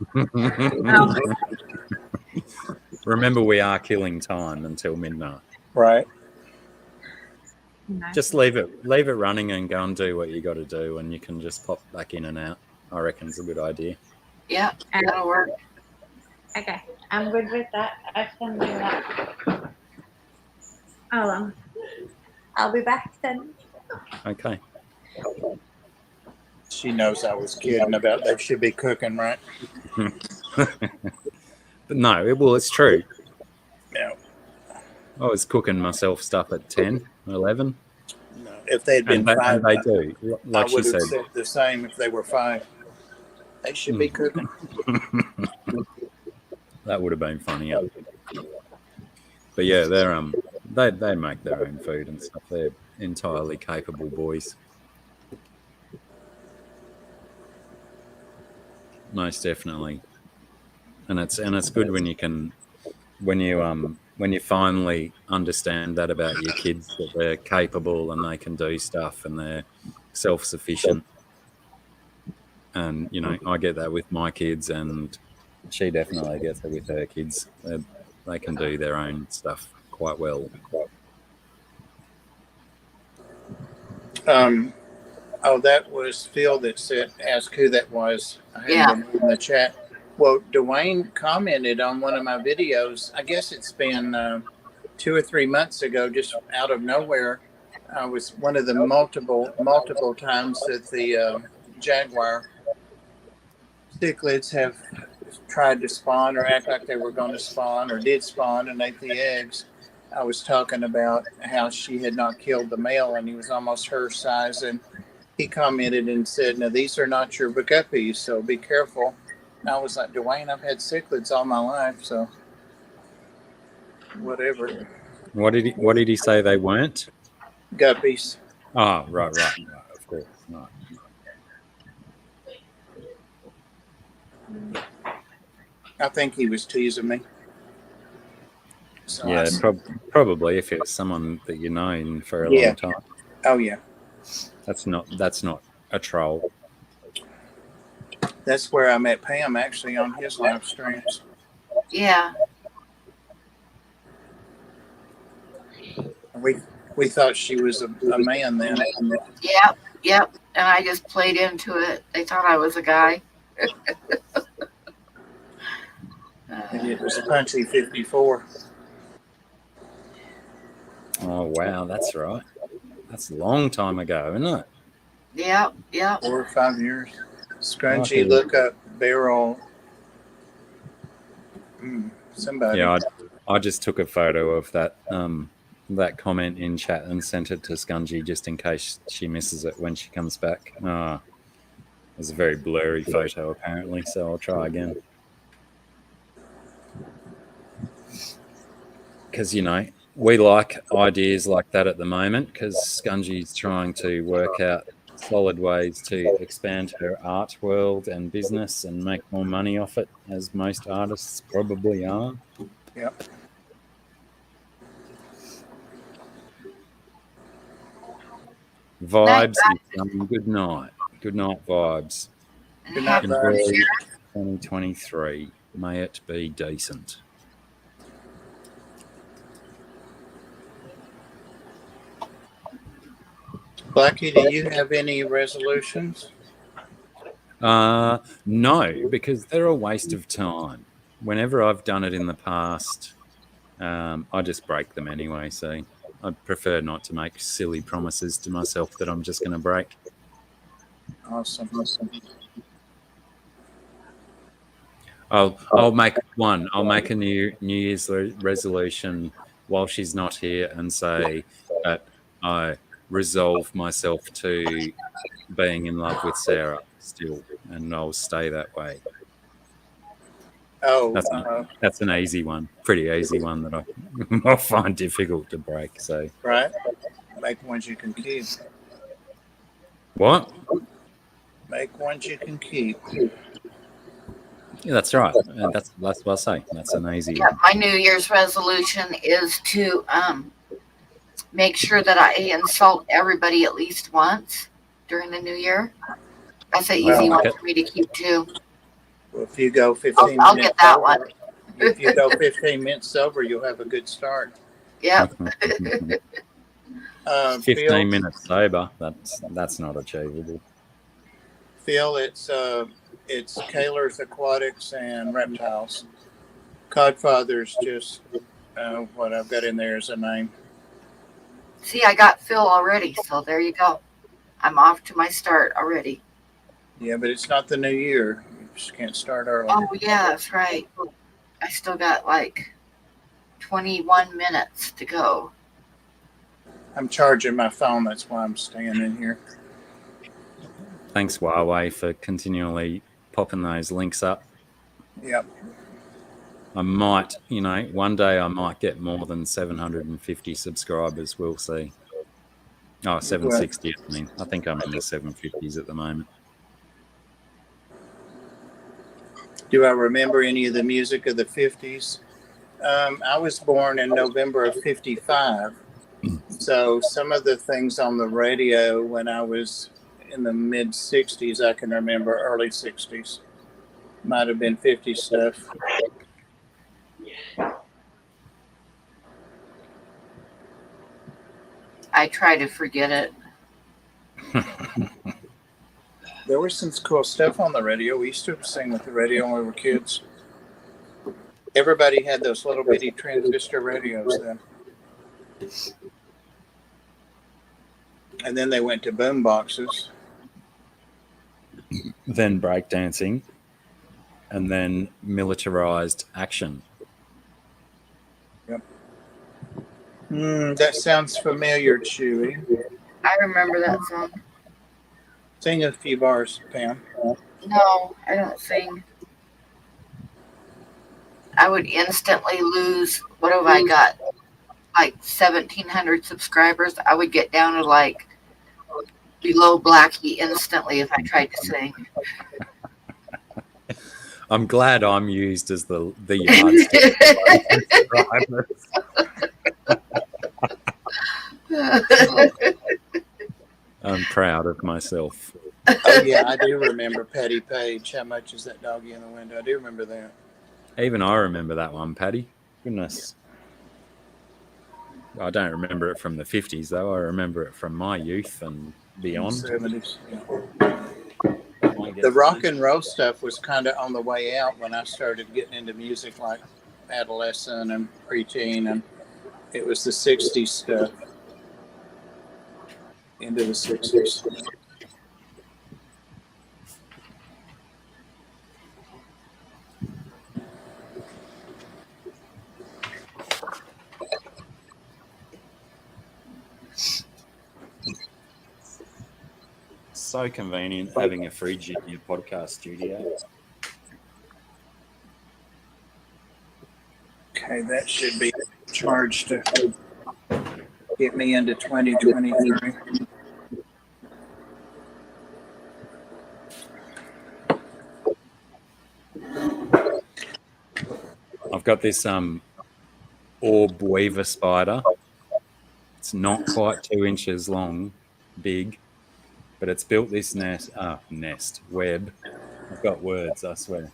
Remember, we are killing time until midnight. Right. You know. Just leave it running and go and do what you got to do, and you can just pop back in and out. I reckon it's a good idea. Yeah, that'll work. Okay, I'm good with that. I can do that. I'll be back then. Okay. She knows I was kidding about they should be cooking, right? But no, it's true. No. I was cooking myself stuff at 10, 11. No. If they had been And 5, they do. Like I she would have said. said the same if they were 5. They should be cooking. That would have been funny. But yeah, they make their own food and stuff. They're entirely capable boys. Most definitely. And it's good when you finally understand that about your kids, that they're capable and they can do stuff and they're self-sufficient. And I get that with my kids, and she definitely gets it with her kids. They can do their own stuff quite well. That was Phil that asked who that was. I hadn't Yeah. been in the chat. Well, Dwayne commented on one of my videos. I guess it's been 2 or 3 months ago, just out of nowhere. I was one of the multiple times that the Jaguar cichlids have tried to spawn or act like they were going to spawn or did spawn and ate the eggs. I was talking about how she had not killed the male and he was almost her size, and he commented and said, "Now these are not your guppies, so be careful." And I was like, "Dwayne, I've had cichlids all my life, so whatever." What did he say they weren't? Guppies. Oh, right, of course. Right. I think he was teasing me. So Yeah, probably if it was someone that you've known for a long time. Oh yeah. That's not a troll. That's where I met Pam, actually, on his live streams. Yeah. We thought she was a man then. Yep. Yep. And I just played into it. They thought I was a guy. Maybe it was Punchy 54. Oh wow, that's right. That's a long time ago, isn't it? Yep. Yep. 4 or 5 years. Scrunchy, Okay. look up barrel. Somebody. Yeah, I just took a photo of that that comment in chat and sent it to Scungy just in case she misses it when she comes back. It was a very blurry photo apparently, so I'll try again. Because, we like ideas like that at the moment because Scungy's trying to work out solid ways to expand her art world and business and make more money off it, as most artists probably are. Yep. Vibes. Good night. Good night, vibes. Good night, Enjoy vibes. 2023. May it be decent. Blackie, do you have any resolutions? No, because they're a waste of time. Whenever I've done it in the past, I just break them anyway. So I'd prefer not to make silly promises to myself that I'm just going to break. Awesome. I'll make one. I'll make a New Year's resolution while she's not here and say that I resolve myself to being in love with Sarah still, and I'll stay that way. Oh, that's an easy one, pretty easy one that I'll find difficult to break. So right, make ones you can keep. What? Make ones you can keep. Yeah, that's right. That's what I say. That's an easy Yeah, one. my New Year's resolution is to make sure that I insult everybody at least once during the new year. That's an easy one for me to keep too. Well, if you go 15 I'll minutes get that over, one. If you go 15 minutes over, you'll have a good start. Yep. 15 minutes sober. That's not achievable. Phil, it's Kaler's Aquatics and Reptiles. Codfather's just what I've got in there is a name. See, I got Phil already, so there you go. I'm off to my start already. Yeah, but it's not the new year. You just can't start early. Oh, yeah, that's right. I still got like 21 minutes to go. I'm charging my phone. That's why I'm staying in here. Thanks, Huawei, for continually popping those links up. Yep. I might, one day I might get more than 750 subscribers. We'll see. Oh, 760. I mean, I think I'm in the 750s at the moment. Do I remember any of the music of the 50s? I was born in November of 55. So some of the things on the radio when I was in the mid 60s, I can remember early 60s. Might have been 50 stuff. I try to forget it. There was some cool stuff on the radio. We used to sing with the radio when we were kids. Everybody had those little bitty transistor radios then. And then they went to boom boxes. Then breakdancing. And then militarized action. Yep. That sounds familiar, Chewy. I remember that song. Sing a few bars, Pam. No, I don't sing. I would instantly lose. What have I got? Like 1,700 subscribers. I would get down to like below Blackie instantly if I tried to sing. I'm glad I'm used as the yardstick. I'm proud of myself. Oh, yeah, I do remember Patty Page. How much is that doggy in the window? I do remember that. Even I remember that one, Paddy. Goodness. I don't remember it from the 50s, though. I remember it from my youth and beyond. 70s. The rock and roll stuff was kind of on the way out when I started getting into music, like adolescent and preteen, and it was the 60s stuff. Into the 60s. So convenient having a fridge in your podcast studio. Okay, that should be charged to get me into 2023. I've got this orb weaver spider. It's not quite 2 inches long, big, but it's built this web. I've got words, I swear.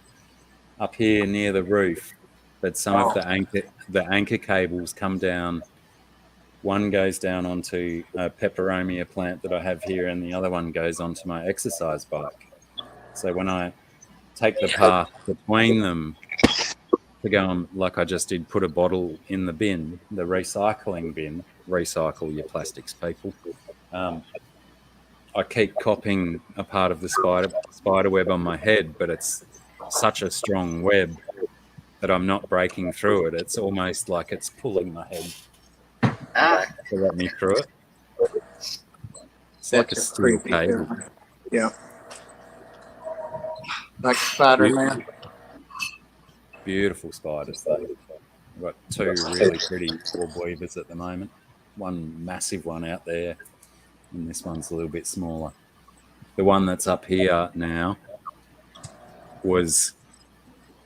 Up here near the roof, but some of the anchor cables come down. One goes down onto a peperomia plant that I have here, and the other one goes onto my exercise bike. So when I take the path between them to go on, like I just did, put a bottle in the bin, the recycling bin, recycle your plastics, people. I keep copying a part of the spider web on my head, but it's such a strong web that I'm not breaking through it. It's almost like it's pulling my head to let me through it. It's like a steel cable. Yeah. Like Spider-Man. Beautiful spiders, though. I've got 2 really pretty orb weavers at the moment. One massive one out there, and this one's a little bit smaller. The one that's up here now was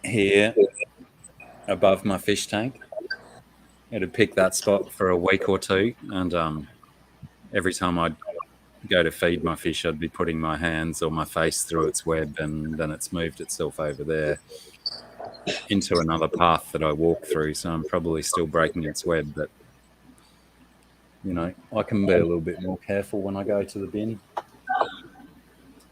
here above my fish tank. It had picked that spot for a week or 2, and every time I'd go to feed my fish, I'd be putting my hands or my face through its web, and then it's moved itself over there into another path that I walk through. So I'm probably still breaking its web, but you know, I can be a little bit more careful when I go to the bin.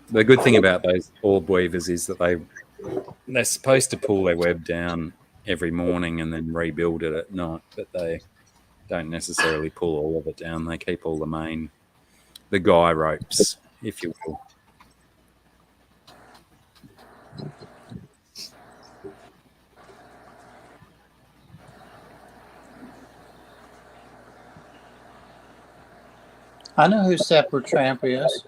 The good thing about those orb weavers is that they're supposed to pull their web down every morning and then rebuild it at night, but they don't necessarily pull all of it down. They keep all the guy ropes, if you will. I know who Supertramp is.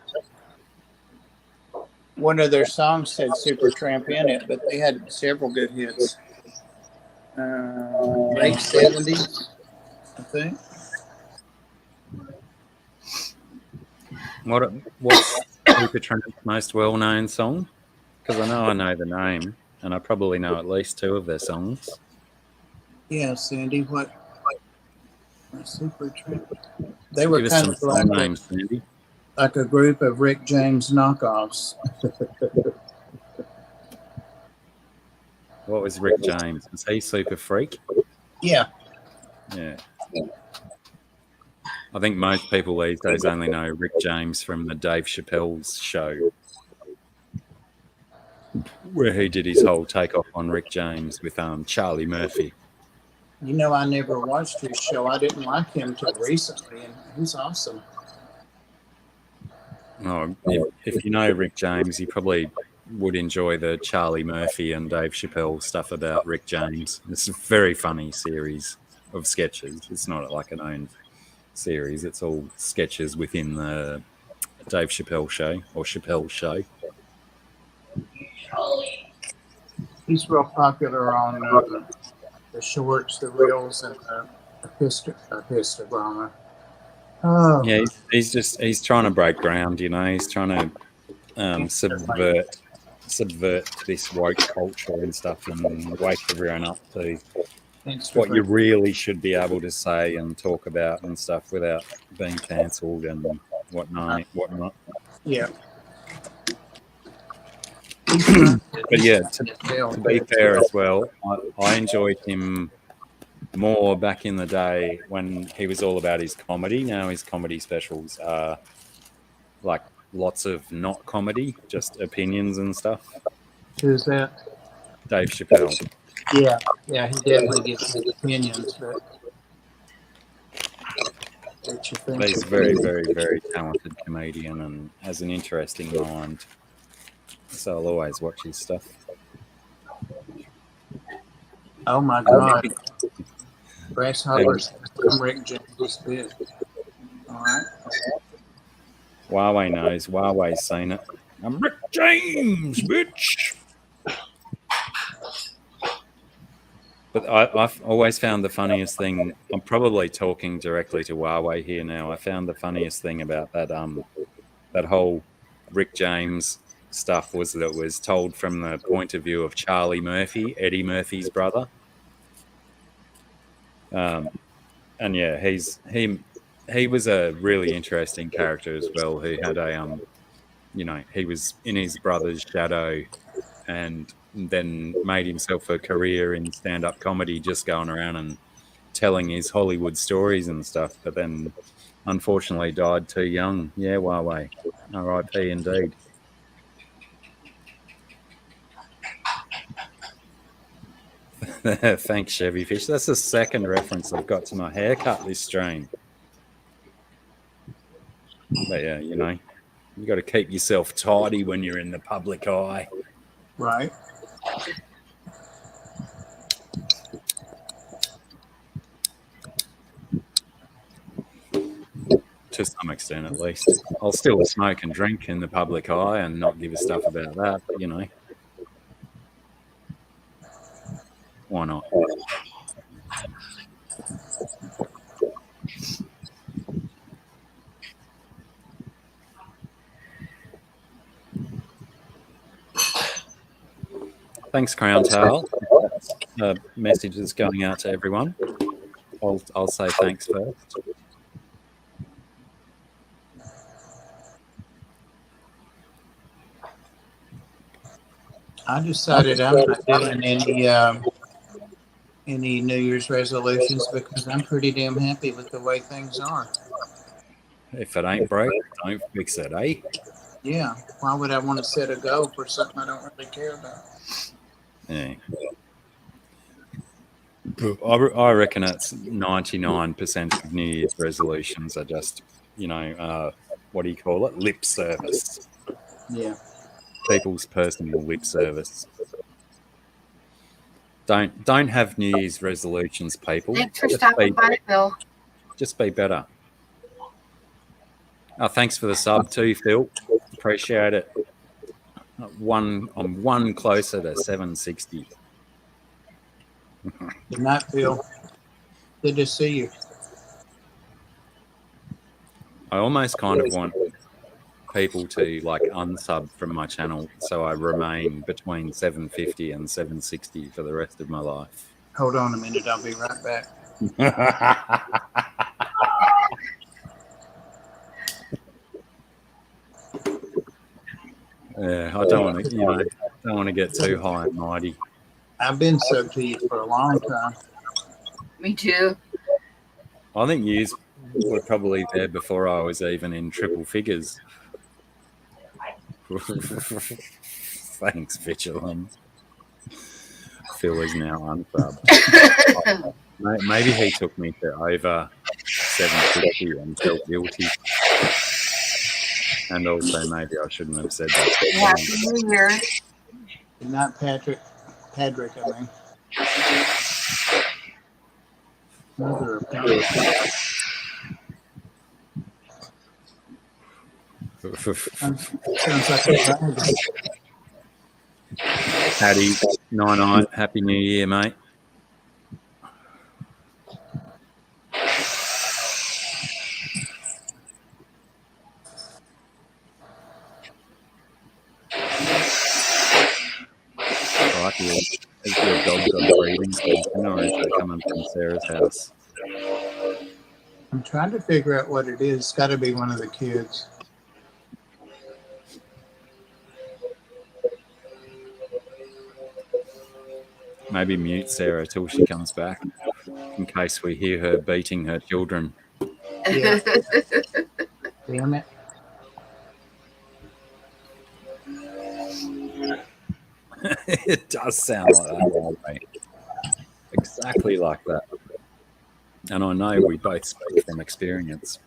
One of their songs said Supertramp in it, but they had several good hits. Late 70s, I think. What's Supertramp's most well-known song? Because I know the name, and I probably know at least 2 of their songs. Yeah, Sandy, what Supertramp? They were Give kind us of some names, Sandy. like a group of Rick James knockoffs. What was Rick James? Was he Super Freak? Yeah. Yeah. I think most people these days only know Rick James from the Dave Chappelle's show, where he did his whole takeoff on Rick James with Charlie Murphy. You know, I never watched his show. I didn't like him till recently, and he's awesome. Oh, if you know Rick James, you probably would enjoy the Charlie Murphy and Dave Chappelle stuff about Rick James. It's a very funny series of sketches. It's not like an own series. It's all sketches within the Dave Chappelle show or Chappelle show. He's real popular on the shorts, the reels, and the histograma. Oh. Yeah, he's trying to break ground. You know, he's trying to subvert this woke culture and stuff, and wake everyone up to what you really should be able to say and talk about and stuff without being cancelled and whatnot. Yeah. But yeah, to be fair as well, I enjoyed him more back in the day when he was all about his comedy. Now his comedy specials are like lots of not comedy, just opinions and stuff. Who's that? Dave Chappelle. Yeah, yeah, he definitely gets his opinions, but what you think? He's a very, very, very talented comedian and has an interesting mind. So I'll always watch his stuff. Oh my God. Grasshoppers from Rick James' bit. All right. Huawei knows. Huawei's seen it. I'm Rick James, bitch. But I've always found the funniest thing. I'm probably talking directly to Huawei here now. I found the funniest thing about that whole Rick James stuff was that it was told from the point of view of Charlie Murphy, Eddie Murphy's brother. And yeah, he was a really interesting character as well. Who had a he was in his brother's shadow, and then made himself a career in stand-up comedy, just going around and telling his Hollywood stories and stuff. But then, unfortunately, died too young. Yeah, Huawei, R.I.P. indeed. Thanks, Chevy Fish. That's the second reference I've got to my haircut this stream. But yeah, you got to keep yourself tidy when you're in the public eye. Right. To some extent, at least. I'll still smoke and drink in the public eye and not give a stuff about that, but, why not? Thanks, Crown Tail. Message is going out to everyone. I'll say thanks first. I decided I'm not doing any New Year's resolutions because I'm pretty damn happy with the way things are. If it ain't broke, don't fix it, eh? Yeah. Why would I want to set a goal for something I don't really care about? Yeah. I reckon it's 99% of New Year's resolutions are just, what do you call it? Lip service. Yeah. People's personal lip service. Don't have New Year's resolutions, people. Thanks for stopping by, Phil. Just be better. Oh, thanks for the sub too, Phil. Appreciate it. I'm one closer to 760. Good night, Phil. Good to see you. I almost kind of want people to unsub from my channel so I remain between 750 and 760 for the rest of my life. Hold on a minute. I'll be right back. Yeah, I don't want to get too high and mighty. I've been sub to you for a long time. Me too. I think you were probably there before I was even in triple figures. Thanks, Vigilant. Phil is now unsubbed. Maybe he took me to over 750 and felt guilty. And also, maybe I shouldn't have said that. Happy New Year. Good night, Patrick. Patrick, I mean. Mother of God. Sounds like a dragon. Paddy, 9-9, Happy New Year, mate. Is your dog got breathing something, or is it coming from Sarah's house? I'm trying to figure out what it is. It's got to be one of the kids. Maybe mute Sarah till she comes back, in case we hear her beating her children. Yeah. Damn it. It does sound like that, mate. Exactly like that. And I know we both speak from experience.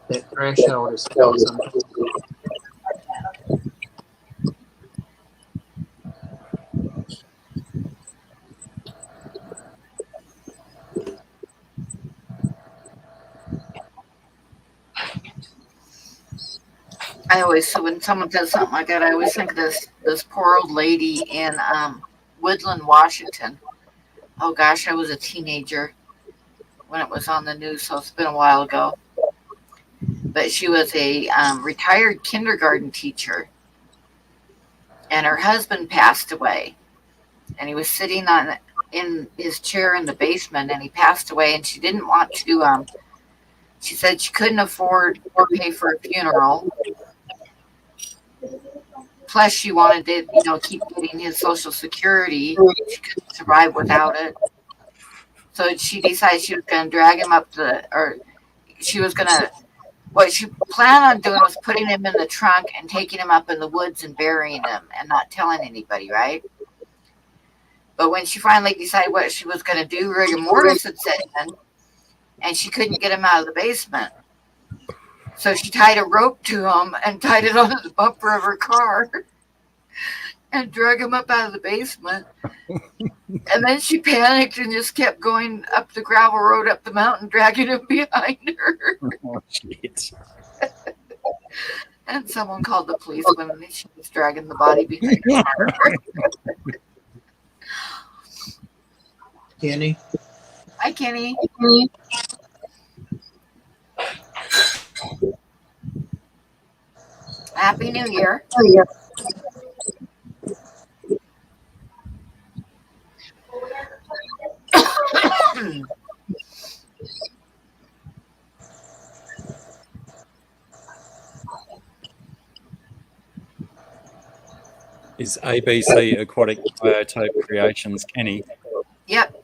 That threshold is awesome. I always, so when someone does something like that, I always think of this poor old lady in Woodland, Washington. Oh gosh, I was a teenager when it was on the news, so it's been a while ago. But she was a retired kindergarten teacher, and her husband passed away, and he was sitting in his chair in the basement, and he passed away, and she didn't want to. She said she couldn't afford or pay for a funeral. Plus, she wanted to, keep getting his Social Security. She couldn't survive without it. So she decided she was going to drag him up what she planned on doing was putting him in the trunk and taking him up in the woods and burying him and not telling anybody, right? But when she finally decided what she was going to do, rigor mortis had set in, and she couldn't get him out of the basement. So she tied a rope to him and tied it onto the bumper of her car and drug him up out of the basement. And then she panicked and just kept going up the gravel road up the mountain, dragging him behind her. Oh, shit. And someone called the police when she was dragging the body behind her. Kenny? Hi, Kenny. Happy New Year. Is ABC Aquatic Biotope Creations Kenny? Yep.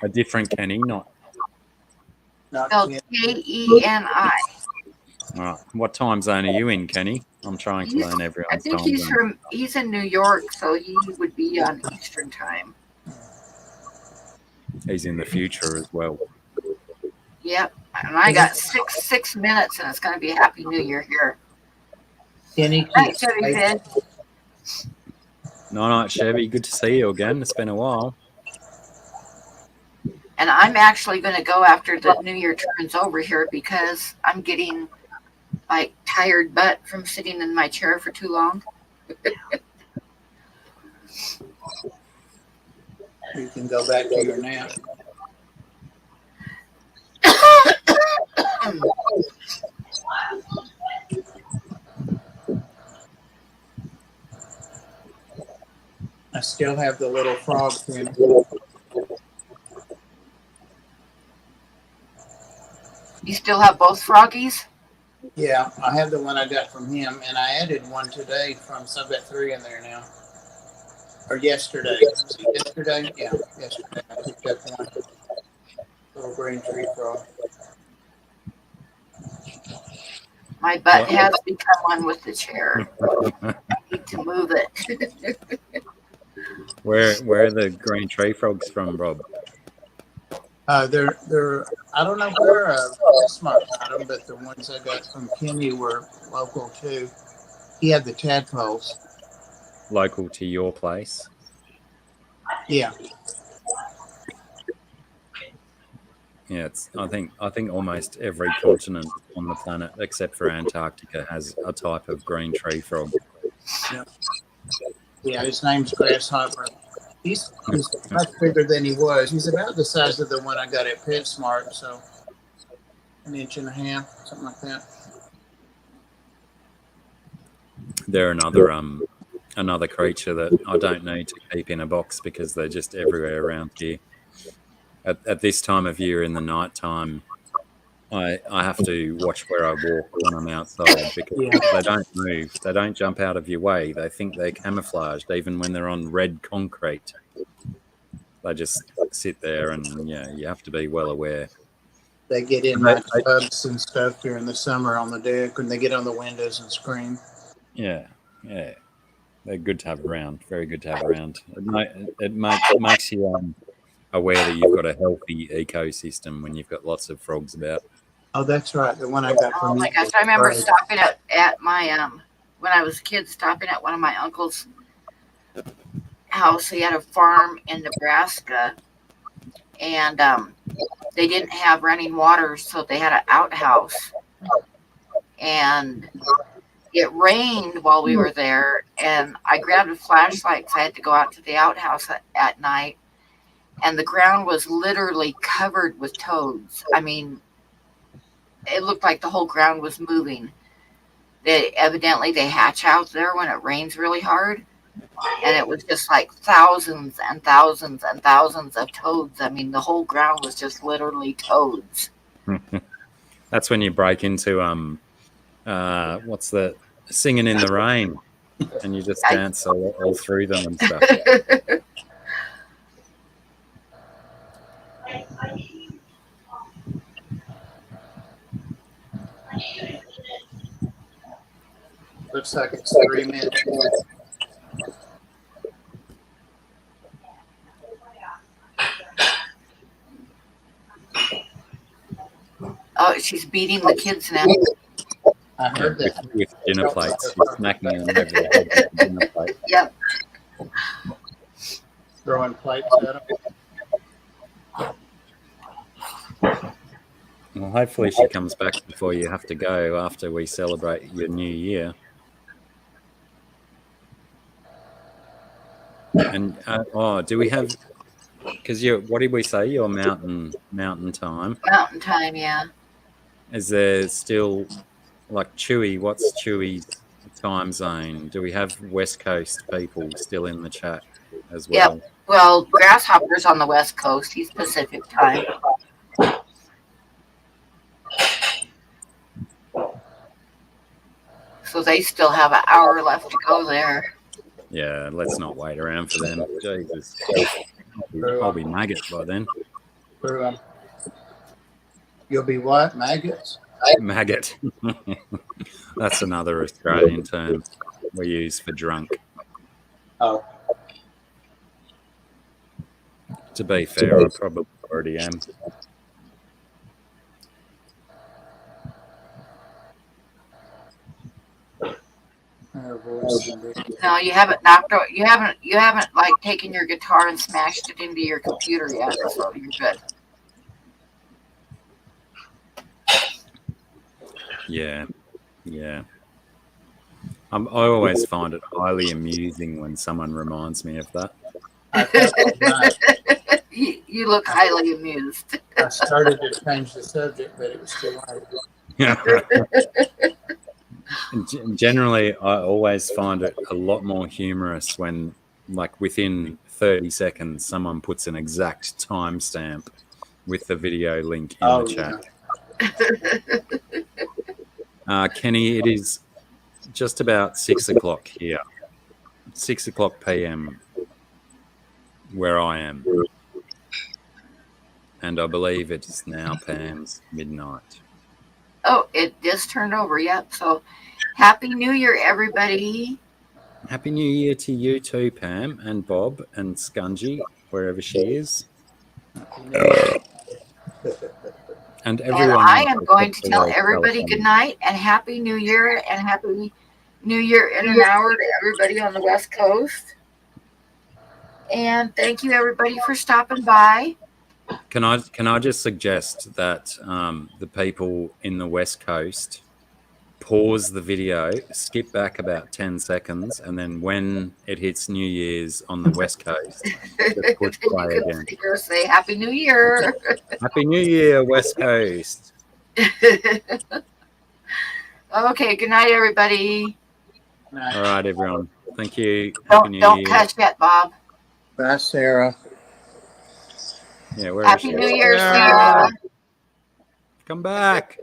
A different Kenny, not. Spelled Keni. All right. What time zone are you in, Kenny? I'm trying to learn I everyone's think time zone. he's in New York, so he would be on Eastern time. He's in the future as well. Yep. And I got six minutes, and it's going to be a Happy New Year here. Kenny? Thanks, Chevy Finn. Night, Chevy. Good to see you again. It's been a while. And I'm actually going to go after the New Year turns over here because I'm getting tired butt from sitting in my chair for too long. You can go back to your nap. I still have the little frog in. You still have both froggies? Yeah, I have the one I got from him, and I added one today so I've got 3 in there now. Or yesterday. Yesterday? Yeah, yesterday. I picked up one little green tree frog. My butt has become one with the chair. I need to move it. Where are the green tree frogs from, Rob? They're I don't know where Smart got them, but the ones I got from Kenny were local too. He had the tadpoles. Local to your place? Yeah. Yeah, I think almost every continent on the planet except for Antarctica has a type of green tree frog. Yeah, his name's Grasshopper. He's much bigger than he was. He's about the size of the one I got at PetSmart, so 1.5 inches, something like that. They're another creature that I don't need to keep in a box because they're just everywhere around here. At this time of year in the night time, I have to watch where I walk when I'm outside because Yeah. they don't move. They don't jump out of your way. They think they're camouflaged, even when they're on red concrete. They just sit there, and yeah, you have to be well aware. They get in They- like clubs and stuff during the summer on the deck, and they get on the windows and scream. Yeah, they're good to have around. Very good to have around. It makes you aware that you've got a healthy ecosystem when you've got lots of frogs about. Oh, that's right. The one I got Oh from my you. gosh, I remember stopping at my when I was a kid, stopping at one of my uncle's house. He had a farm in Nebraska, and they didn't have running water, so they had an outhouse. And it rained while we were there, and I grabbed a flashlight because I had to go out to the outhouse at night, and the ground was literally covered with toads. I mean, it looked like the whole ground was moving. Evidently they hatch out there when it rains really hard, and it was just like thousands and thousands and thousands of toads. I mean, the whole ground was just literally toads. That's when you break into what's the Singing in the Rain, and you just dance all through them and stuff. Looks like it's 3 minutes. Oh, she's beating the kids now. I heard that. With dinner plates, you're smacking them over the head with a dinner plate. Yep. Throwing plates at them. Well, hopefully she comes back before you have to go after we celebrate your new year. And do we have? Because what did we say? Your mountain time. Mountain time, yeah. Is there still like Chewy? What's Chewy's time zone? Do we have West Coast people still in the chat as well? Yep. Well, Grasshopper's on the West Coast. He's Pacific time. So they still have an hour left to go there. Yeah, let's not wait around for them. Jesus, I'll be maggot by then. You'll be what? Maggots? Maggot. That's another Australian term we use for drunk. Oh. To be fair, I probably already am. No, you haven't knocked out. You haven't like taken your guitar and smashed it into your computer yet. So you're good. Yeah. I always find it highly amusing when someone reminds me of that. You look highly amused. I started to change the subject, but it was too late. Generally, I always find it a lot more humorous when, like, within 30 seconds, someone puts an exact timestamp with the video link in the chat. Kenny, it is just about 6 o'clock here. 6 o'clock p.m. where I am. And I believe it is now Pam's midnight. Oh, it just turned over. Yep. So Happy New Year, everybody. Happy New Year to you too, Pam, and Bob, and Scungy, wherever she is. And everyone. And I am going to tell everybody good night and Happy New Year and Happy New Year in an hour to everybody on the West Coast. And thank you, everybody, for stopping by. Can I just suggest that the people in the West Coast pause the video, skip back about 10 seconds, and then when it hits New Year's on the West Coast, just push play again. Say Happy New Year. Happy New Year, West Coast. Okay, good night, everybody. All right, everyone. Thank you. Don't cuss yet, Bob. Bye, Sarah. Yeah, where Happy is she? New Year, Sarah. Come back.